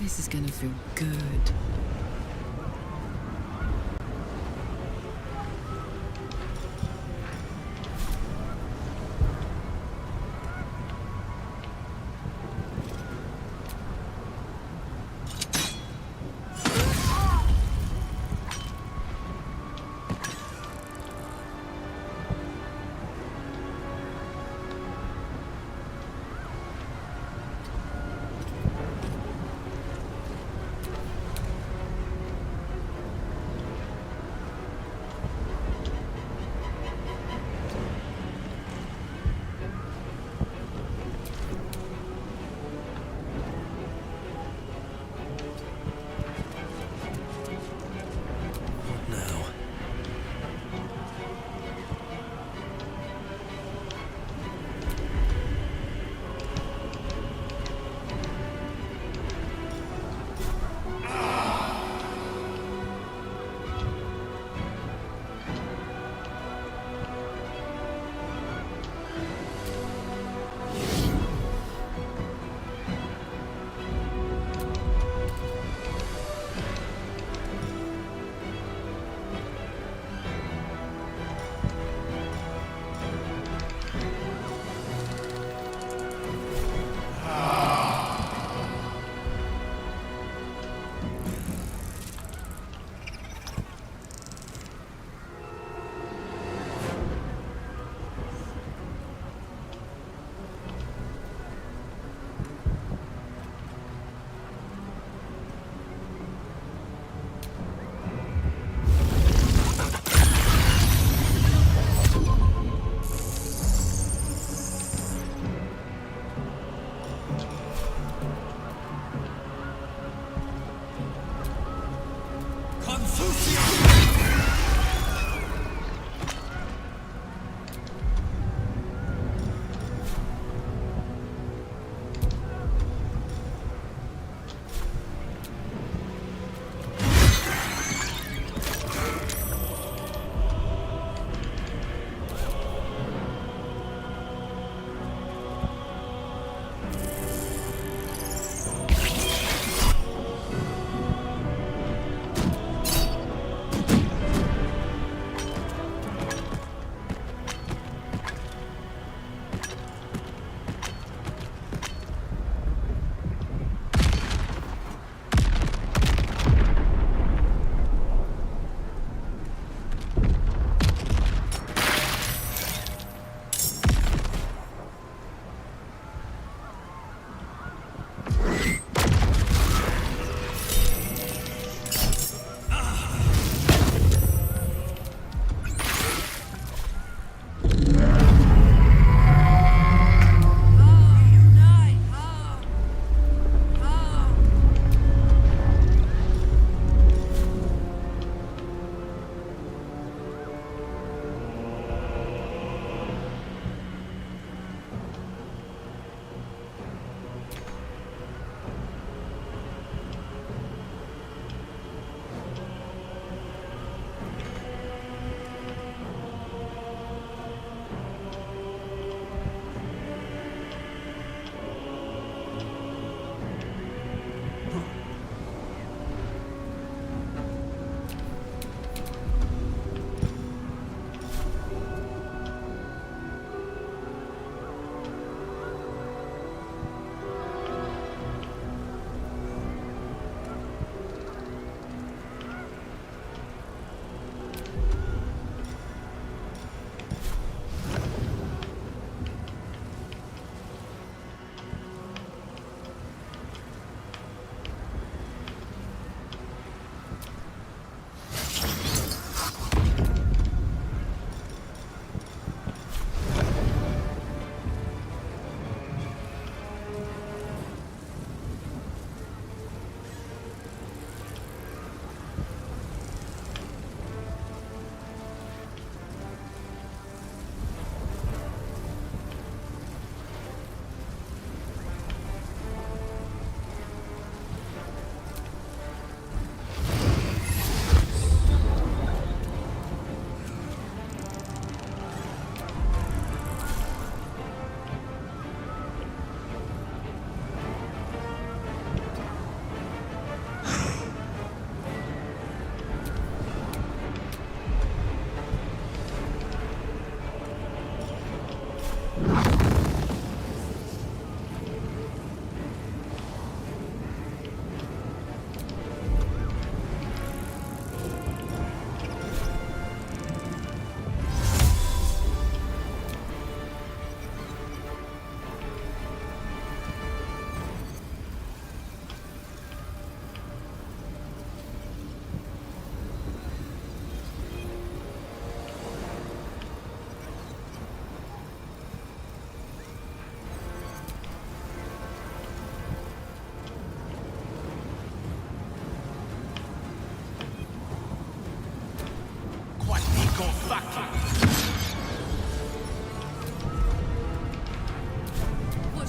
This is gonna feel good.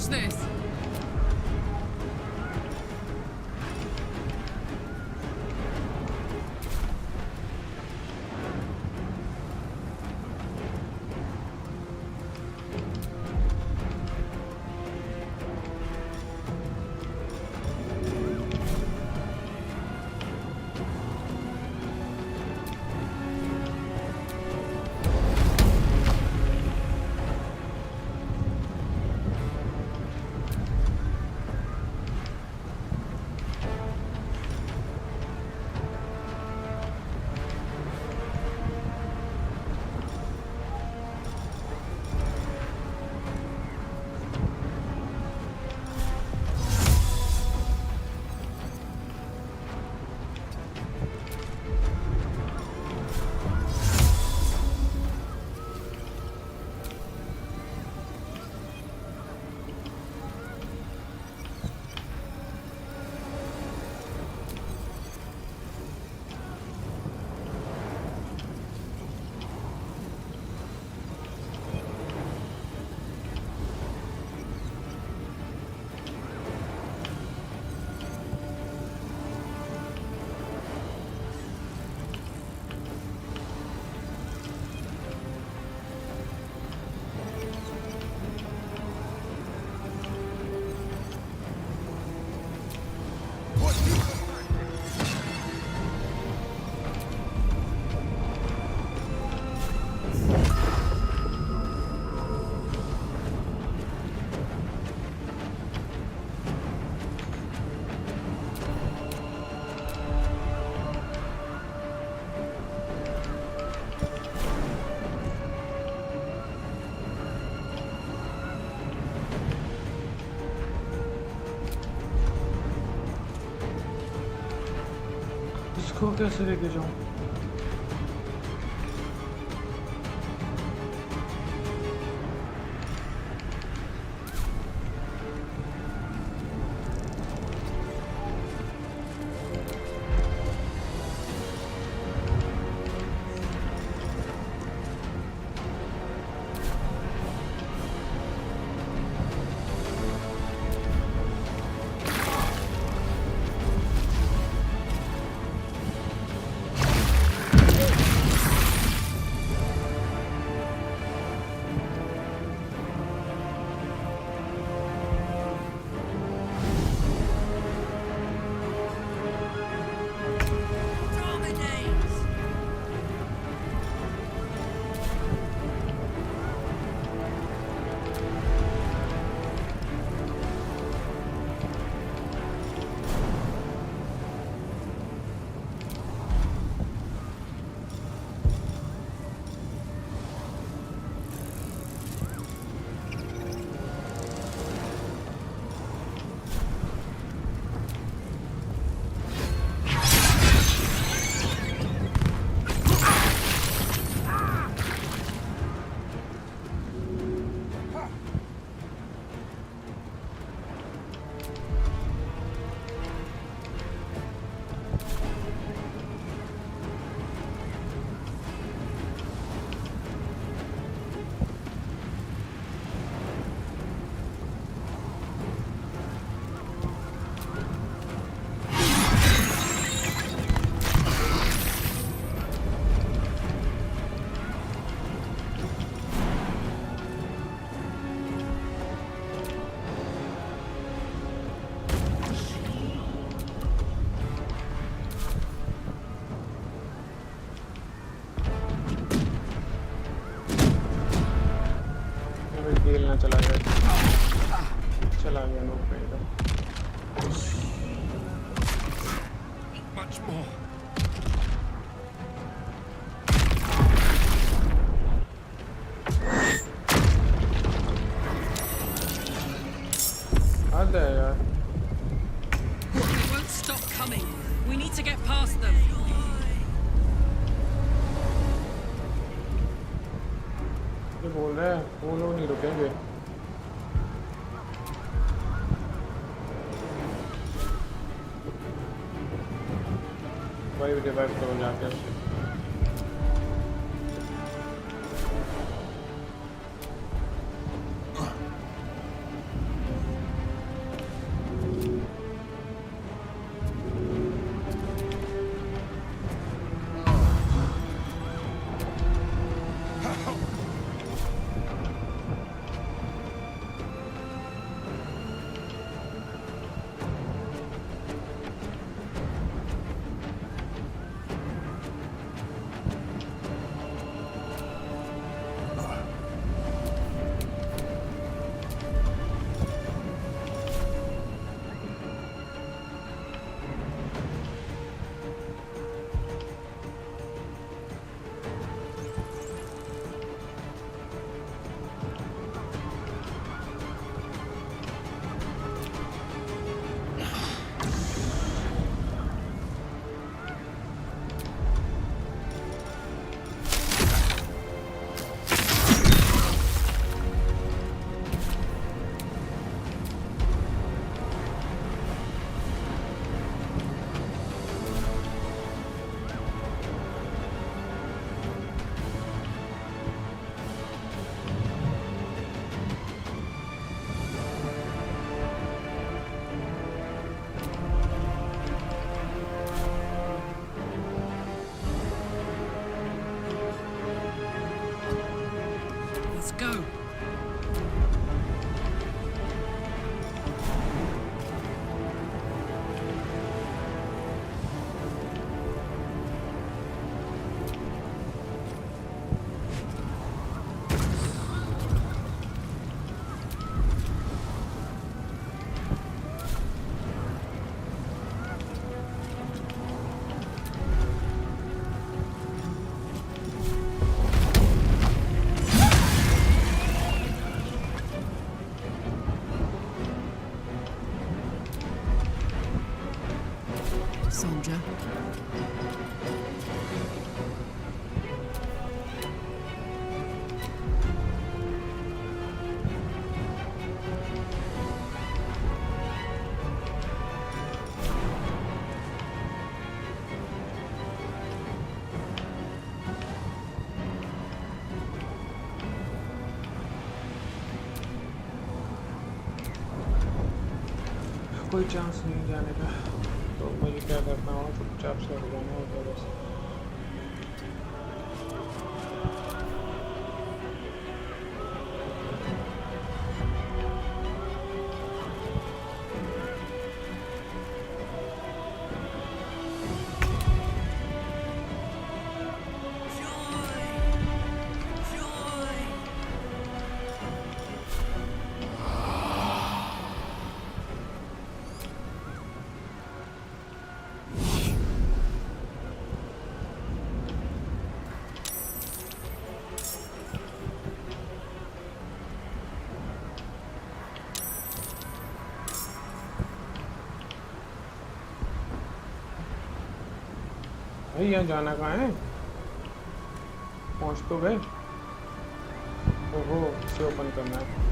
Watch this. इसको कैसे लेके जाऊं? चला गया नो पेगा Much more. हद है यार They won't stop coming. We need to get past them. ये बोल रहे हैं वो लोग नहीं रुकेंगे भाई रिवाइव करो जाके soldier. कोई चांस नहीं जाने का, तो मुझे क्या करना होगा, चुपचाप से हट जाना होगा बस। भाई यहाँ जाना कहाँ है? पहुँच तो गए। ओहो, इसे ओपन करना है।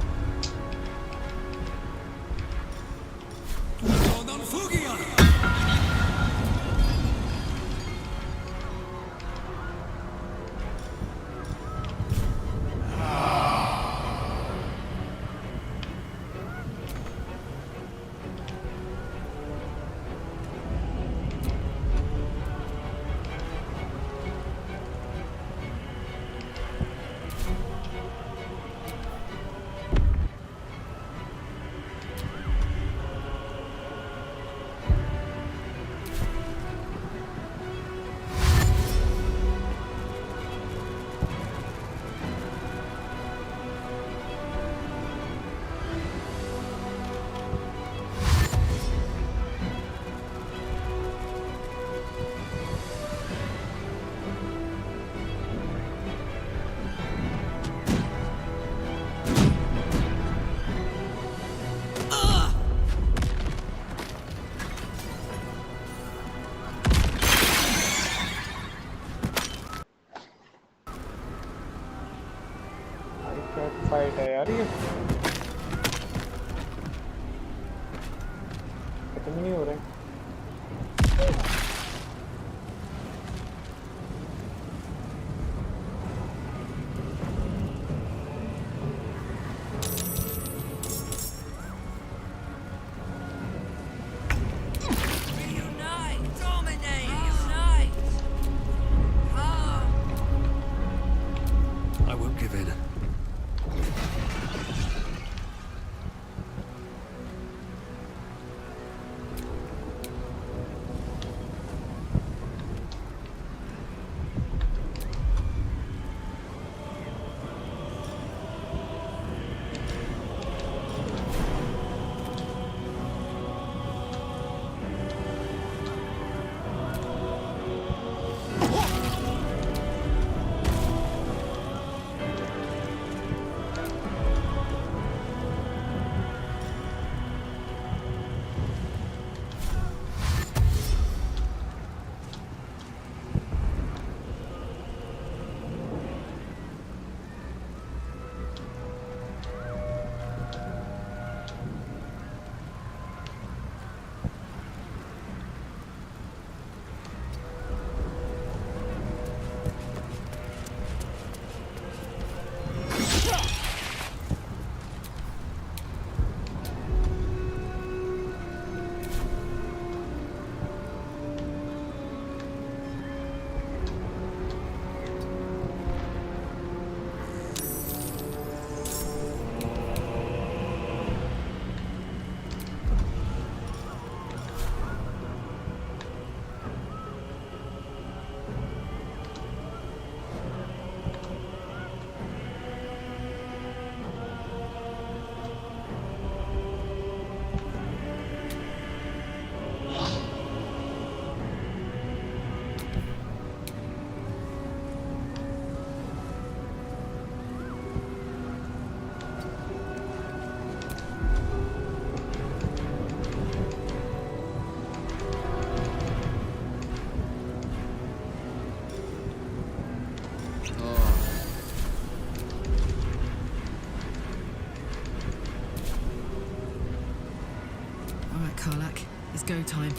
right, Karlak. It's go time.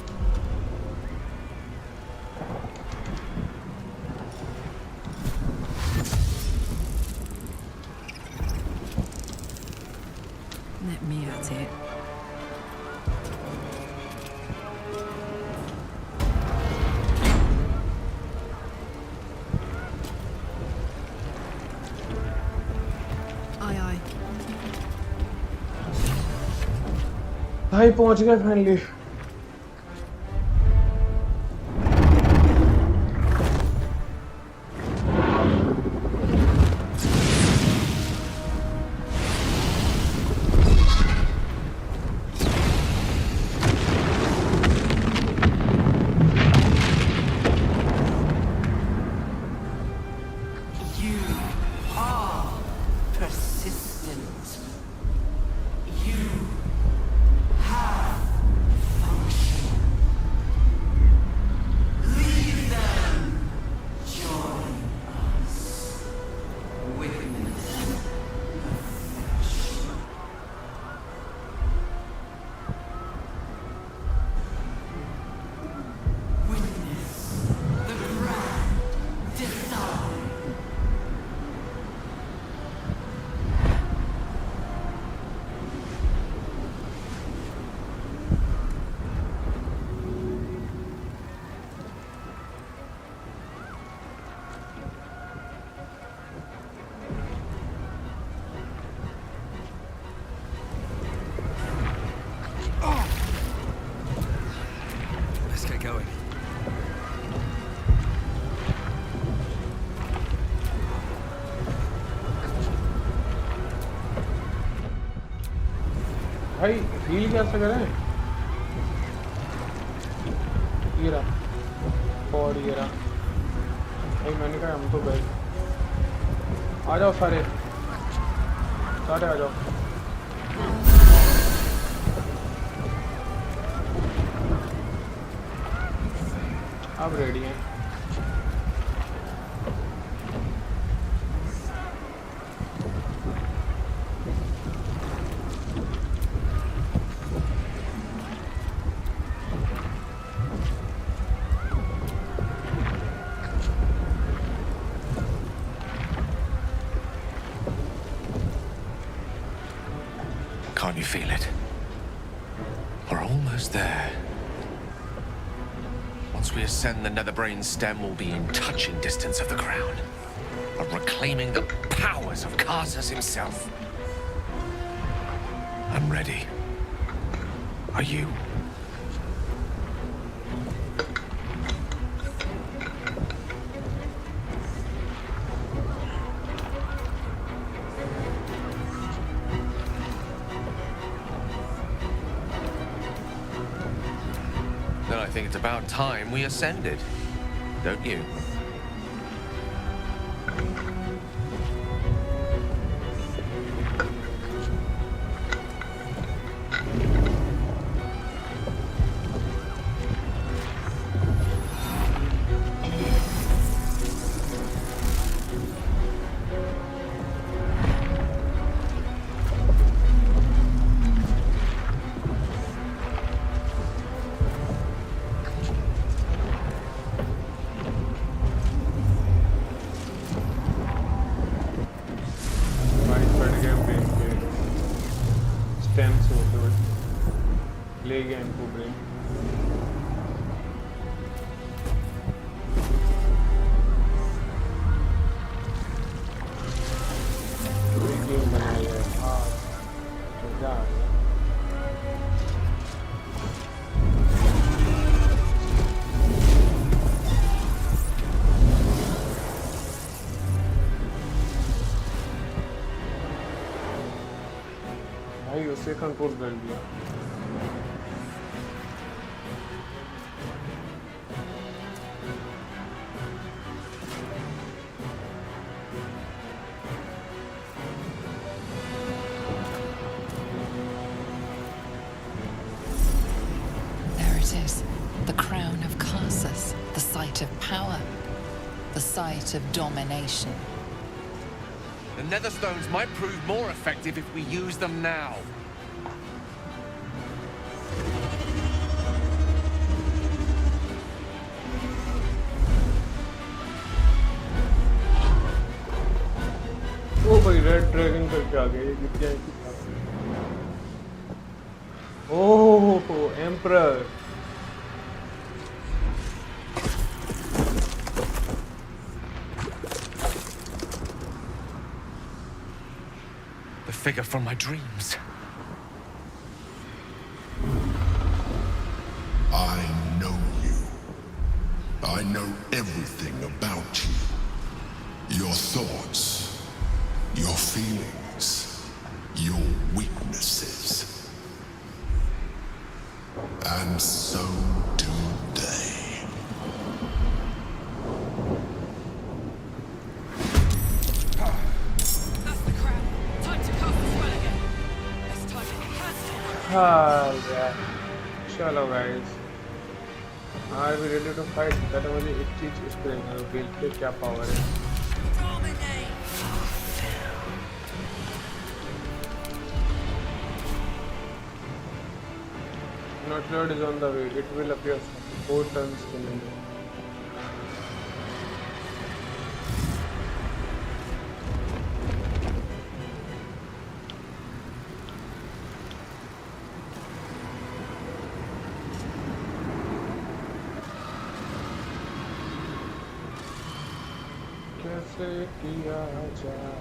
Let me at it. Aye, aye. भाई पहुंच गए फाइनली भाई हील कैसे करें ये रहा और ये रहा भाई मैंने कहा हम तो गए आ जाओ सारे सारे आ जाओ अब रेडी हैं Can't you feel it? We're almost there. Once we ascend the Netherbrain stem, we'll be in touching distance of the crown. Of reclaiming the powers of Karsus himself. I'm ready. Are you? Then I think it's about time we ascended, don't you? उसे control कर दिया There it is, the crown of Karsus, the site of power, the site of domination. The Netherstones might prove more effective if we use them now. पे आ गया ये गिर जाएगी। ओह emperor The figure from my dreams. I know you. I know everything about you. Your thoughts, your feelings, your weaknesses. And so do they. That's the crown. Time to cast the spell again. This time it has to work. yeah. चलो guys, are we ready to fight? पहले मुझे एक चीज इस पे देखना है, bell पे क्या पावर है। Not load is on the way. It will appear 4 turns in a minute. कैसे किया जाए?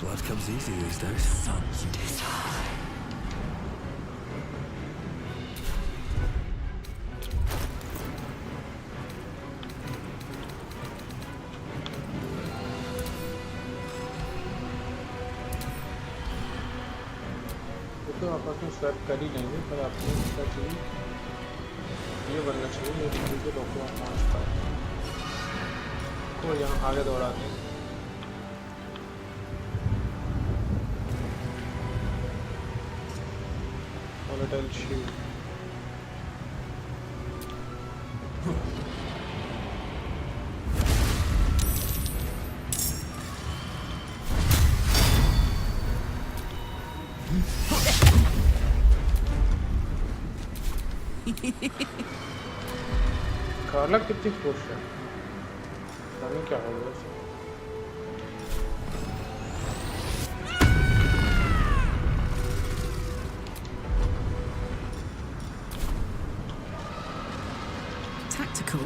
Blood comes easy these days. Such desire. तो आपस में स्वैप कर ही लेंगे, पर आपको इसका चाहिए ये बनना चाहिए। ये चीज़ें रोको आप पहुँच पाए को यहाँ आगे दौड़ाते हैं। Volatile shield. कार्ला कितनी खुश है, पता नहीं क्या हो गया उसे। Tactical.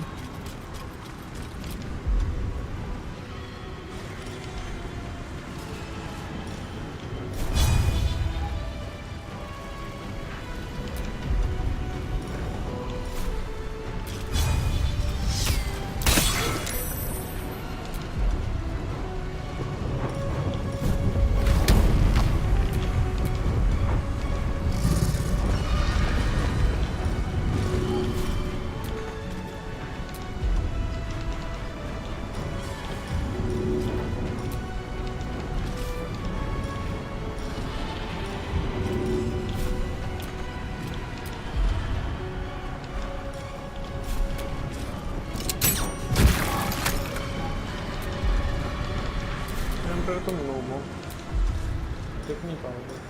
तुम लोगों देख नहीं पाओगे।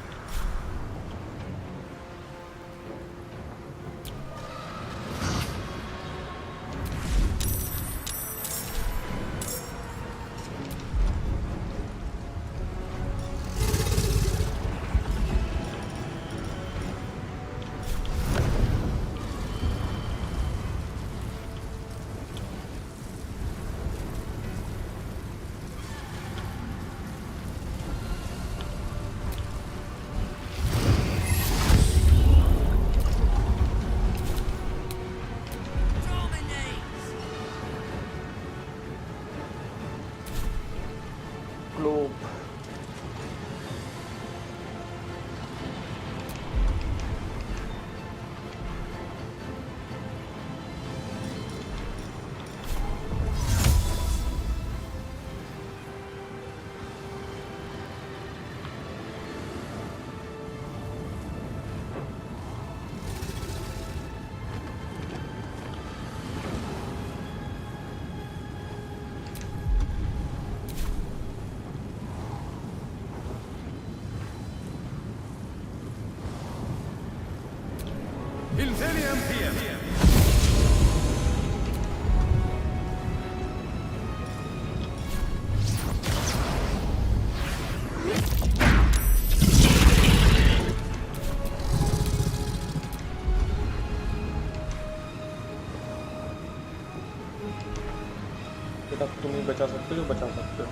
Incendium PM. तो नहीं बचा सकते जो बचा सकते हो।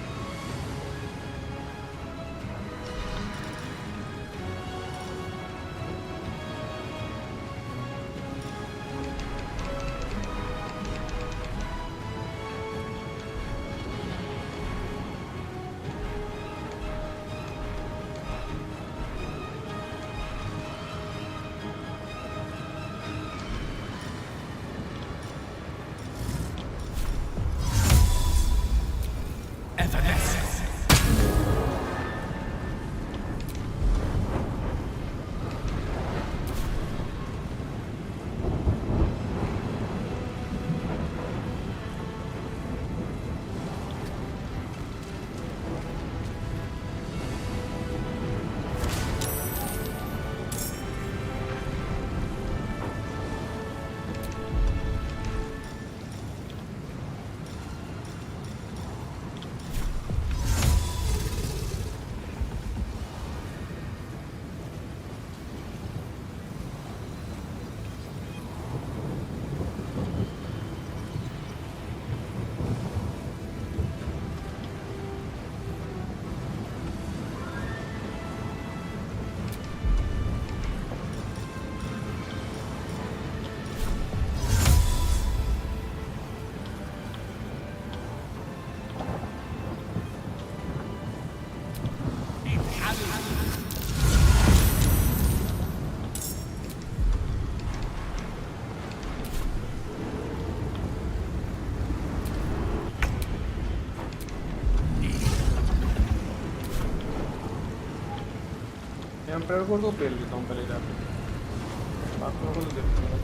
एम्पायर को तो पेल लेता हूँ पहले जाके, बाकी को तो देखते हैं।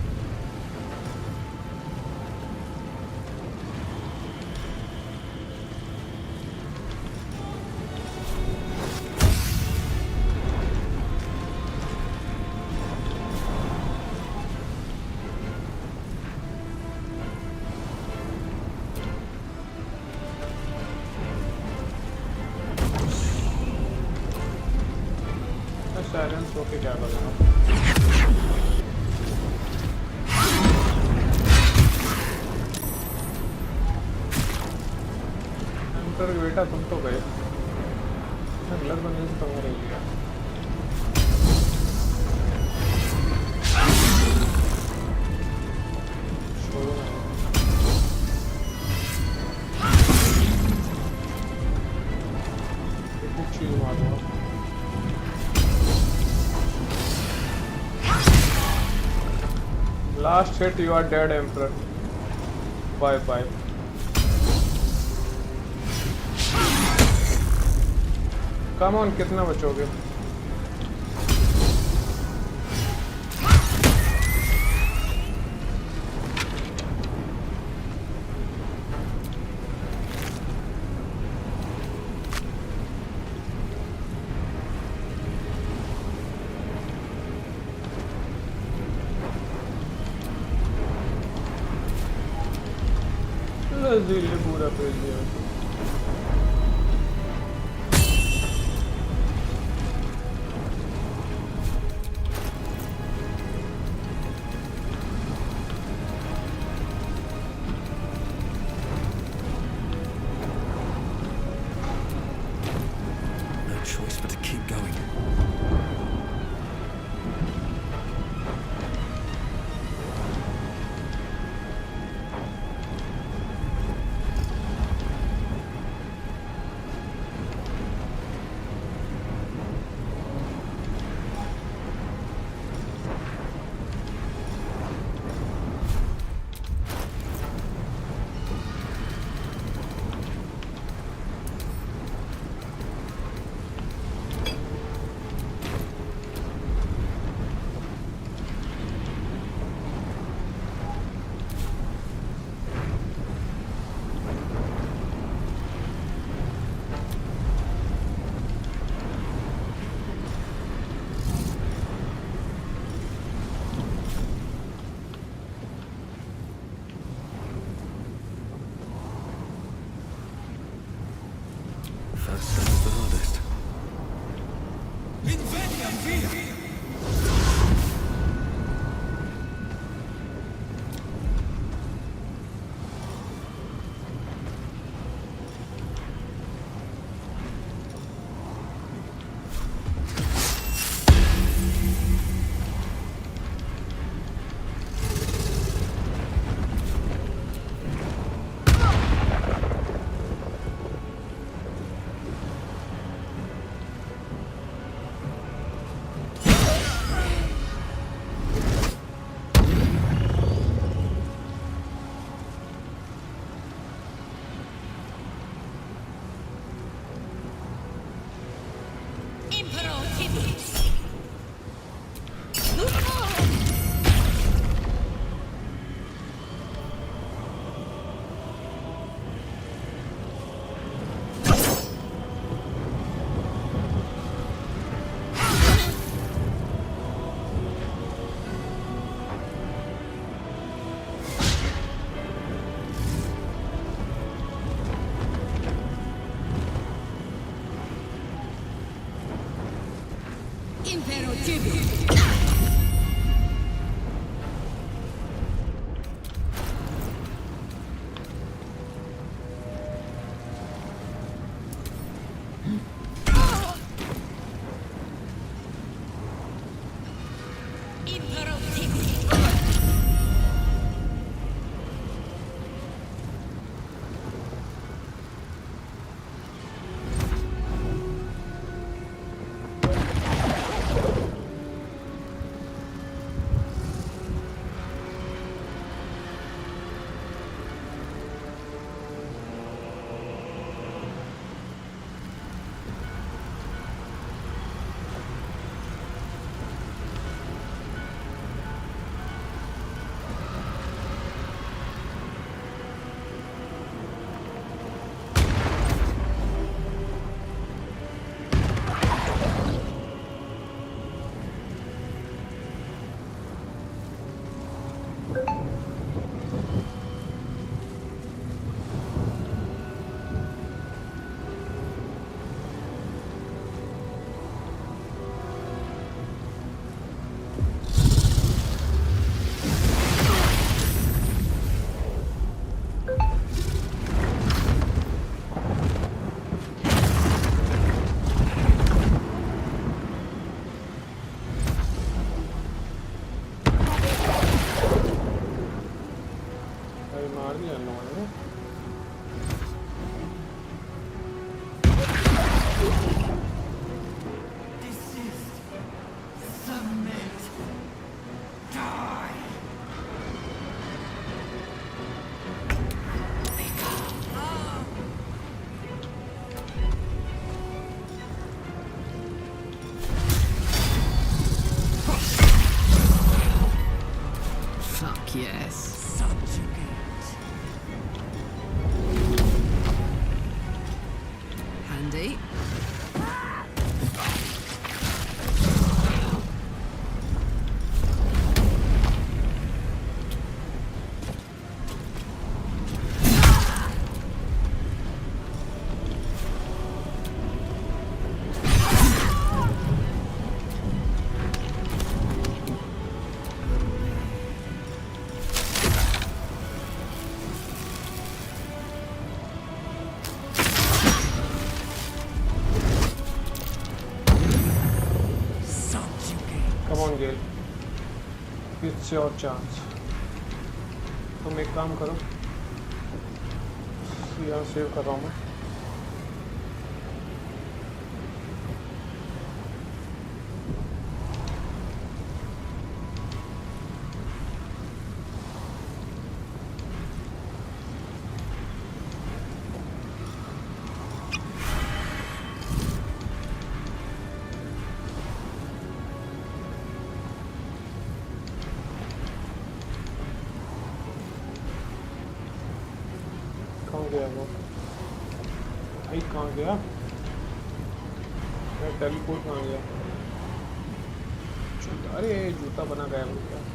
साइलेंस होके क्या करूँगा? एम्पर बेटा तुम तो गए, गलत बनने से तो हो रही है। कुछ चीज मारूंगा। Last hit, you are dead, Emperor. Bye bye. Come on, कितना बचोगे? पूरा पेज दिया। No choice but to keep going. First step is the hardest. Yes. Handy. Come on, Gale. It's your chance. तुम एक काम करो, यहाँ सेव कर रहा हूँ मैं. गया वो भाई कहाँ गया मैं टेलीपोर्ट कहाँ गया जूता अरे जूता बना गया वो क्या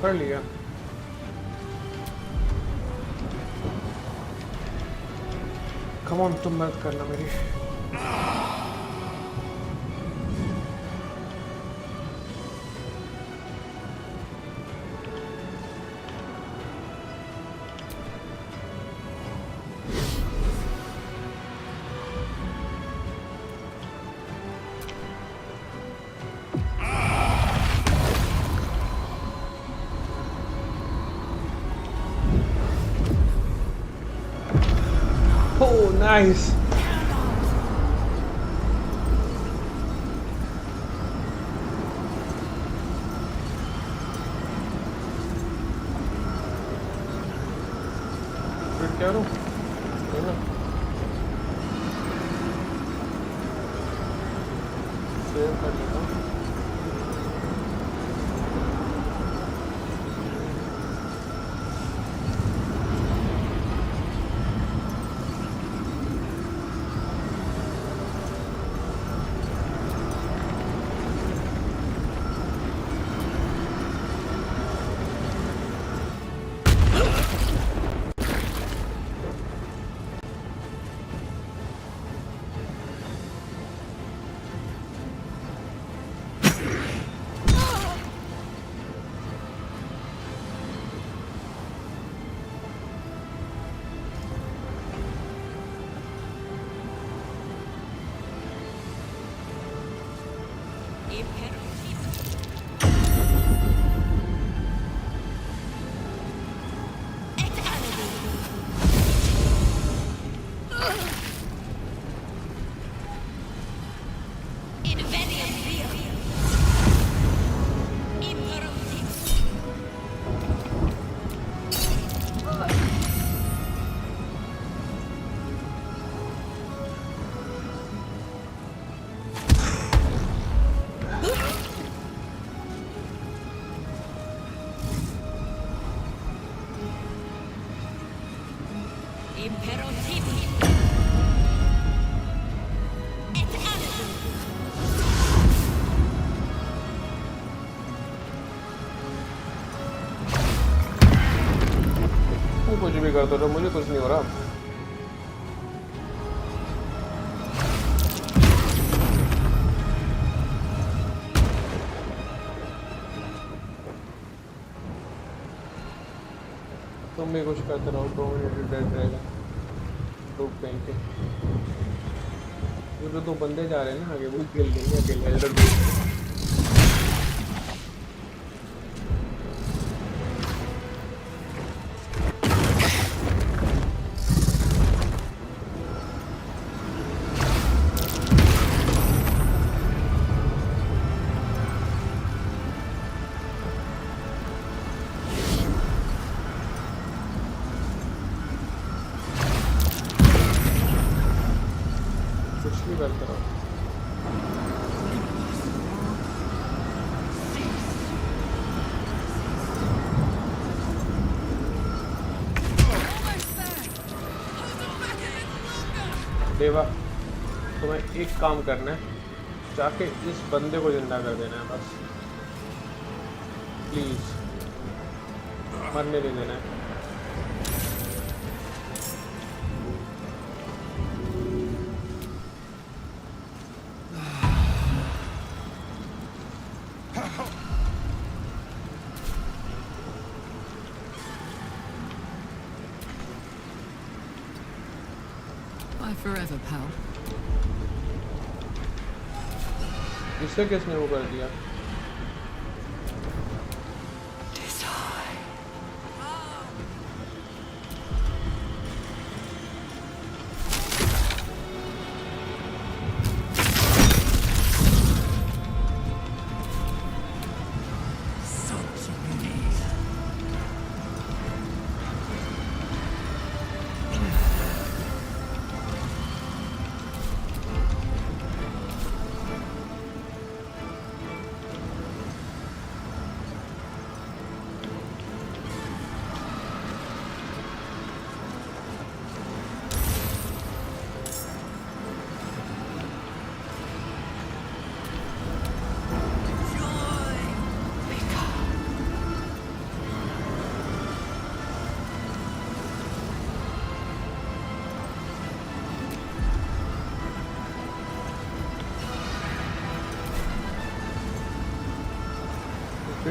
कर लिया कम ऑन तुम मदद करना मेरी। Oh, nice. फिर क्या करूं? सेव कर लेता हूं। कुछ भी करता रहो, मुझे कुछ नहीं हो रहा। तुम भी कुछ करते रहो, 2 मिनट डेड रहेगा धूप पहन के। ये तो 2 बंदे जा रहे हैं ना आगे, वो खेल देंगे अकेले। देवा, तुम्हें एक काम करना है, जाके इस बंदे को जिंदा कर देना है बस, प्लीज मरने नहीं देना है। Forever, pal. इससे किसने वो कर दिया?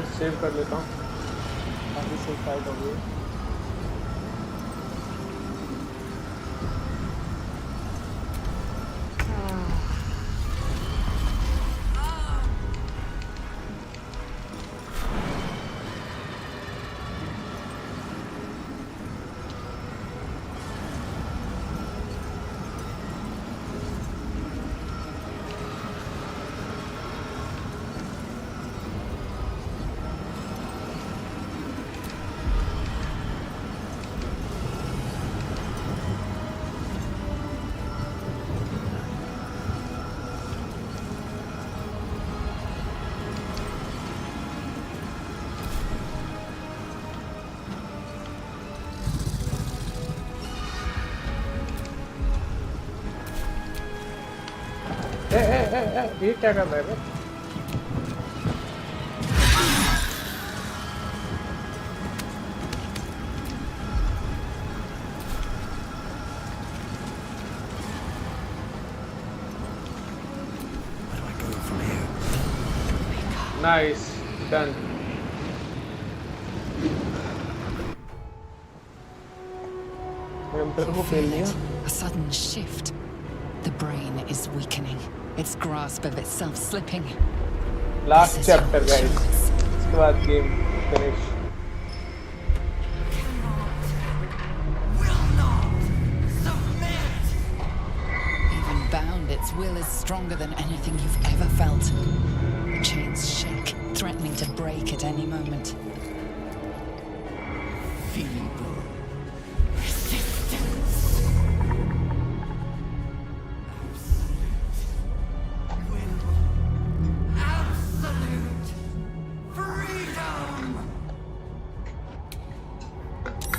फिर सेव कर लेता हूँ। काफी सही फाइट हो गई। ये क्या कर रहा है बे? Nice, done. A sudden shift. The brain is weakening. Its grasp of itself slipping. Last chapter, guys. इसके बाद game finish. Even bound, its will is stronger than anything you've ever felt. The chains shake, threatening to break at any moment. Feeble.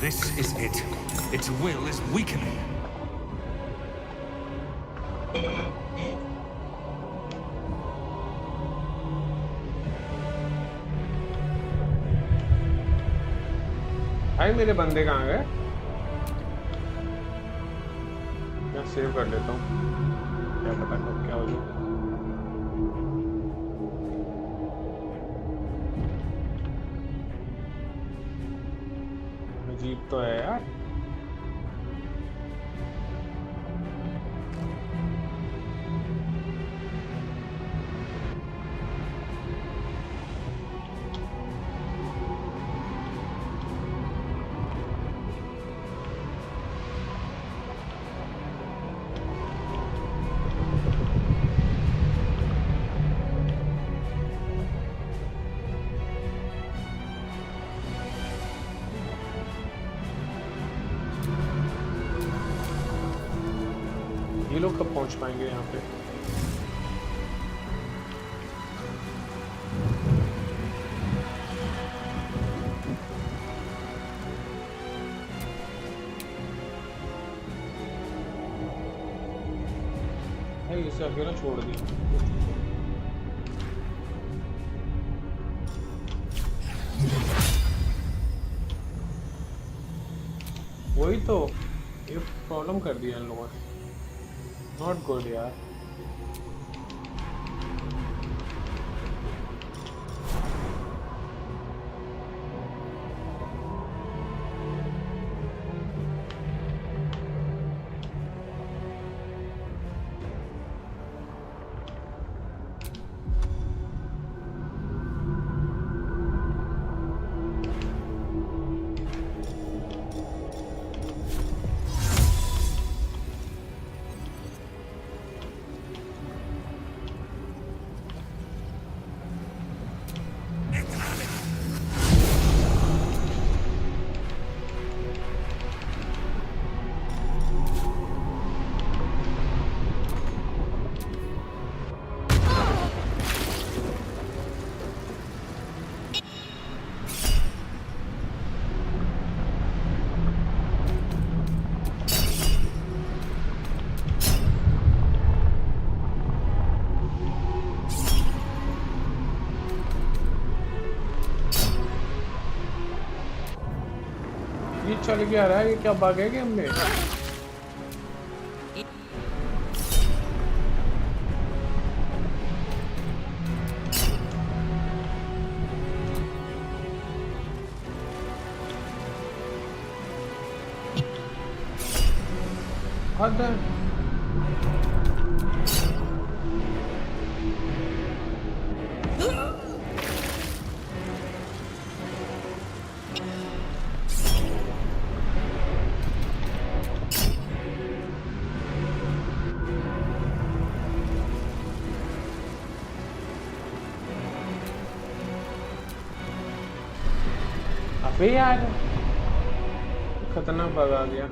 This is it. Its will is weakening. भाई मेरे बंदे कहाँ गए? मैं save कर लेता हूँ। क्या पता कब क्या हो जाए। अजीब तो है यार। ये लोग कब पहुंच पाएंगे यहाँ पे? भाई इसे अकेला छोड़ दी। वही तो ये प्रॉब्लम कर दिया इन लोगों ने। Not good, यार। चल के आ रहा है। ये क्या बग है गेम में? हद है। अबे यार खतरनाक बग आ गया।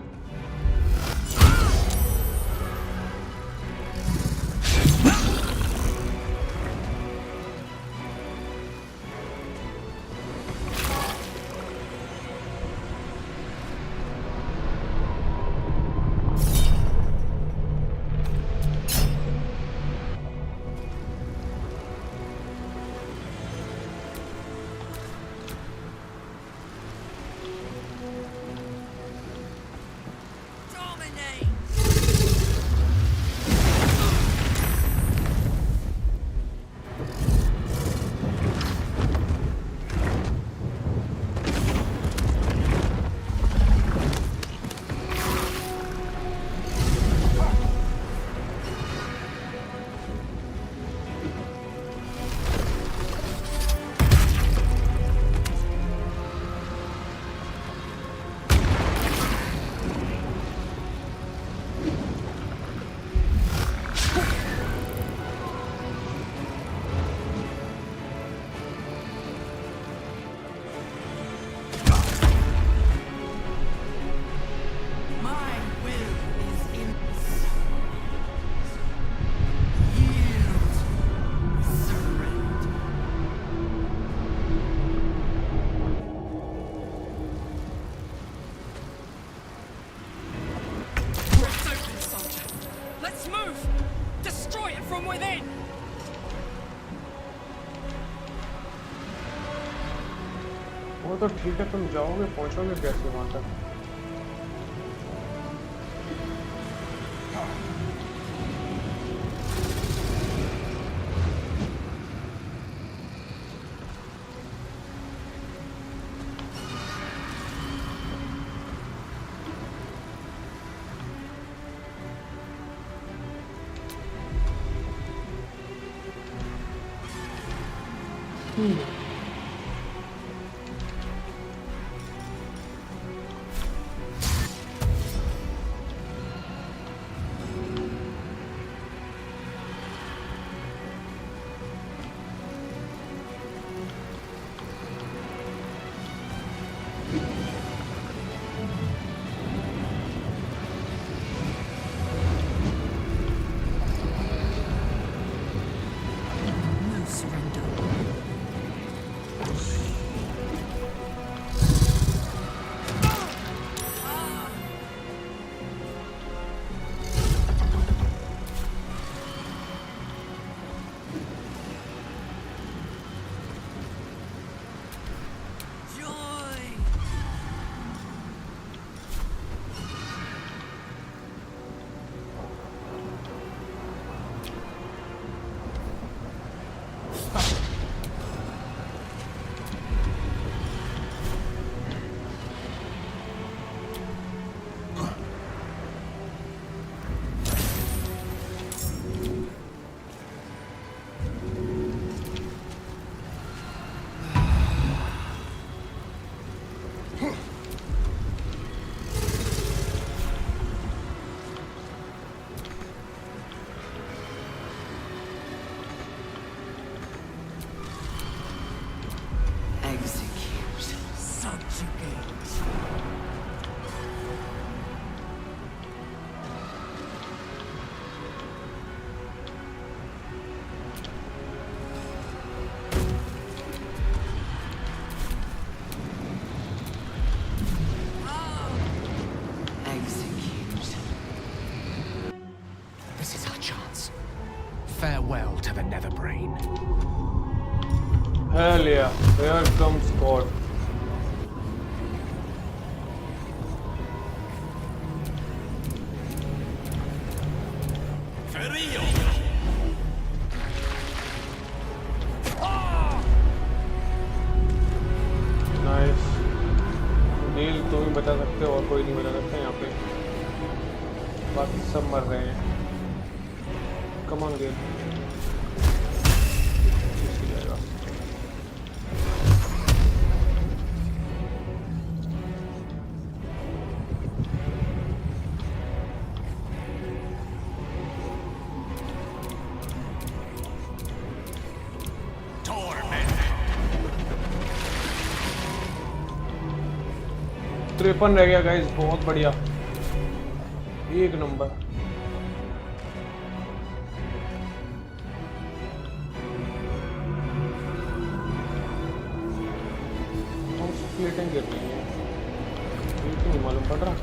वो तो ठीक है, तुम जाओगे पहुंचोगे कैसे वहां तक? Farewell to the Nether Brain. Hell yeah, here comes God. Nice. Deal तुम ही बता सकते हो और कोई नहीं बता सकता यहाँ पे। बाकी सब मर रहे हैं। Come on game. तिरपन रह गया गाइस, बहुत बढ़िया, एक नंबर। प्लेटिंग गिर रही है, ये नहीं मालूम पड़ रहा।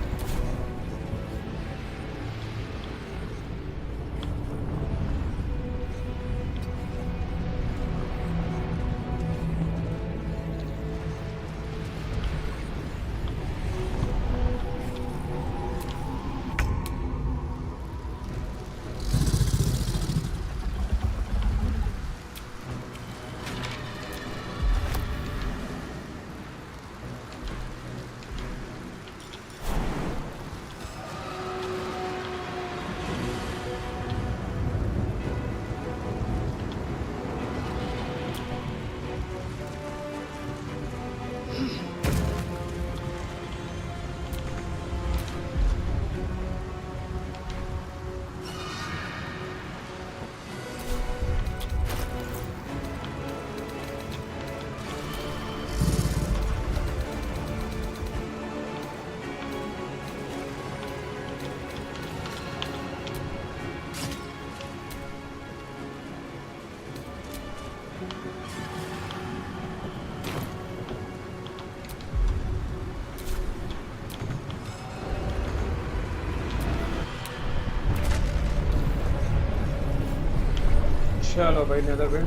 चलो भाई नेदर पे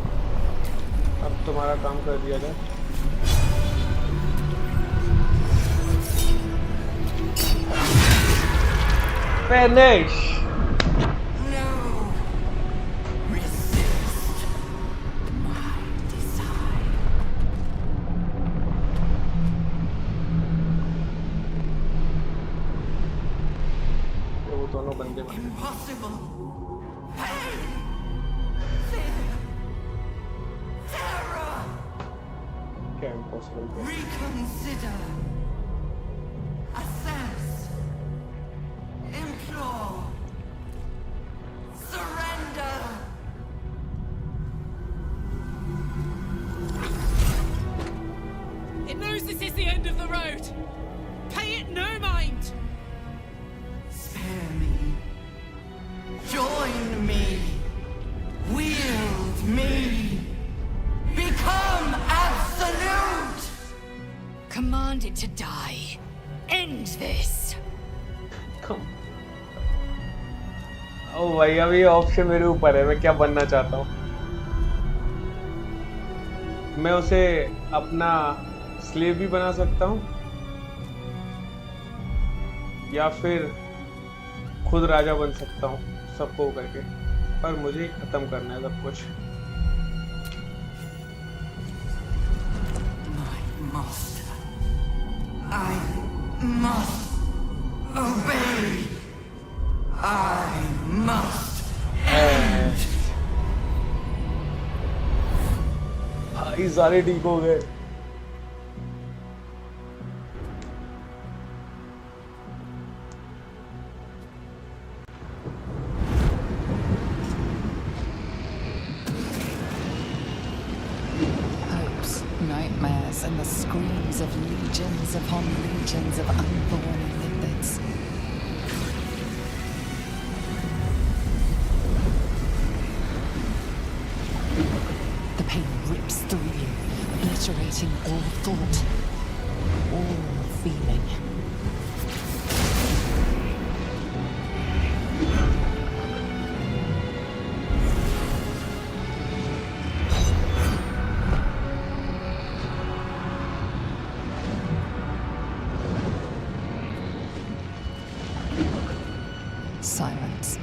अब तुम्हारा काम कर दिया जाए। फिनिश। वो दोनों बंदे Reconsider. Assess. Implore. Surrender. It knows this is the end of the road. Pay it no mind. Spare me. Join me. Wield me. Become absolute! Command it to die. End this. Come. ओ भाई अब ये option मेरे ऊपर है, मैं क्या बनना चाहता हूँ। मैं उसे अपना स्लेव भी बना सकता हूँ या फिर खुद राजा बन सकता हूँ सबको करके, पर मुझे खत्म करना है सब कुछ। Master, I must obey. I must end. भाई सारे ठीक हो गए। Nightmares and the screams of legions upon legions of unborn lipids. The pain rips through you, obliterating all thought, all feeling. Silence.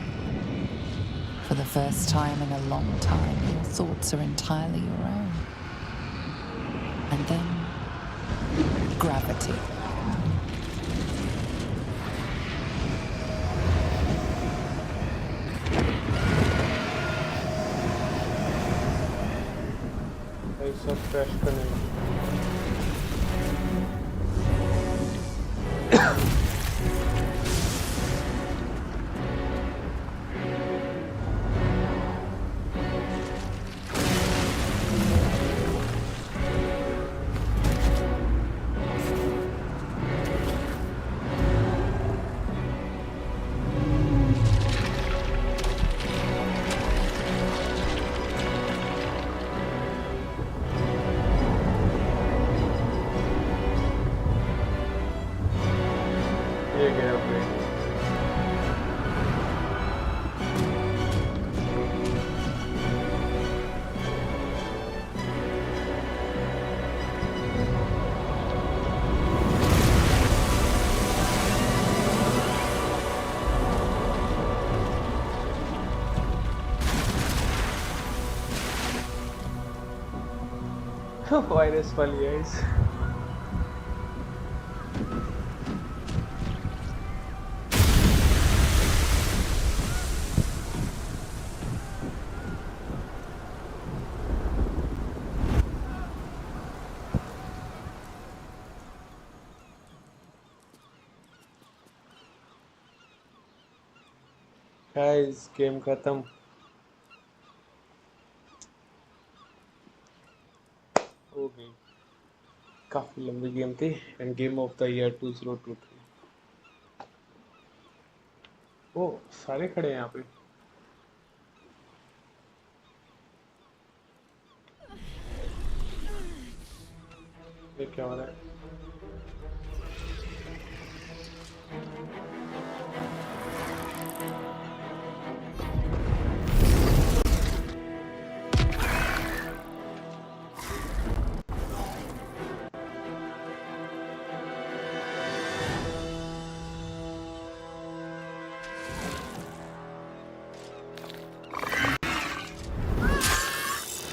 For the first time in a long time, your thoughts are entirely your own. And then, gravity. सब crash करने ये गया अपने virus वाली है इस guys game खत्म हो गई काफी लंबी गेम थी end game of the year 2023 ओ सारे खड़े हैं यहाँ पे ये क्या हो रहा है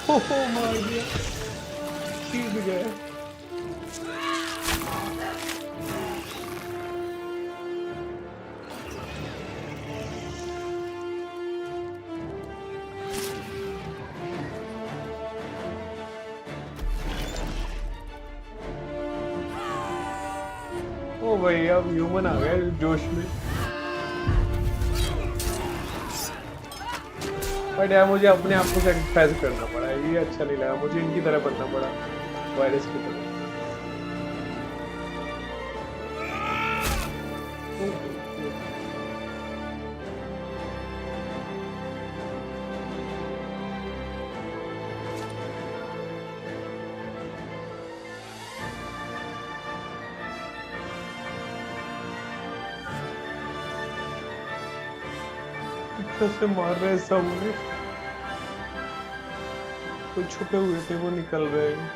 Oh my god! She's the guy. ओ भाई अब ह्यूमन आ गया जोश में बट यार मुझे अपने आप को सैक्रिफाइस करना पड़ा ये अच्छा नहीं लगा मुझे इनकी तरह बनना पड़ा वायरस की तरह से मार रहे सब कोई छुपे हुए थे वो निकल रहे हैं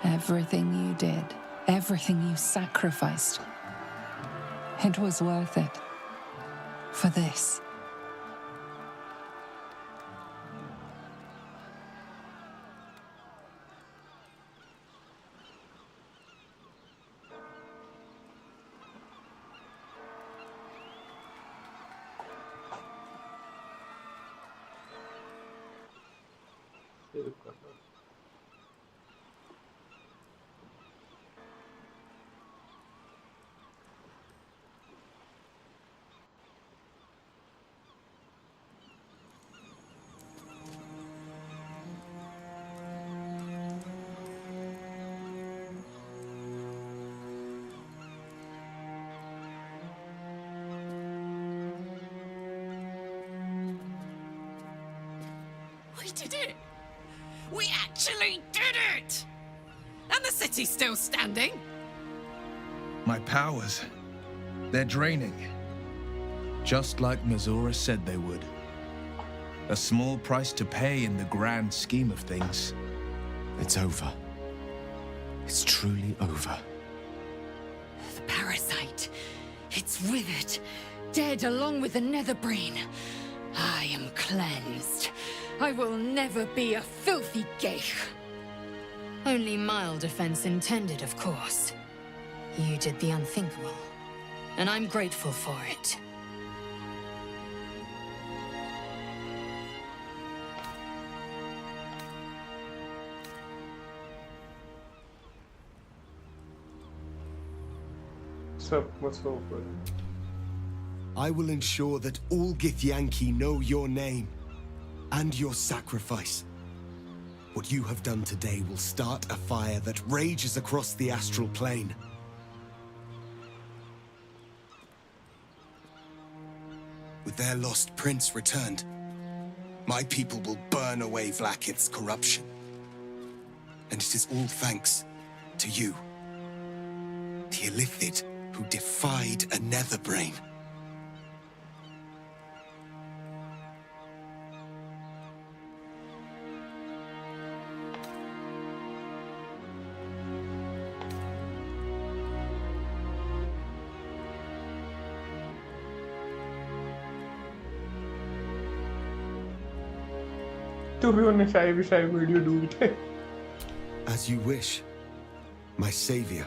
Everything you did, everything you sacrificed, it was worth it. For this. We did it! We actually did it! And the city's still standing? My powers, they're draining. Just like Mazora said they would. A small price to pay in the grand scheme of things. It's over. It's truly over. The parasite. It's withered. Dead along with the nether brain. I am cleansed. I will never be a filthy geich. Only mild offense intended, of course. You did the unthinkable, and I'm grateful for it. What's over? I will ensure that all Githyanki know your name and your sacrifice. What you have done today will start a fire that rages across the astral plane. With their lost prince returned, my people will burn away Vlaakith's corruption. And it is all thanks to you, the Illithid who defied a netherbrain. To be honest, I wish I made you do it. As you wish, my savior.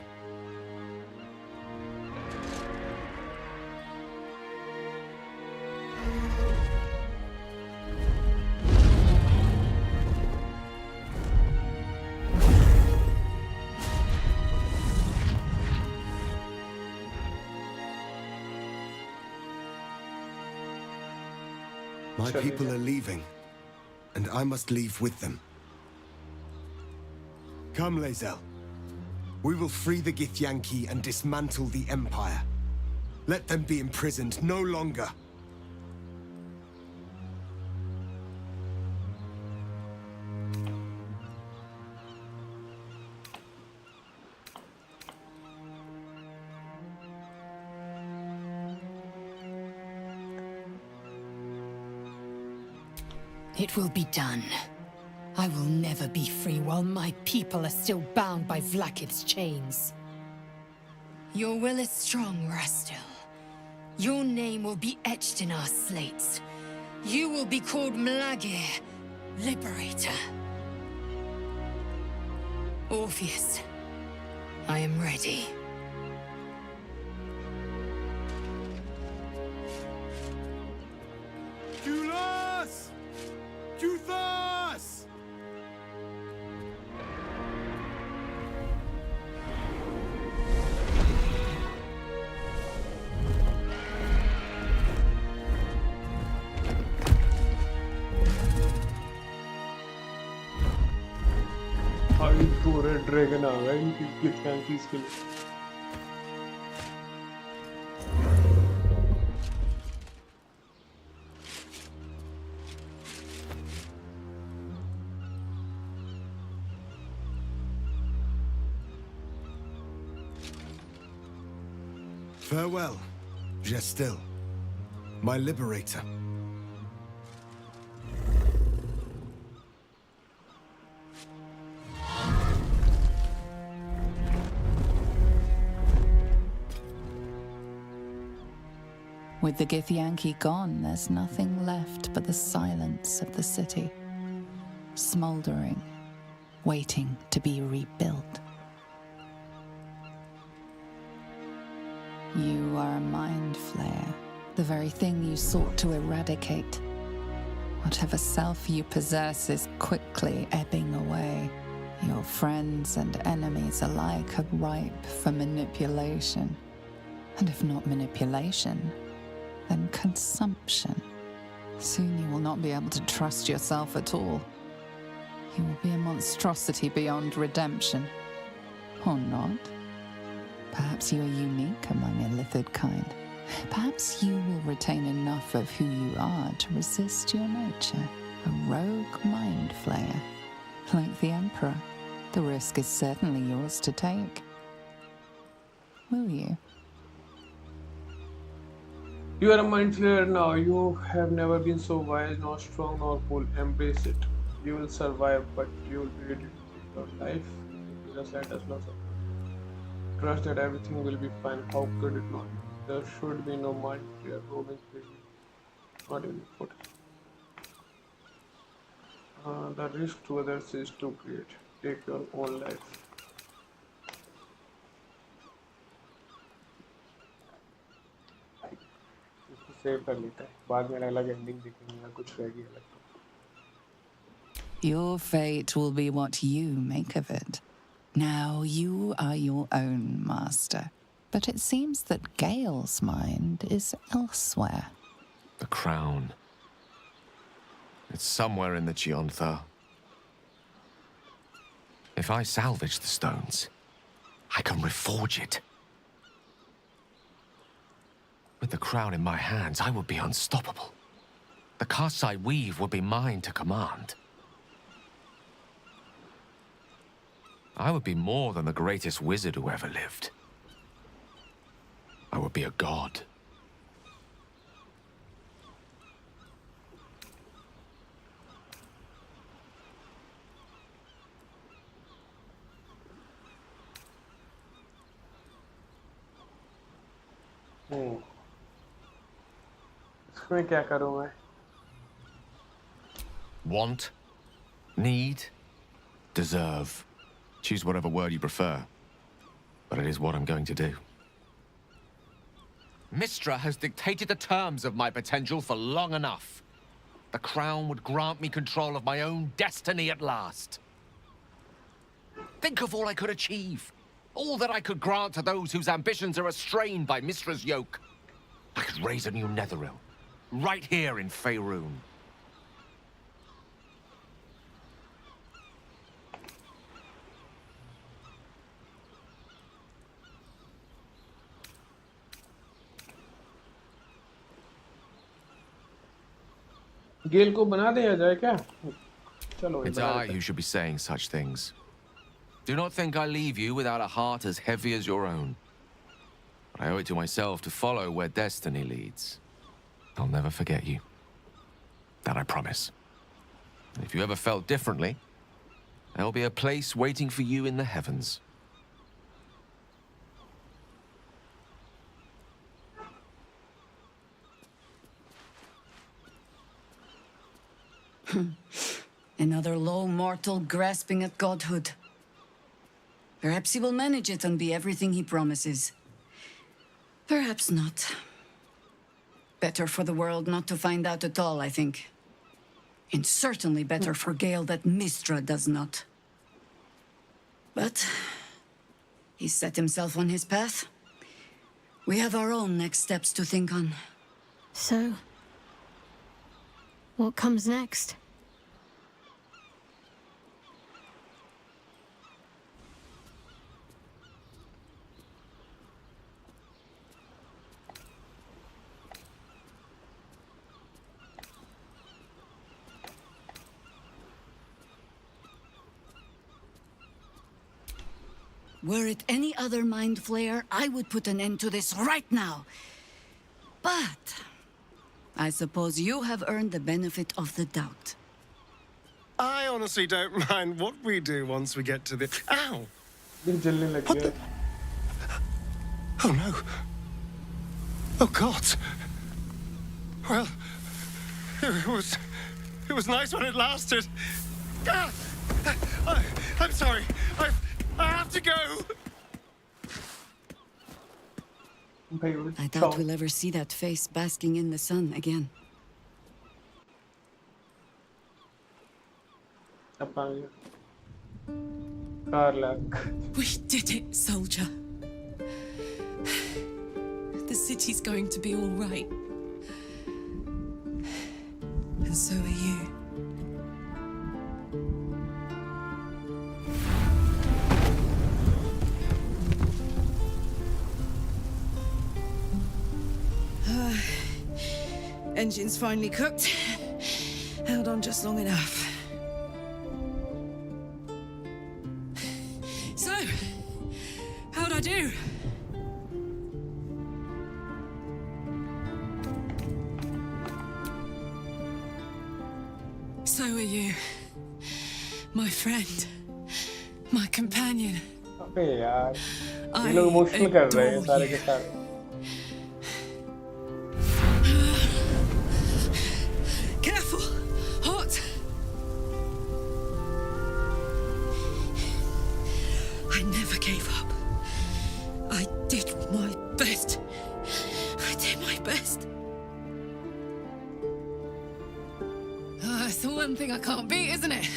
My people are leaving, and I must leave with them. Come, Lae'zel. We will free the Githyanki and dismantle the Empire. Let them be imprisoned no longer. It will be done. I will never be free while my people are still bound by Vlaakith's chains. Your will is strong, Rastil. Your name will be etched in our slates. You will be called Mlagir, Liberator. Orpheus, I am ready. Julas! Juthas! पूरे dragon आ गए इनकी गिथयांकीज़ के लिए। Farewell, Gestil, my liberator. With the Githyanki gone, there's nothing left but the silence of the city, smoldering, waiting to be rebuilt. You are a mind flayer, the very thing you sought to eradicate. Whatever self you possess is quickly ebbing away. Your friends and enemies alike are ripe for manipulation. And if not manipulation, then consumption. Soon you will not be able to trust yourself at all. You will be a monstrosity beyond redemption. Or not. Perhaps you are unique among Illithid kind. Perhaps you will retain enough of who you are to resist your nature. A rogue mind flayer. Like the Emperor, the risk is certainly yours to take. Will you? You are a mind flayer now. You have never been so wise, nor strong, nor cool. Embrace it. You will survive, but you will be ready to take your life. Just let us know. Trust that everything will be fine. How could it not? There should be no mind flayer roaming freely. Not even put. The risk to others is too great. Take your own life. इसको save कर लेता है, बाद में अलग ending देखेंगे या कुछ रहेगी अलग। Your fate will be what you make of it. Now you are your own master. But it seems that Gale's mind is elsewhere. The crown. It's somewhere in the Giontha. If I salvage the stones, I can reforge it. With the crown in my hands, I would be unstoppable. The casts I weave would be mine to command. I would be more than the greatest wizard who ever lived. I would be a god. इसमें क्या करूँ मैं? Want, need, deserve. Choose whatever word you prefer. But it is what I'm going to do. Mistra has dictated the terms of my potential for long enough. The crown would grant me control of my own destiny at last. Think of all I could achieve. All that I could grant to those whose ambitions are restrained by Mistra's yoke. I could raise a new Netheril, right here in Faerun. गेल को बना दिया जाए क्या? चलो It's I who should be saying such things. Do not think I leave you without a heart as heavy as your own. But I owe it to myself to follow where destiny leads. I'll never forget you. That I promise. And if you ever felt differently, there'll be a place waiting for you in the heavens. Another low mortal grasping at godhood. Perhaps he will manage it and be everything he promises. Perhaps not. Better for the world not to find out at all, I think. And certainly better for Gale that Mistra does not. But he set himself on his path. We have our own next steps to think on. So, what comes next? Were it any other mind flayer, I would put an end to this right now. But I suppose you have earned the benefit of the doubt. I honestly don't mind what we do once we get to the... Ow! What the... Oh no. Oh God. Well, it was nice when it lasted. Ah! I'm sorry. I have to go. I doubt we'll ever see that face basking in the sun again. We did it, soldier. The city's going to be all right. And so are you. Engine's finally cooked. Held on just long enough. So, how'd I do? So are you. My friend. My companion. अबे यार, ये लोग emotional कर रहे हैं सारे के सारे. best. I did my best. It's the one thing I can't beat, isn't it?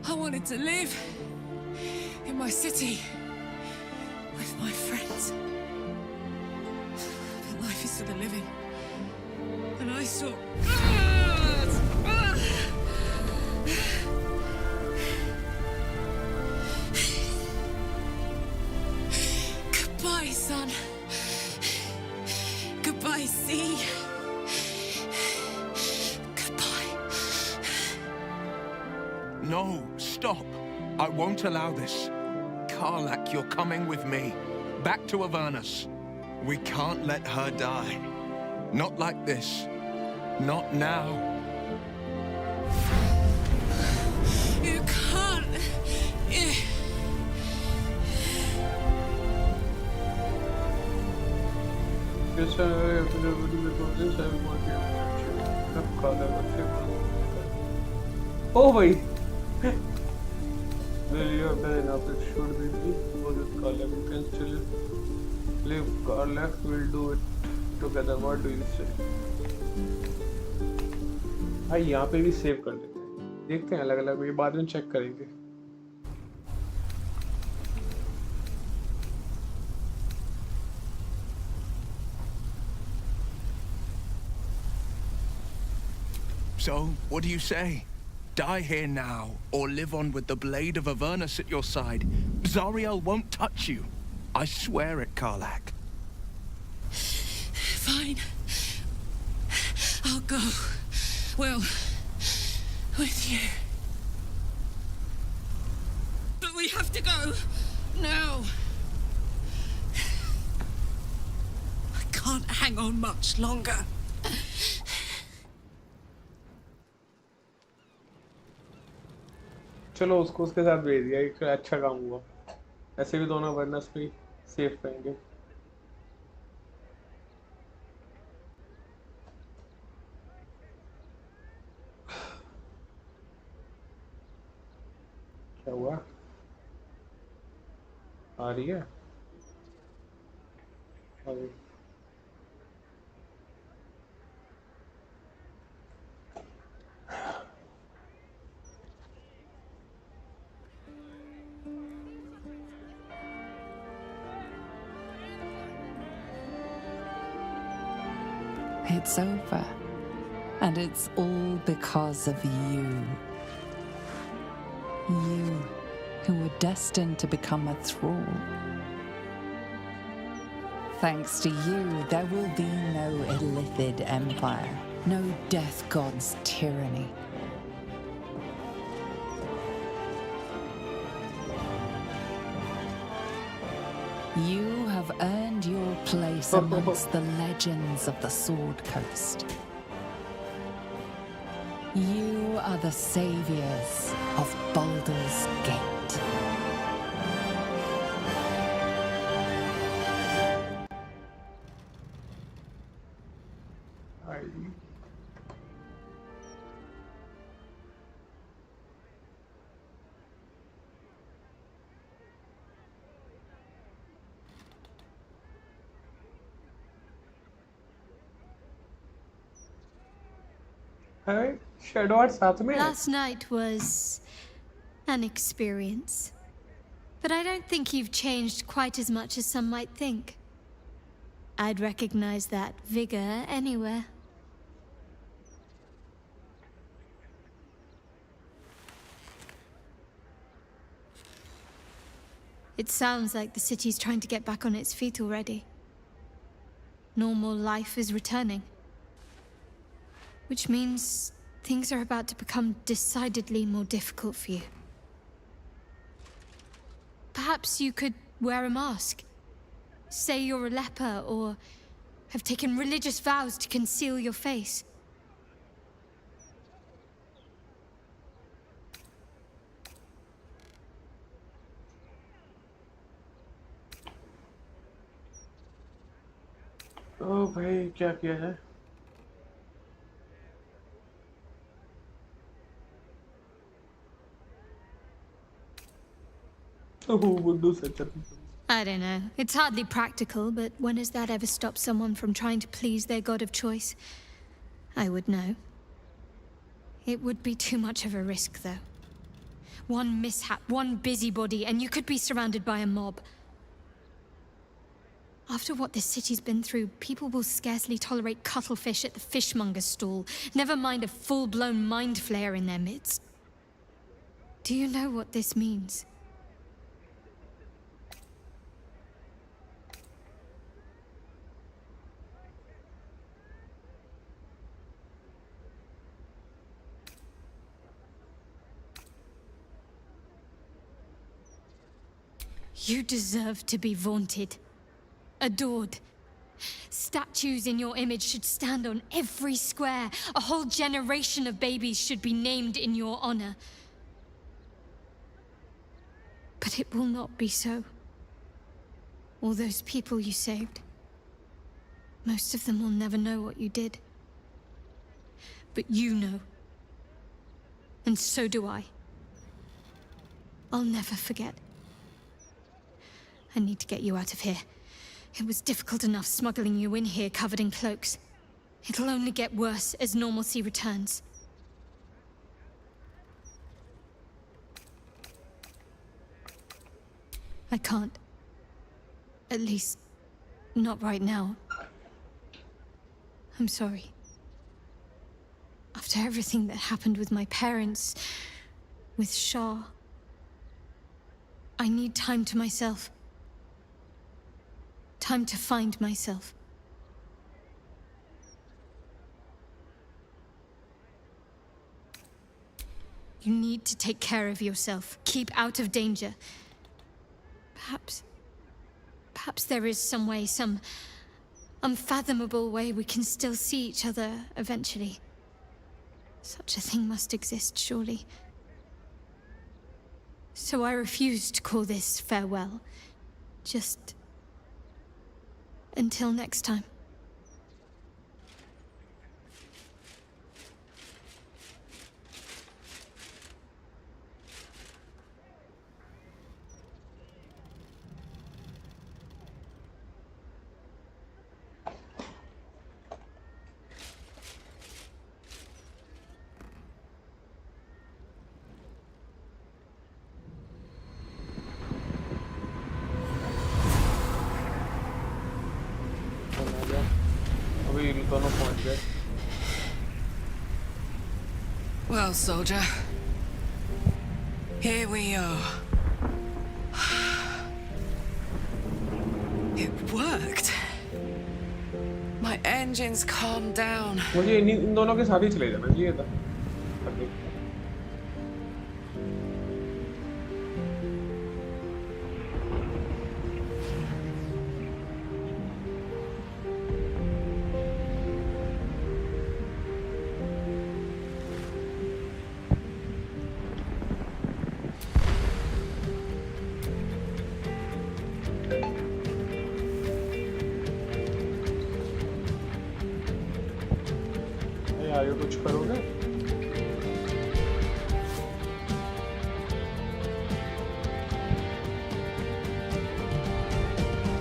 I wanted to live in my city with my friends. But life is for the living. And I saw... Goodbye, sun. Goodbye, sea. No, stop. I won't allow this. Karlak, you're coming with me. Back to Avernus. We can't let her die. Not like this. Not now. You can't. Oh भाई Will you have done enough? It should be me. Was it Karlak? You can still live. Karlak will do it together. What do you say? भाई यहाँ पे भी save कर लेते हैं. देखते हैं अलग अलग. ये बाद में चेक करेंगे. So, what do you say? Die here now, or live on with the blade of Avernus at your side. Zariel won't touch you. I swear it, Karlak. Fine. I'll go. Well, with you. But we have to go. Now. I can't hang on much longer. चलो उसको उसके साथ भेज दिया. एक अच्छा काम हुआ. ऐसे भी दोनों वर्नस पे सेव करेंगे. क्या हुआ? आ रही है? आ गई. It's over. And it's all because of you. You, who were destined to become a thrall. Thanks to you, there will be no Illithid empire, no death god's tyranny. You have earned your place amongst the legends of the Sword Coast. You are the saviors of Baldur's Gate. Last night was an experience. But I don't think you've changed quite as much as some might think. I'd recognize that vigor anywhere. It sounds like the city's trying to get back on its feet already. Normal life is returning. Which means things are about to become decidedly more difficult for you. Perhaps you could wear a mask. Say you're a leper, or have taken religious vows to conceal your face. ओ भाई क्या किया है? ओह बुड्ढू सच. I don't know. It's hardly practical, but when has that ever stopped someone from trying to please their god of choice? I would know. It would be too much of a risk, though. One mishap, one busybody, and you could be surrounded by a mob. After what this city's been through, people will scarcely tolerate cuttlefish at the fishmonger's stall, never mind a full-blown mind flayer in their midst. Do you know what this means? You deserve to be vaunted, adored. Statues in your image should stand on every square. A whole generation of babies should be named in your honor. But it will not be so. All those people you saved, most of them will never know what you did. But you know. And so do I. I'll never forget. I need to get you out of here. It was difficult enough smuggling you in here covered in cloaks. It'll only get worse as normalcy returns. I can't. At least, not right now. I'm sorry. After everything that happened with my parents, with Shah, I need time to myself. Time to find myself. You need to take care of yourself. Keep out of danger. Perhaps there is some way, some unfathomable way we can still see each other eventually. Such a thing must exist, surely. So I refuse to call this farewell. Just until next time. Well, soldier, here we are. It worked. My engines calmed down. मुझे इन दोनों के साथ ही चले जाना चाहिए था. आगे कुछ करोगे?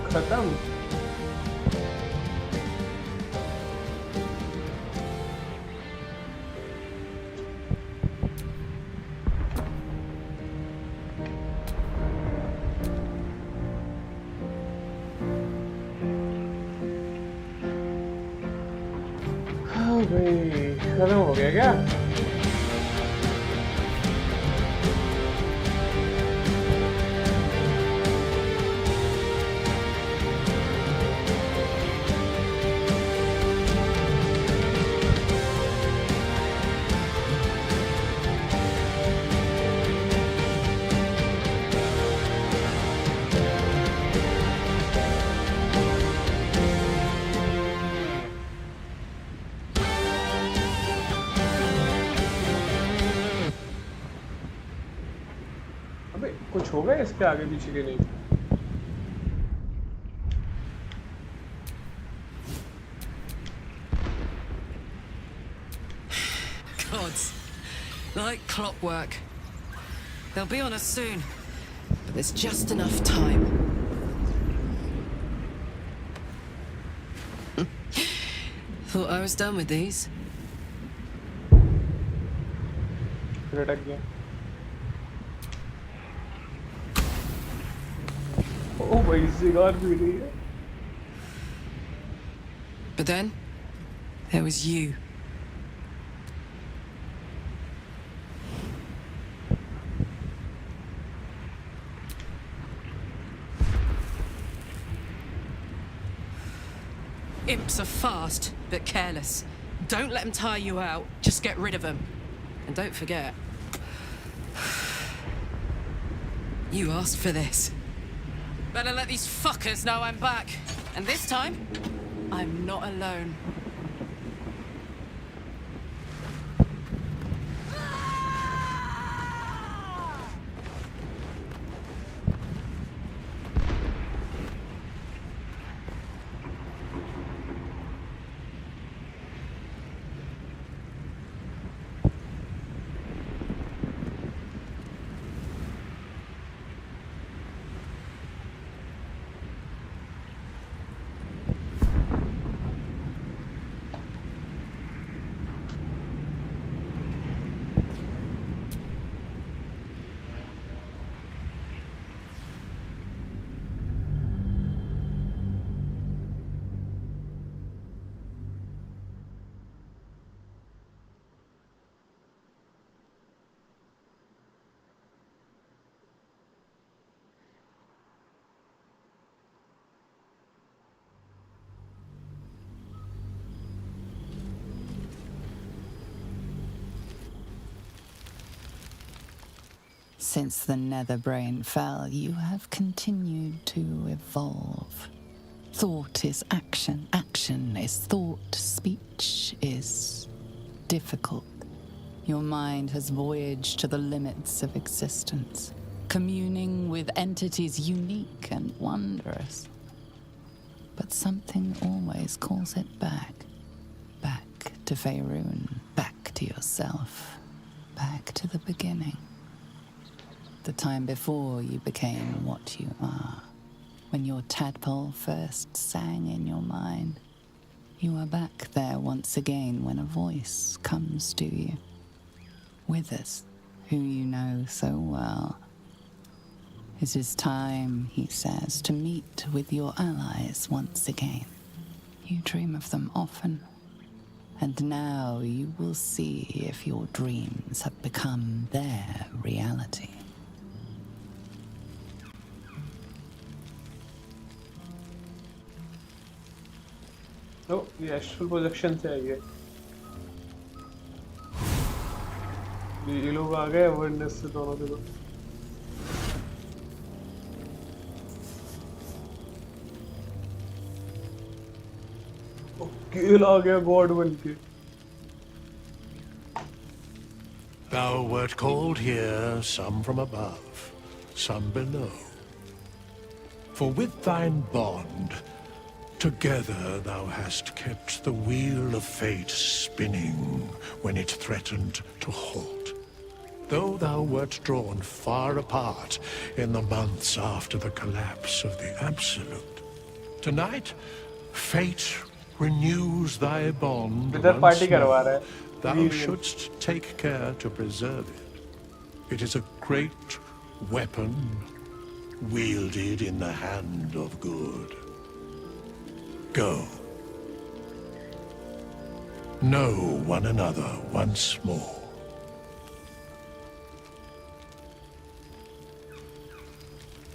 खत्म? भाई खत्म हो गया क्या? कुछ होगा इसके आगे पीछे के नहीं? Gods, like clockwork. They'll be on us soon, but there's just enough time. Thought I was done with these. अटक गया। ओ भाई सिगार पी रही है। But then, there was you. Imps are fast, but careless. Don't let them tire you out. Just get rid of them. And don't forget, you asked for this. Better let these fuckers know I'm back. And this time, I'm not alone. Since the nether brain fell, you have continued to evolve. Thought is action, action is thought, speech is difficult. Your mind has voyaged to the limits of existence, communing with entities unique and wondrous. But something always calls it back. Back to Faerun, back to yourself, back to the beginning. The time before you became what you are. When your tadpole first sang in your mind. You are back there once again when a voice comes to you. Withers, who you know so well. It is time, he says, to meet with your allies once again. You dream of them often. And now you will see if your dreams have become their reality. तो ये astral projection से है ये लोग आ गए awareness से दोनों के दो केल आ गया गॉड बन के Thou wert called here, some from above, some below. For with thine bond, together thou hast kept the wheel of fate spinning when it threatened to halt. Though thou wert drawn far apart in the months after the collapse of the Absolute, tonight fate renews thy bond once more. Thou shouldst take care to preserve it. It is a great weapon wielded in the hand of good. Go. Know one another once more.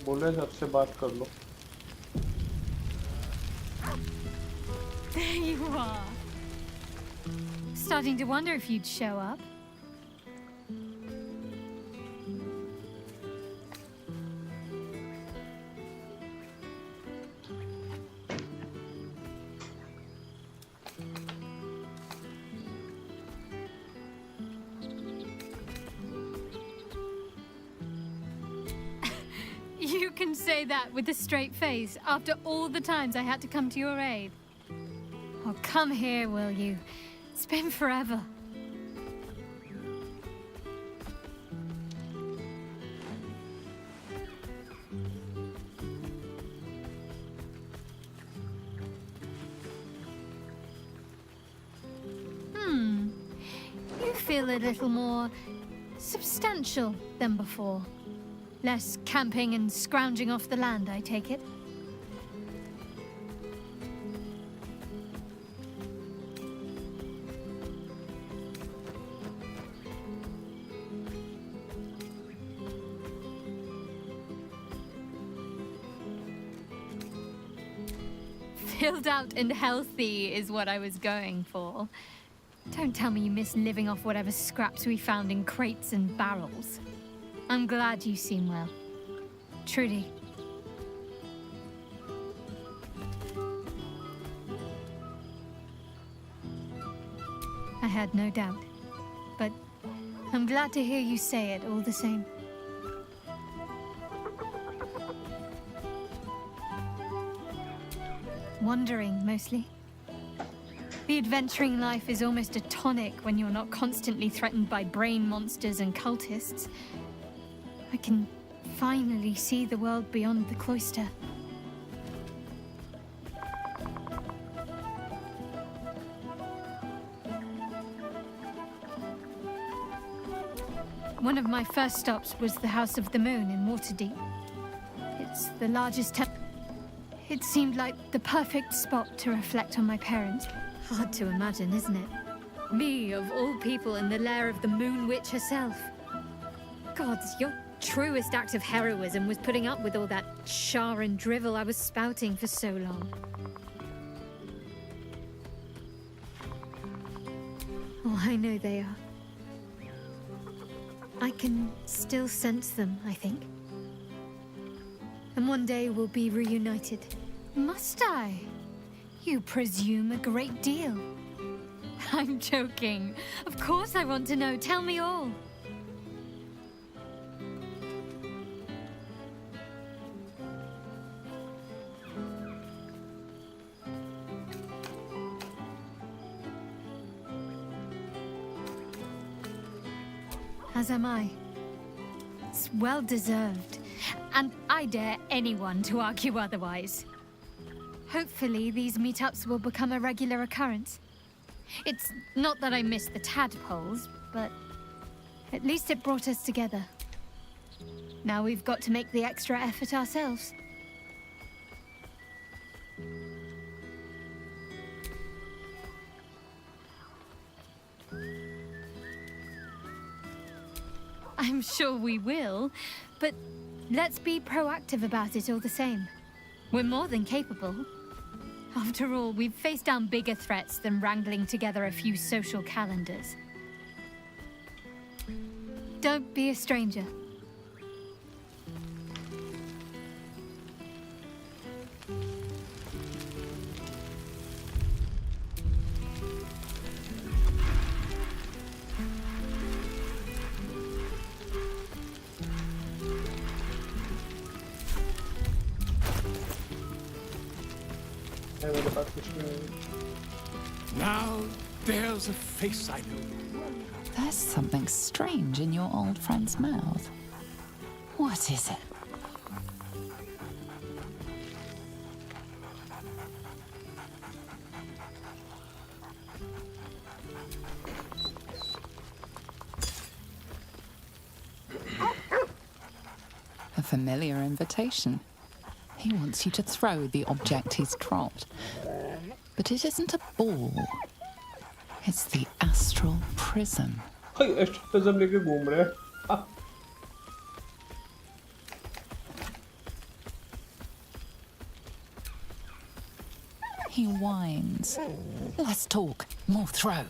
बोले सबसे बात कर लो There you are. Starting to wonder if you'd show up. You can say that with a straight face after all the times I had to come to your aid. Oh, come here, will you? It's been forever. feel a little more substantial than before. Less camping and scrounging off the land, I take it. Filled out and healthy is what I was going for. Don't tell me you miss living off whatever scraps we found in crates and barrels. I'm glad you seem well. Trudy. I had no doubt, but I'm glad to hear you say it all the same. Wandering, mostly. The adventuring life is almost a tonic when you're not constantly threatened by brain monsters and cultists. I can finally see the world beyond the cloister. One of my first stops was the House of the Moon in Waterdeep. It's the largest temple. It seemed like the perfect spot to reflect on my parents. Hard to imagine, isn't it? Me, of all people, in the lair of the Moon Witch herself. Gods, your truest act of heroism was putting up with all that char and drivel I was spouting for so long. Oh, I know they are. I can still sense them, I think. And one day we'll be reunited. Must I? You presume a great deal. I'm joking. Of course I want to know. Tell me all. As am I. It's well deserved. And I dare anyone to argue otherwise. Hopefully, these meetups will become a regular occurrence. It's not that I miss the tadpoles, but at least it brought us together. Now we've got to make the extra effort ourselves. I'm sure we will, but let's be proactive about it all the same. We're more than capable. After all, we've faced down bigger threats than wrangling together a few social calendars. Don't be a stranger. Now, there's a face I know. There's something strange in your old friend's mouth. What is it? A familiar invitation. He wants you to throw the object he's dropped. But it isn't a ball. It's the astral prism. एस्ट्रोप्रिज्म लेके घूम रहे हैं. He whines. Less talk, more throw.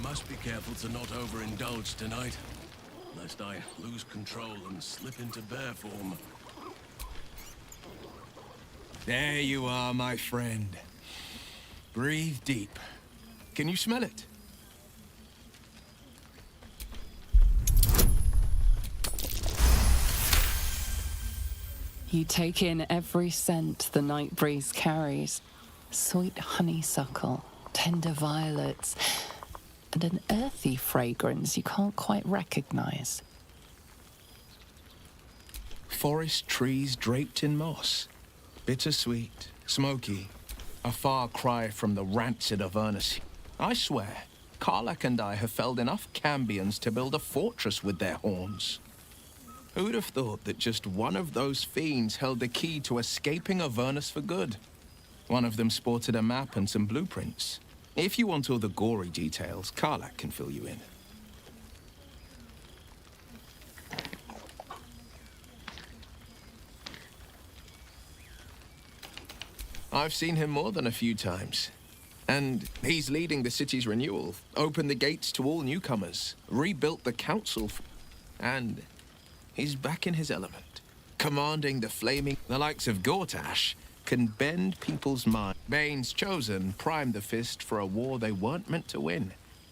Must be careful to not overindulge tonight, lest I lose control and slip into bear form. There you are, my friend. Breathe deep. Can you smell it? You take in every scent the night breeze carries. Sweet honeysuckle, tender violets, and an earthy fragrance you can't quite recognize. Forest trees draped in moss. Bittersweet, smoky, a far cry from the rancid Avernus. I swear, Karlach and I have felled enough Cambions to build a fortress with their horns. Who'd have thought that just one of those fiends held the key to escaping Avernus for good? One of them sported a map and some blueprints. If you want all the gory details, Karlach can fill you in. I've seen him more than a few times. And he's leading the city's renewal, opened the gates to all newcomers, rebuilt the council, and he's back in his element, commanding the flaming... The likes of Gortash can bend people's minds. Bane's chosen primed the fist for a war they weren't meant to win.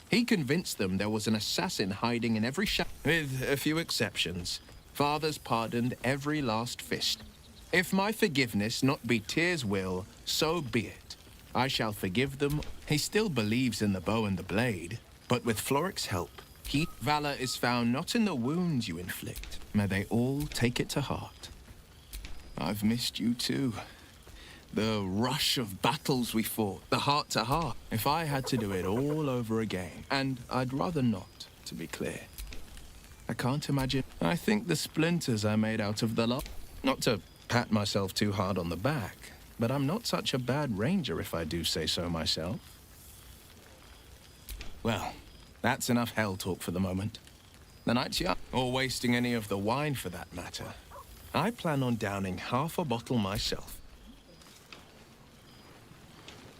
He convinced them there was an assassin hiding in every shadow. With a few exceptions, fathers pardoned every last fist. If my forgiveness not be Tyr's will, so be it. I shall forgive them. He still believes in the bow and the blade, but with Floric's help, valor is found not in the wounds you inflict. May they all take it to heart. I've missed you too. The rush of battles we fought, the heart-to-heart. If I had to do it all over again, and I'd rather not, to be clear. I can't imagine. I think the splinters I made out of the lot. Not to pat myself too hard on the back, but I'm not such a bad ranger if I do say so myself. Well, that's enough hell talk for the moment. The night's young, or wasting any of the wine for that matter. I plan on downing half a bottle myself.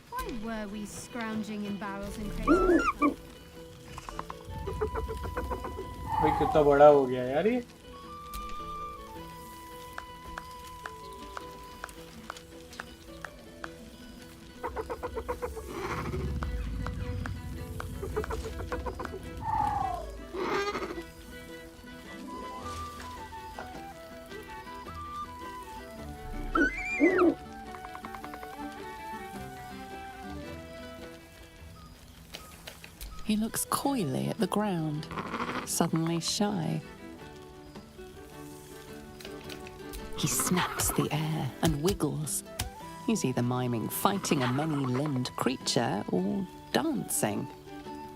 Why were we scrounging in barrels and crates? भाई कितना बड़ा हो गया यार ये He looks coyly at the ground, suddenly shy. He snaps the air and wiggles. He's either miming fighting a many-limbed creature or dancing.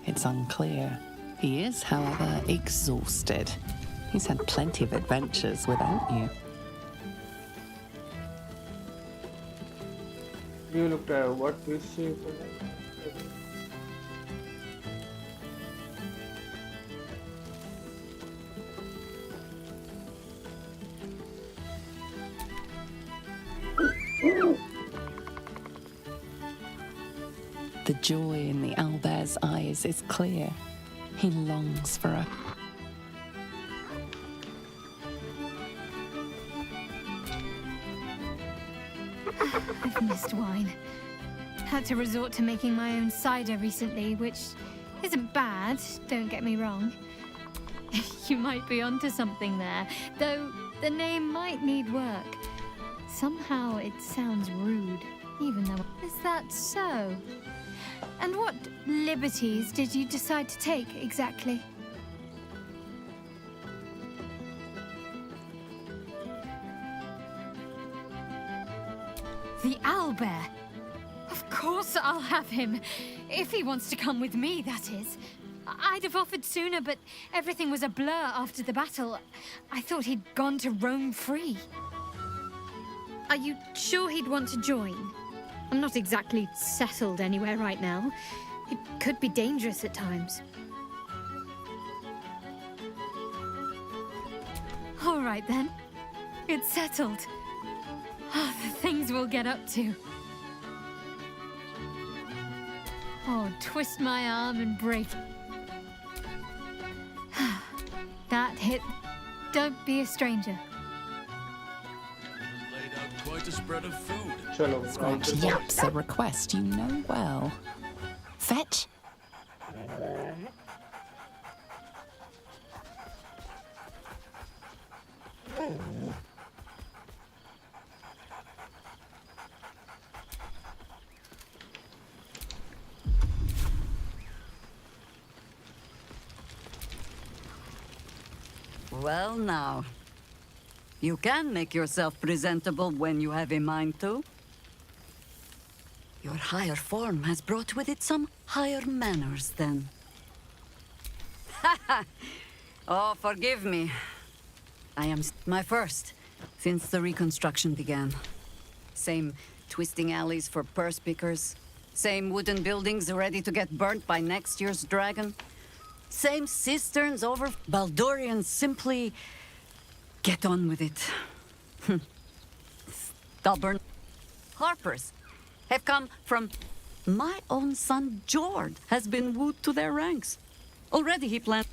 It's unclear. He is, however, exhausted. He's had plenty of adventures without you. You looked at what is she? The joy in the owlbear's eyes is clear. He longs for her. I've missed wine. Had to resort to making my own cider recently, which isn't bad, don't get me wrong. You might be onto something there, though the name might need work. Somehow it sounds rude, even though... Is that so? And what liberties did you decide to take, exactly? The owlbear! Of course I'll have him. If he wants to come with me, that is. I'd have offered sooner, but everything was a blur after the battle. I thought he'd gone to roam free. Are you sure he'd want to join? I'm not exactly settled anywhere right now. It could be dangerous at times. All right then. It's settled. Oh, the things we'll get up to. Oh, twist my arm and break. That hit. Don't be a stranger. Laid out quite a spread of food. Scratch yaps a request you know well. Fetch. Well, now. You can make yourself presentable when you have a mind to. Your higher form has brought with it some higher manners, then. Oh, forgive me. I am my first since the reconstruction began. Same twisting alleys for purse pickers. Same wooden buildings ready to get burnt by next year's dragon. Same cisterns over. Baldurians simply get on with it. Stubborn harpers have come from... My own son, Jord, has been wooed to their ranks. Already he planned...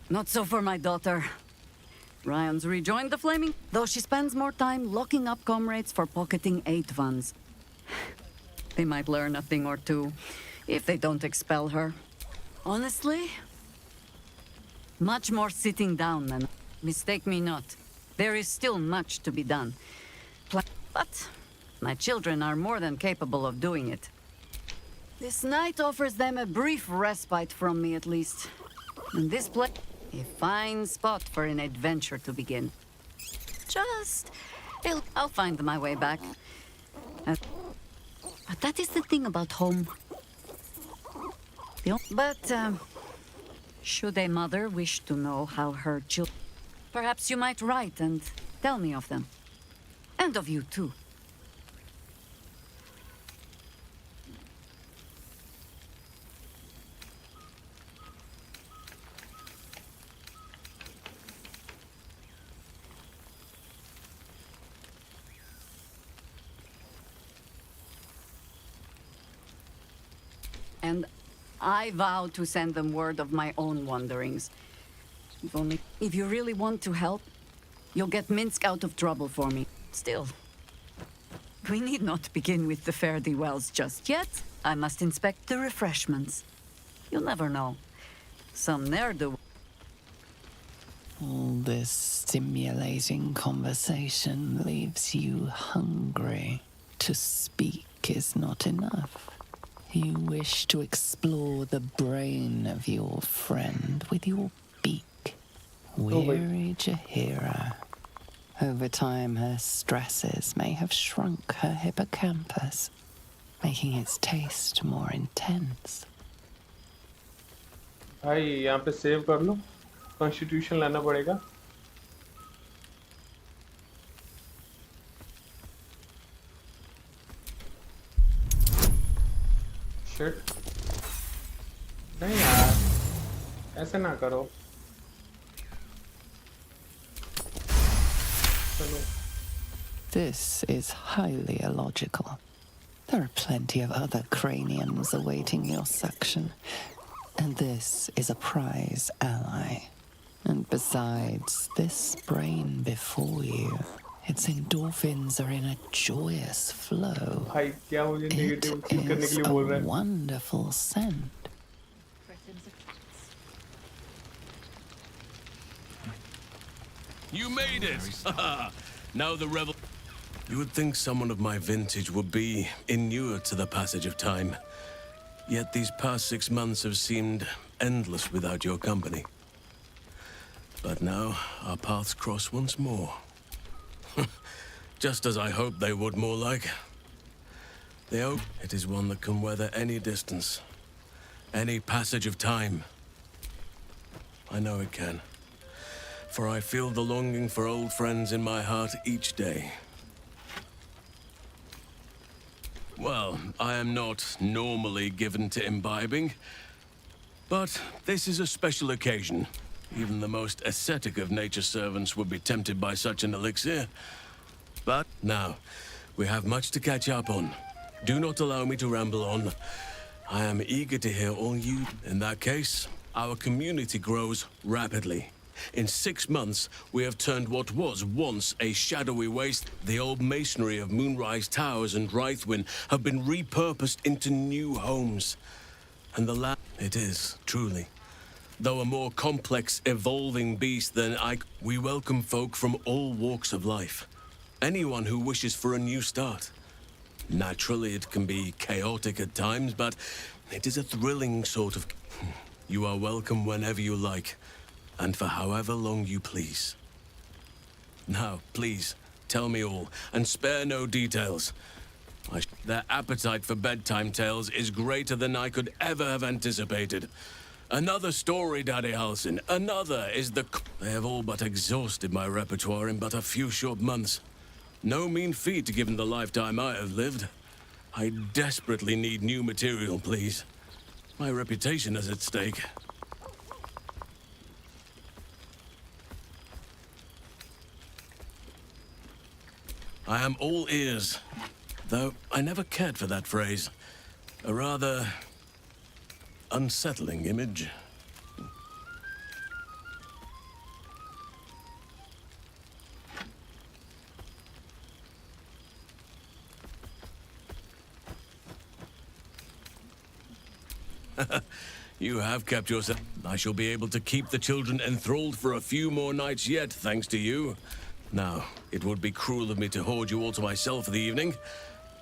Not so for my daughter. Ryan's rejoined the Flaming, though she spends more time locking up comrades for pocketing 8 ones. They might learn a thing or two, if they don't expel her. Honestly, much more sitting down than... Mistake me not. There is still much to be done. But my children are more than capable of doing it. This night offers them a brief respite from me, at least. And this place, a fine spot for an adventure to begin. I'll find my way back. But that is the thing about home. But, should a mother wish to know how her children... Perhaps you might write and tell me of them. And of you, too. And I vow to send them word of my own wanderings. If you really want to help, you'll get Minsk out of trouble for me. Still, we need not begin with the fare-thee-wells just yet. I must inspect the refreshments. You'll never know. Some ne'er-do... All this stimulating conversation leaves you hungry. To speak is not enough. You wish to explore the brain of your friend with your beak. Weary Jaheira. Over time, her stresses may have shrunk her hippocampus, making its taste more intense. भाई यहाँ पे save कर लो. Constitution लाना पड़ेगा. Shit. नहीं यार, ऐसे ना करो. This is highly illogical. There are plenty of other craniums awaiting your suction, and this is a prize ally. And besides, this brain before you, its endorphins are in a joyous flow. It is a wonderful scent. You made it! Now the revel... You would think someone of my vintage would be inured to the passage of time. Yet these past 6 months have seemed endless without your company. But now, our paths cross once more. Just as I hoped they would, more like. The oak, it is one that can weather any distance. Any passage of time. I know it can. For I feel the longing for old friends in my heart each day. Well, I am not normally given to imbibing, but this is a special occasion. Even the most ascetic of nature's servants would be tempted by such an elixir. But now, we have much to catch up on. Do not allow me to ramble on. I am eager to hear all you... In that case, our community grows rapidly. In 6 months, we have turned what was once a shadowy waste. The old masonry of Moonrise Towers and Wraithwin have been repurposed into new homes. And the land... It is, truly. Though a more complex, evolving beast than we welcome folk from all walks of life. Anyone who wishes for a new start. Naturally, it can be chaotic at times, but it is a thrilling sort of... You are welcome whenever you like. and for however long you please. Now, please, tell me all, and spare no details. Their appetite for bedtime tales is greater than I could ever have anticipated. Another story, Daddy Halsin. Another is the... They have all but exhausted my repertoire in but a few short months. No mean feat given the lifetime I have lived. I desperately need new material, please. My reputation is at stake. I am all ears. Though I never cared for that phrase. A rather unsettling image. You have kept yourself. I shall be able to keep the children enthralled for a few more nights yet, thanks to you. Now, it would be cruel of me to hoard you all to myself for the evening,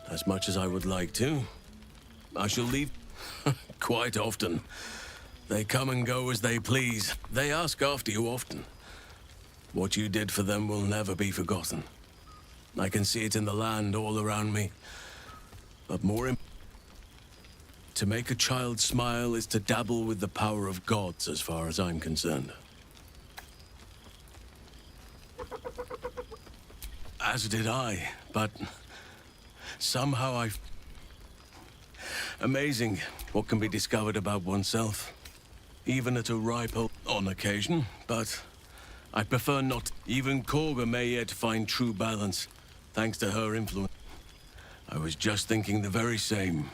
as much as I would like to. I shall leave quite often. They come and go as they please. They ask after you often. What you did for them will never be forgotten. I can see it in the land all around me. But to make a child smile is to dabble with the power of gods, as far as I'm concerned. As did I, but somehow Amazing what can be discovered about oneself, even at a ripe on occasion, but I prefer not. Even Korga may yet find true balance, thanks to her influence. I was just thinking the very same.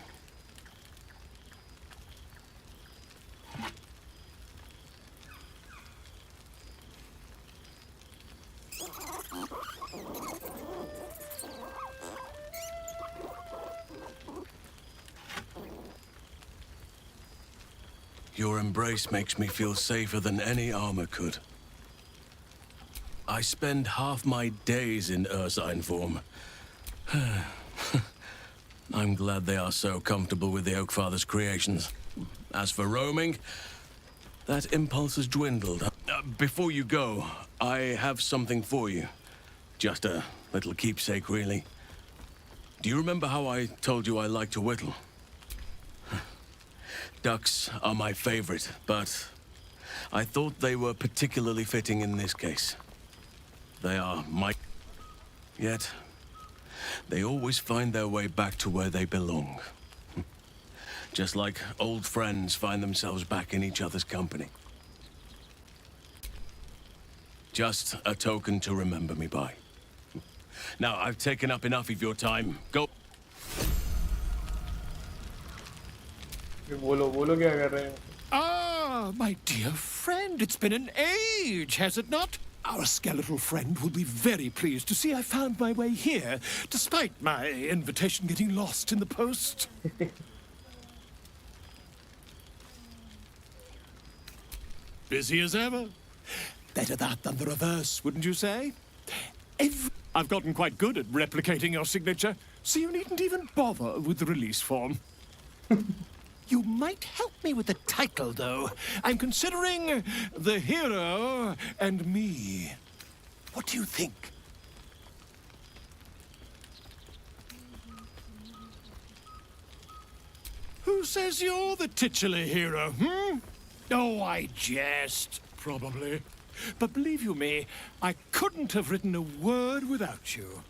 Your embrace makes me feel safer than any armor could. I spend half my days in Ursine form. I'm glad they are so comfortable with the Oakfather's creations. As for roaming, that impulse has dwindled. Before you go, I have something for you. Just a little keepsake, really. Do you remember how I told you I like to whittle? Ducks are my favorite, but I thought they were particularly fitting in this case. They are my... Yet, they always find their way back to where they belong. Just like old friends find themselves back in each other's company. Just a token to remember me by. Now, I've taken up enough of your time. Go. बोलो क्या कर रहे हैं? Ah, my dear friend, it's been an age, has it not? Our skeletal friend will be very pleased to see I found my way here, despite my invitation getting lost in the post. Busy as ever. Better that than the reverse, wouldn't you say? I've gotten quite good at replicating your signature, so you needn't even bother with the release form. You might help me with the title, though. I'm considering The Hero and Me. What do you think? Who says you're the titular hero, hmm? Oh, I jest, probably. But believe you me, I couldn't have written a word without you.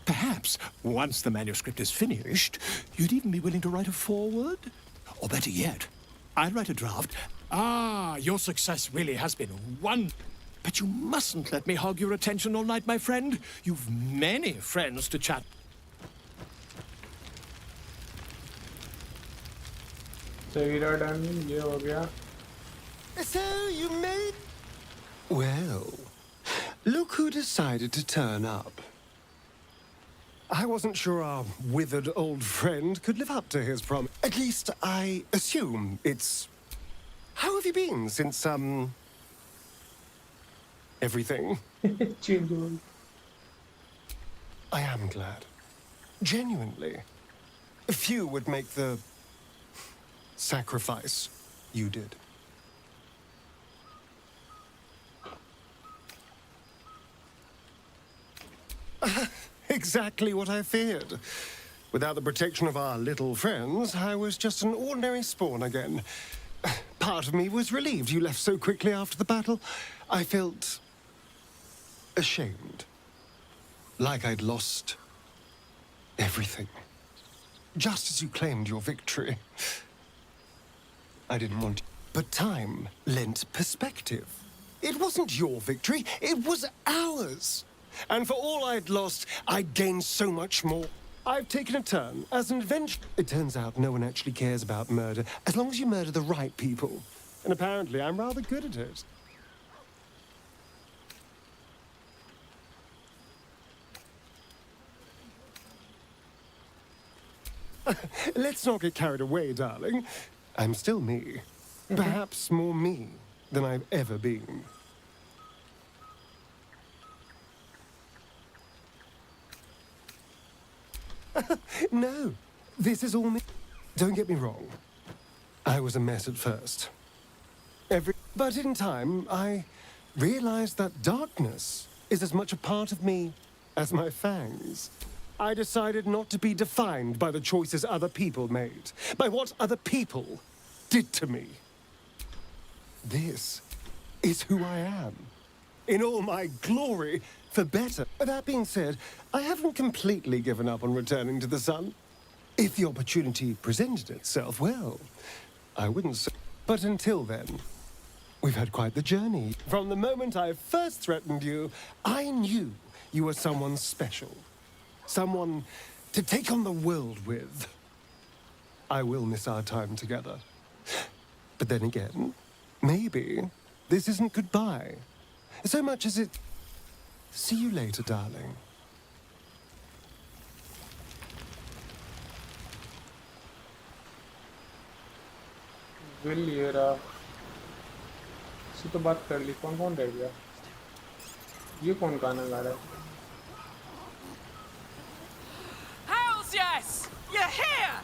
Perhaps, once the manuscript is finished, you'd even be willing to write a foreword? Or better yet, I'll write a draft. Ah, your success really has been one. But you mustn't let me hog your attention all night, my friend. You've many friends to chat. Sagira done, ये हो गया. So you made... Well, look who decided to turn up. I wasn't sure our withered old friend could live up to his promise. At least, I assume it's... How have you been since, everything? I am glad. Genuinely. Few would make the... sacrifice you did. Exactly what I feared. Without the protection of our little friends, I was just an ordinary spawn again. Part of me was relieved you left so quickly after the battle. I felt ashamed. Like I'd lost everything. Just as you claimed your victory. I didn't want to. But time lent perspective. It wasn't your victory, it was ours. And for all I'd lost, I'd gained so much more. I've taken a turn as an adventurer. It turns out no one actually cares about murder, as long as you murder the right people. And apparently I'm rather good at it. Let's not get carried away, darling. I'm still me. Perhaps more me than I've ever been. No, this is all me. Don't get me wrong. I was a mess at first. But in time, I realized that darkness is as much a part of me as my fangs. I decided not to be defined by the choices other people made, by what other people did to me. This is who I am, in all my glory, for better. That being said, I haven't completely given up on returning to the sun. If the opportunity presented itself, well, I wouldn't say. But until then, we've had quite the journey. From the moment I first threatened you, I knew you were someone special. Someone to take on the world with. I will miss our time together. But then again, maybe this isn't goodbye. So much as it... See you later, darling. Will ये रहा इससे तो बात कर ली कौन कौन रह गया ये कौन गाना गा रहा है Hells yes! You're here!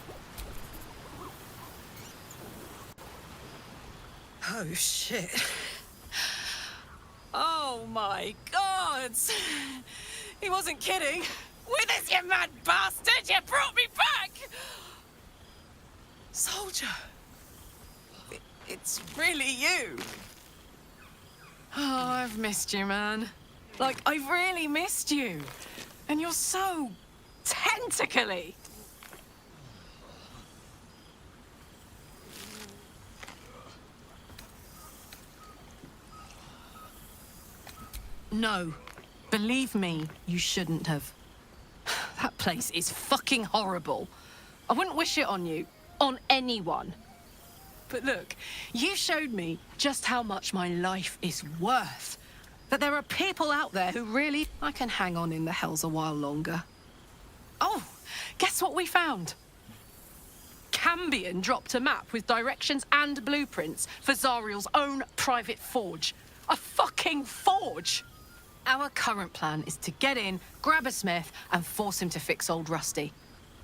Oh shit. Oh my gods! He wasn't kidding. With us, you mad bastard! You brought me back! Soldier. It's really you. Oh, I've missed you, man. Like, I've really missed you. And you're so tentacly. No. Believe me, you shouldn't have. That place is fucking horrible. I wouldn't wish it on you. On anyone. But look, you showed me just how much my life is worth. That there are people out there who really... I can hang on in the hells a while longer. Oh, guess what we found? Cambion dropped a map with directions and blueprints for Zariel's own private forge. A fucking forge! Our current plan is to get in, grab a smith, and force him to fix old Rusty.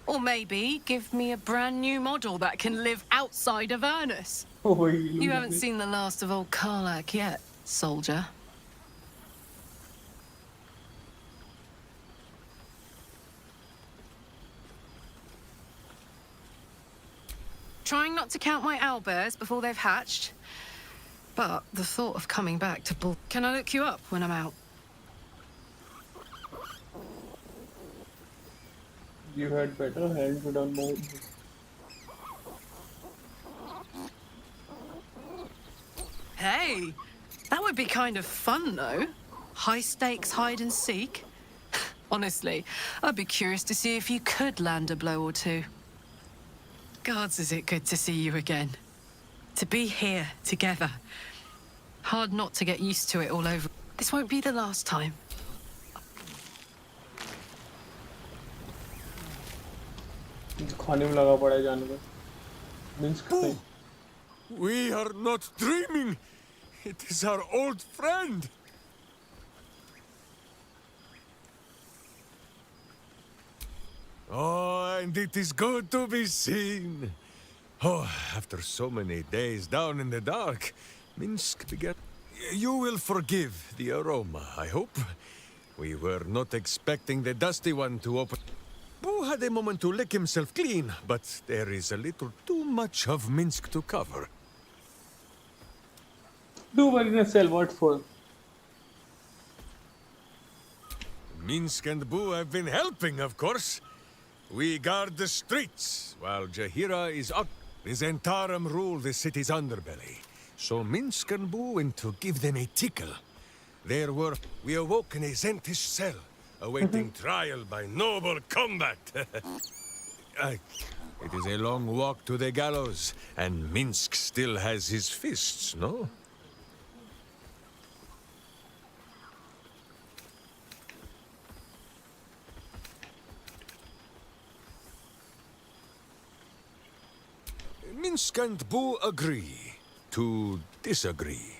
Or maybe give me a brand new model that can live outside of Ernest. You haven't seen the last of old Karlak yet, soldier. Trying not to count my owlbears before they've hatched. But the thought of coming back to Bull... Can I look you up when I'm out? You had better hand to down more. Hey, that would be kind of fun, though. High stakes hide and seek. Honestly, I'd be curious to see if you could land a blow or two. Gods, is it good to see you again. To be here together. Hard not to get used to it all over. This won't be the last time. खाने में लगा पड़ा है जानवर means नहीं We are not dreaming. It is our old friend. Oh, and it is good to be seen. Oh, after so many days down in the dark, Minsk began... You will forgive the aroma, I hope. We were not expecting the Dusty One to open. Boo had a moment to lick himself clean, but there is a little too much of Minsk to cover. Do worry in a cell, what for? Minsk and Boo have been helping, of course. We guard the streets, while Jahira is up. The Zentarum rule the city's underbelly. So Minsk and Boo went to give them a tickle. We awoke in a Zentish cell, awaiting trial by noble combat. It is a long walk to the gallows, and Minsk still has his fists, no? Minsk and Boo agree to disagree.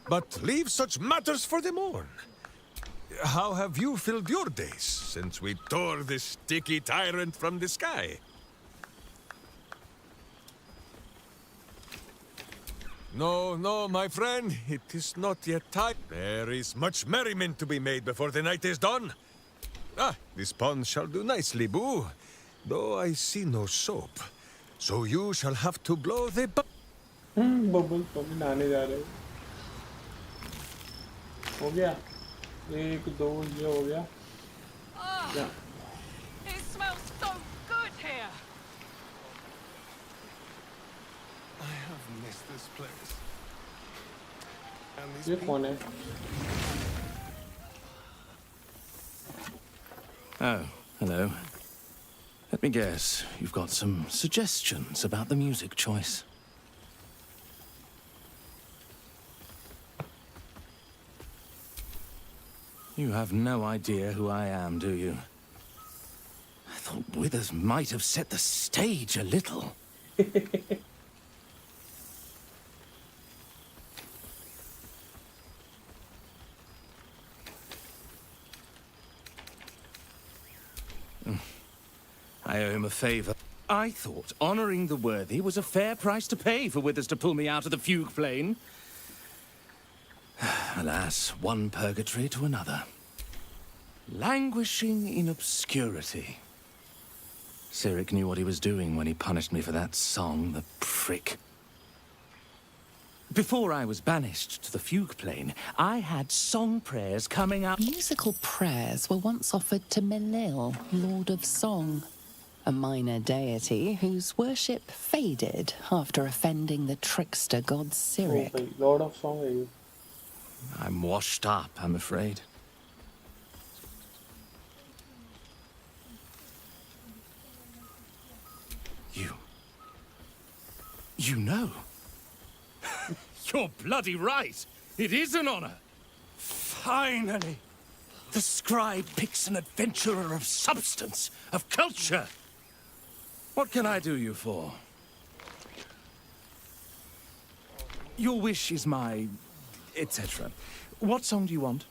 But leave such matters for the morn. How have you filled your days since we tore this sticky tyrant from the sky? No, my friend. It is not yet time. There is much merriment to be made before the night is done. This pond shall do nicely, Boo. Though I see no soap. So you shall have to blow the bubble तो भी नहाने जा रहे हो गया 1 2 ये हो गया या It smells so good here. I have missed this place. ये कौन है Oh, hello. Let me guess, you've got some suggestions about the music choice. You have no idea who I am, do you? I thought Withers might have set the stage a little. I owe him a favor. I thought honoring the worthy was a fair price to pay for Withers to pull me out of the fugue plane. Alas, one purgatory to another. Languishing in obscurity. Cyric knew what he was doing when he punished me for that song, the prick. Before I was banished to the fugue plane, I had song prayers coming out. Musical prayers were once offered to Menil, Lord of Song, a minor deity whose worship faded after offending the trickster god Cyric. Oh, Lord of Song है ये I'm washed up, I'm afraid. You know? You're bloody right. It is an honor. Finally, the scribe picks an adventurer of substance, of culture. What can I do you for? Your wish is my... etc. What song do you want?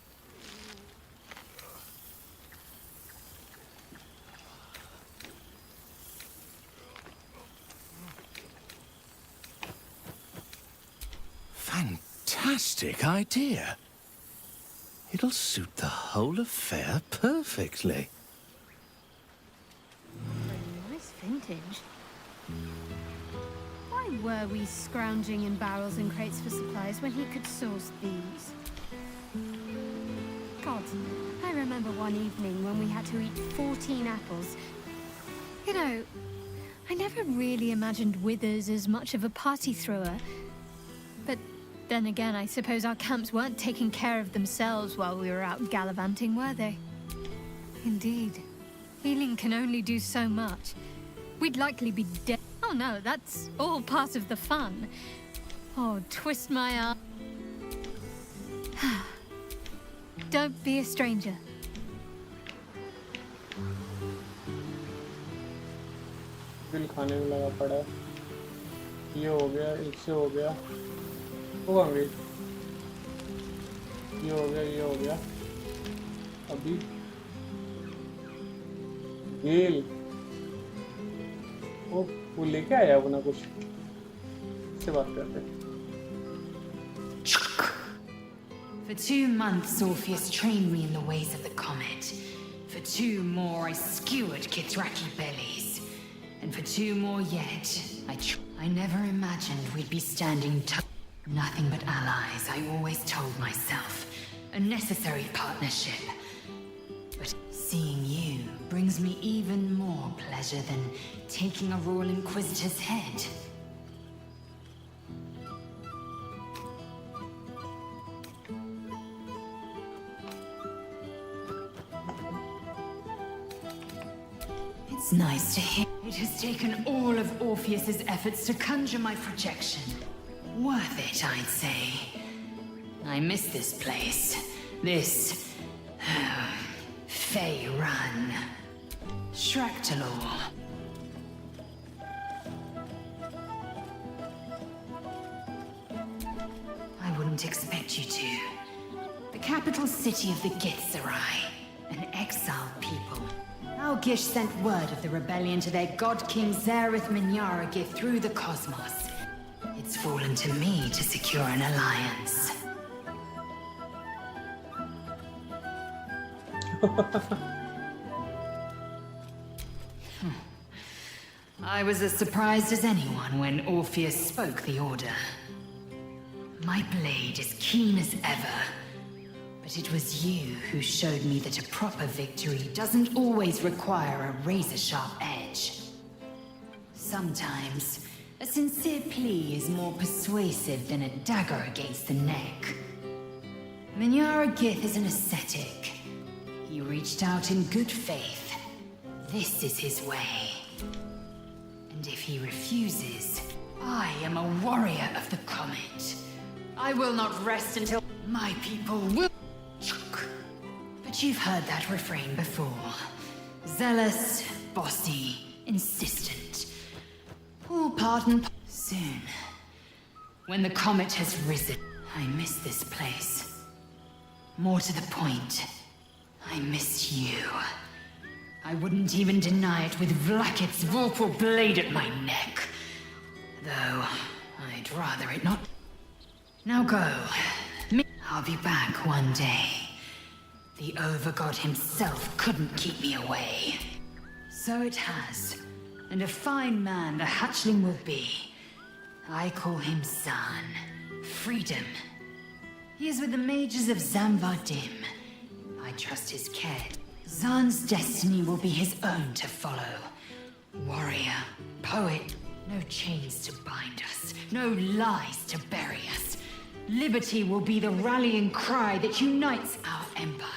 Fantastic idea. It'll suit the whole affair perfectly. Nice vintage. Why were we scrounging in barrels and crates for supplies when he could source these? God, I remember one evening when we had to eat 14 apples. You know, I never really imagined Withers as much of a party thrower. But then again, I suppose our camps weren't taking care of themselves while we were out gallivanting, were they? Indeed. Healing can only do so much. We'd likely be dead. Oh no, that's all part of the fun. Oh, twist my arm. Don't be a stranger. Bill खाने में लगा पड़ा ये हो गया इससे हो गया वो कहाँ गई ये हो गया अभी गेल वो लेके आया अपना कुछ इससे बात करते For 2 months, Orpheus trained me in the ways of the comet. For 2 more, I skewered Kithraki bellies. And for 2 more yet, I never imagined we'd be standing nothing but allies, I always told myself. A necessary partnership. But seeing you brings me even more pleasure than taking a Royal Inquisitor's head. It's nice to hear. It has taken all of Orpheus's efforts to conjure my projection. Worth it, I'd say. I miss this place. This... Fey Run. Shractalor. I wouldn't expect you to. The capital city of the Githzerai. An exiled people. Our Gish sent word of the rebellion to their god king Zareth Minyaragith through the cosmos. It's fallen to me to secure an alliance. I was as surprised as anyone when Orpheus spoke the order. My blade is keen as ever. But it was you who showed me that a proper victory doesn't always require a razor-sharp edge. Sometimes, a sincere plea is more persuasive than a dagger against the neck. Minyaragith is an ascetic. He reached out in good faith. This is his way. And if he refuses, I am a warrior of the comet. I will not rest until my people will... But you've heard that refrain before. Zealous, bossy, insistent. All part and soon. When the comet has risen, I miss this place. More to the point, I miss you. I wouldn't even deny it with Vlakith's vorpal blade at my neck. Though, I'd rather it not. Now go. I'll be back one day. The Overgod himself couldn't keep me away. So it has. And a fine man the hatchling will be. I call him Zan. Freedom. He is with the mages of Zamvardim. I trust his care. Zan's destiny will be his own to follow. Warrior, poet, no chains to bind us, no lies to bury us. Liberty will be the rallying cry that unites our empire.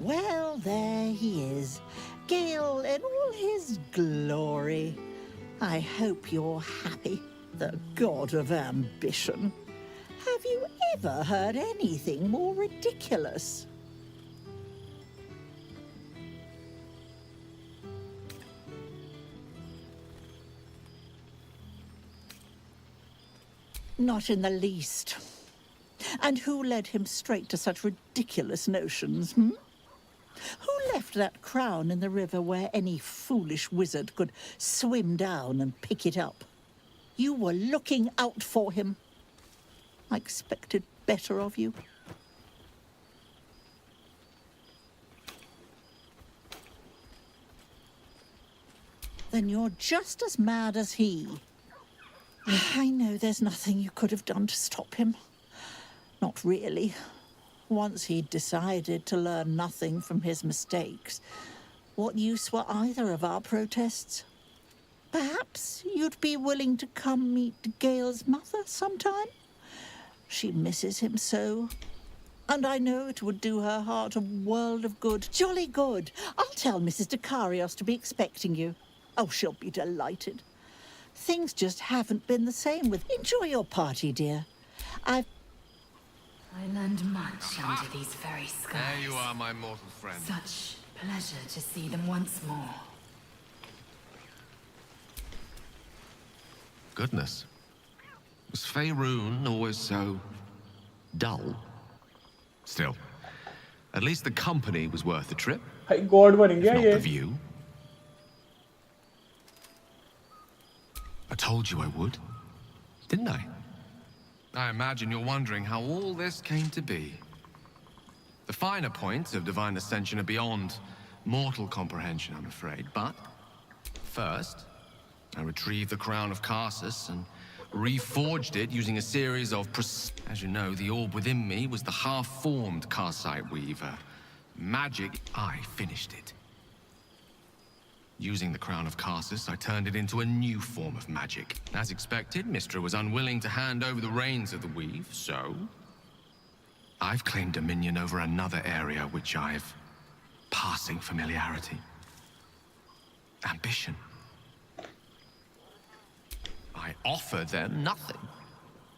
Well, there he is. Gale in all his glory. I hope you're happy, the god of ambition. Have you ever heard anything more ridiculous? Not in the least. And who led him straight to such ridiculous notions, Who left that crown in the river where any foolish wizard could swim down and pick it up? You were looking out for him. I expected better of you. Then you're just as mad as he. I know there's nothing you could have done to stop him. Not really. Once he'd decided to learn nothing from his mistakes, what use were either of our protests? Perhaps you'd be willing to come meet Gale's mother sometime? She misses him so. And I know it would do her heart a world of good. Jolly good. I'll tell Mrs. Dekarios to be expecting you. Oh, she'll be delighted. Things just haven't been the same with... Enjoy your party, dear. I learned much under these very skies. There you are, my mortal friend. Such pleasure to see them once more. Goodness. Was Faerun always so... dull? Still, at least the company was worth the trip. भाई God बन गया If not ये. the view. I told you I would, didn't I? I imagine you're wondering how all this came to be. The finer points of divine ascension are beyond mortal comprehension, I'm afraid, but first, I retrieved the crown of Karsus and reforged it using a series of... As you know, the orb within me was the half-formed Karsite Weaver. Magic, I finished it. Using the crown of Karsus, I turned it into a new form of magic. As expected, Mystra was unwilling to hand over the reins of the weave, so... I've claimed dominion over another area which I've passing familiarity. Ambition. I offer them nothing.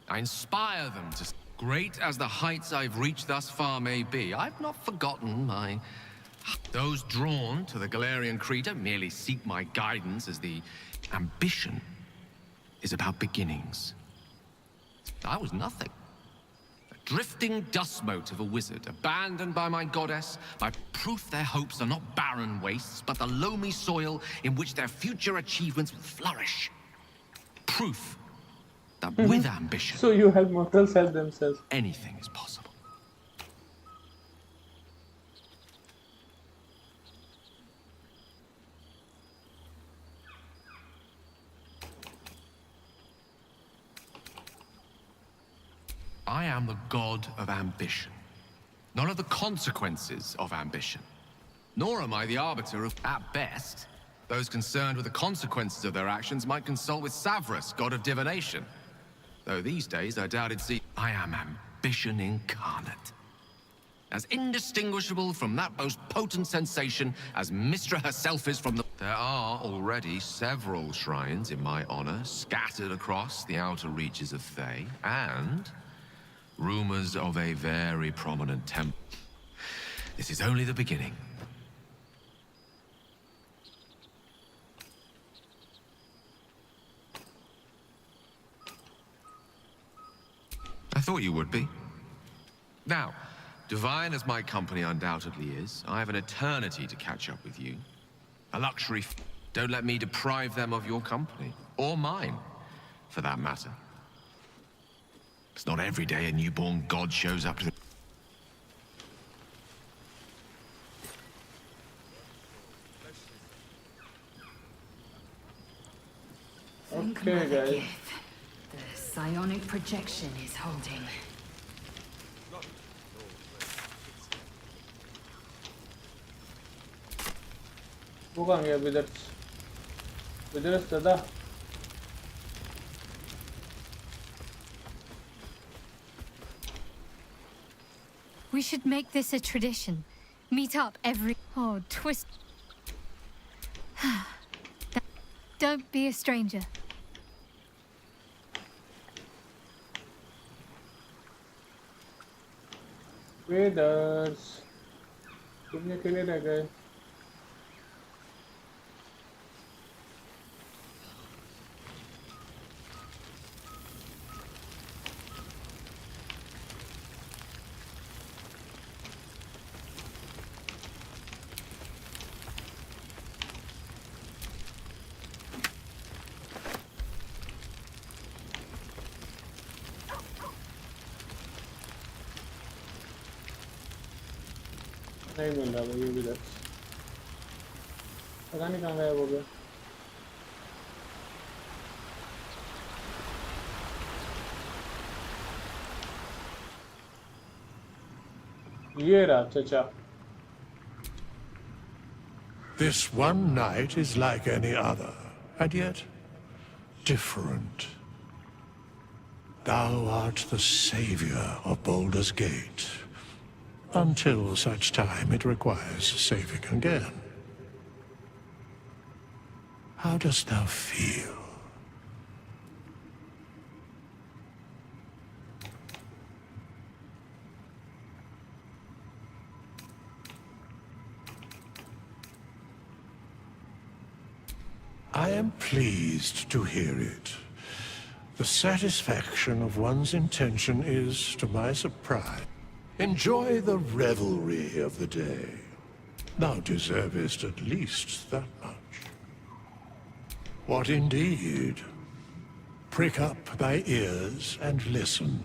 I inspire them to... Great as the heights I've reached thus far may be, I've not forgotten my... Those drawn to the Galarian Creed don't merely seek my guidance, as the ambition is about beginnings. I was nothing. A drifting dust mote of a wizard, abandoned by my goddess, by proof their hopes are not barren wastes, but the loamy soil in which their future achievements will flourish. Proof that with ambition... So you help mortals help themselves. Anything is possible. I am the god of ambition, not of the consequences of ambition. Nor am I the arbiter of, at best, those concerned with the consequences of their actions might consult with Savras, god of divination. Though these days I doubt it'd see I am ambition incarnate. As indistinguishable from that most potent sensation as Mystra herself is from the... There are already several shrines in my honor scattered across the outer reaches of Thay, and... rumors of a very prominent temple. This is only the beginning. I thought you would be. Now, divine as my company undoubtedly is, I have an eternity to catch up with you. A luxury. Don't let me deprive them of your company. Or mine, for that matter. It's not every day a newborn god shows up to the... Okay, guys. The psionic projection is holding. वो कहाँ गया withers? Withers दादा. We should make this a tradition. Meet up every... Oh, twist... Don't be a stranger. Withers. तुम अकेले रह गए. नहीं मिल रहा भाई ये भी दर्स. पता नहीं कहाँ गायब हो गया. ये रहा चाचा. This one night is like any other, and yet different. Thou art the savior of Baldur's Gate, until such time it requires saving again. How dost thou feel? I am pleased to hear it. The satisfaction of one's intention is, to my surprise, enjoy the revelry of the day. Thou deservest at least that much. What indeed? Prick up thy ears and listen.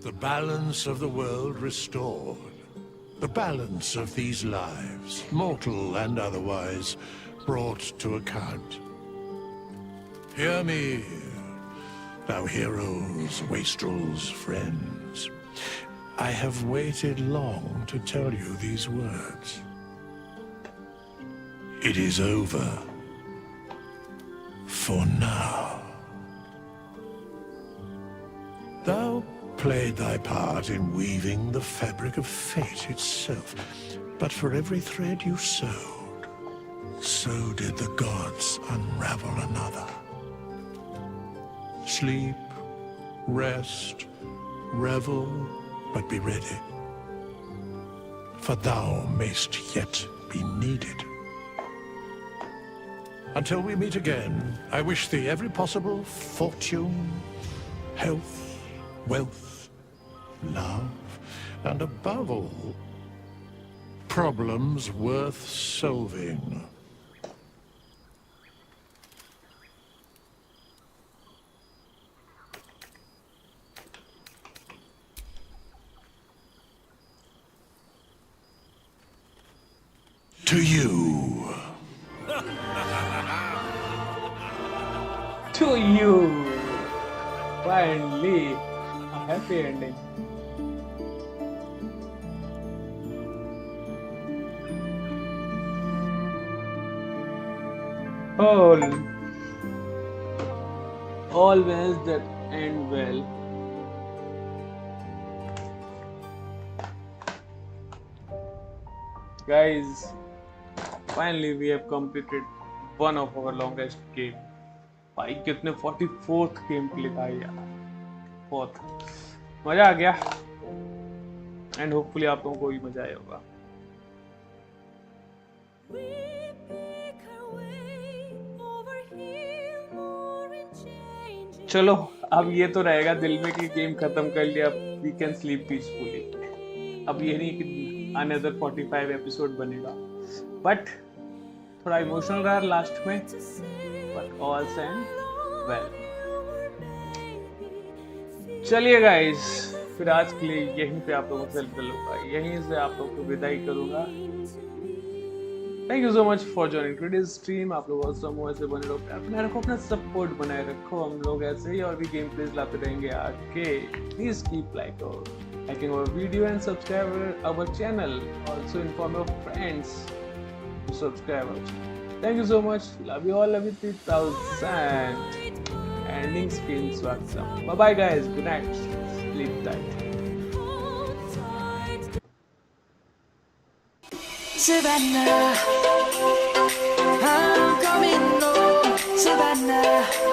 The balance of the world restored. The balance of these lives, mortal and otherwise, brought to account. Hear me, thou heroes, wastrels, friends. I have waited long to tell you these words. It is over. For now. Thou played thy part in weaving the fabric of fate itself, but for every thread you sewed, so did the gods unravel another. Sleep, rest, revel, but be ready, for thou mayst yet be needed. Until we meet again, I wish thee every possible fortune, health, wealth, love, and above all, problems worth solving. To you. To you. Finally, a happy ending. Always that end well. Guys, finally we have completed one of our longest game. भाई कितने 44th game play था यार, बहुत मजा आ गया and hopefully आप लोगों को भी मजा आया होगा। चलो अब ये तो रहेगा दिल में कि गेम खत्म कर लिया, वी कैन स्लीप पीसफुली। अब ये नहीं कि अनदर 45 एपिसोड बनेगा, बट थोड़ा इमोशनल रहा लास्ट में, बट ऑल एंड वेल। चलिए गाइस, फिर आज के लिए यहीं पे आप लोगों से लूंगा, यहीं से आप लोगों को विदाई करूंगा। Thank you so much for joining today's stream. आप लोग समूह ऐसे बने रहो, प्यार बनाए रखो, अपना सपोर्ट बनाए रखो। हम लोग ऐसे ही और भी गेम प्लेज लाते रहेंगे आगे। Please keep liking our video and subscribe our channel. Also inform your friends to subscribe our channel. Thank you so much. Love you all. Love you 3000. Ending screen swag. Bye bye guys. Good night. Sleep tight. Savannah, I'm coming home, Savannah.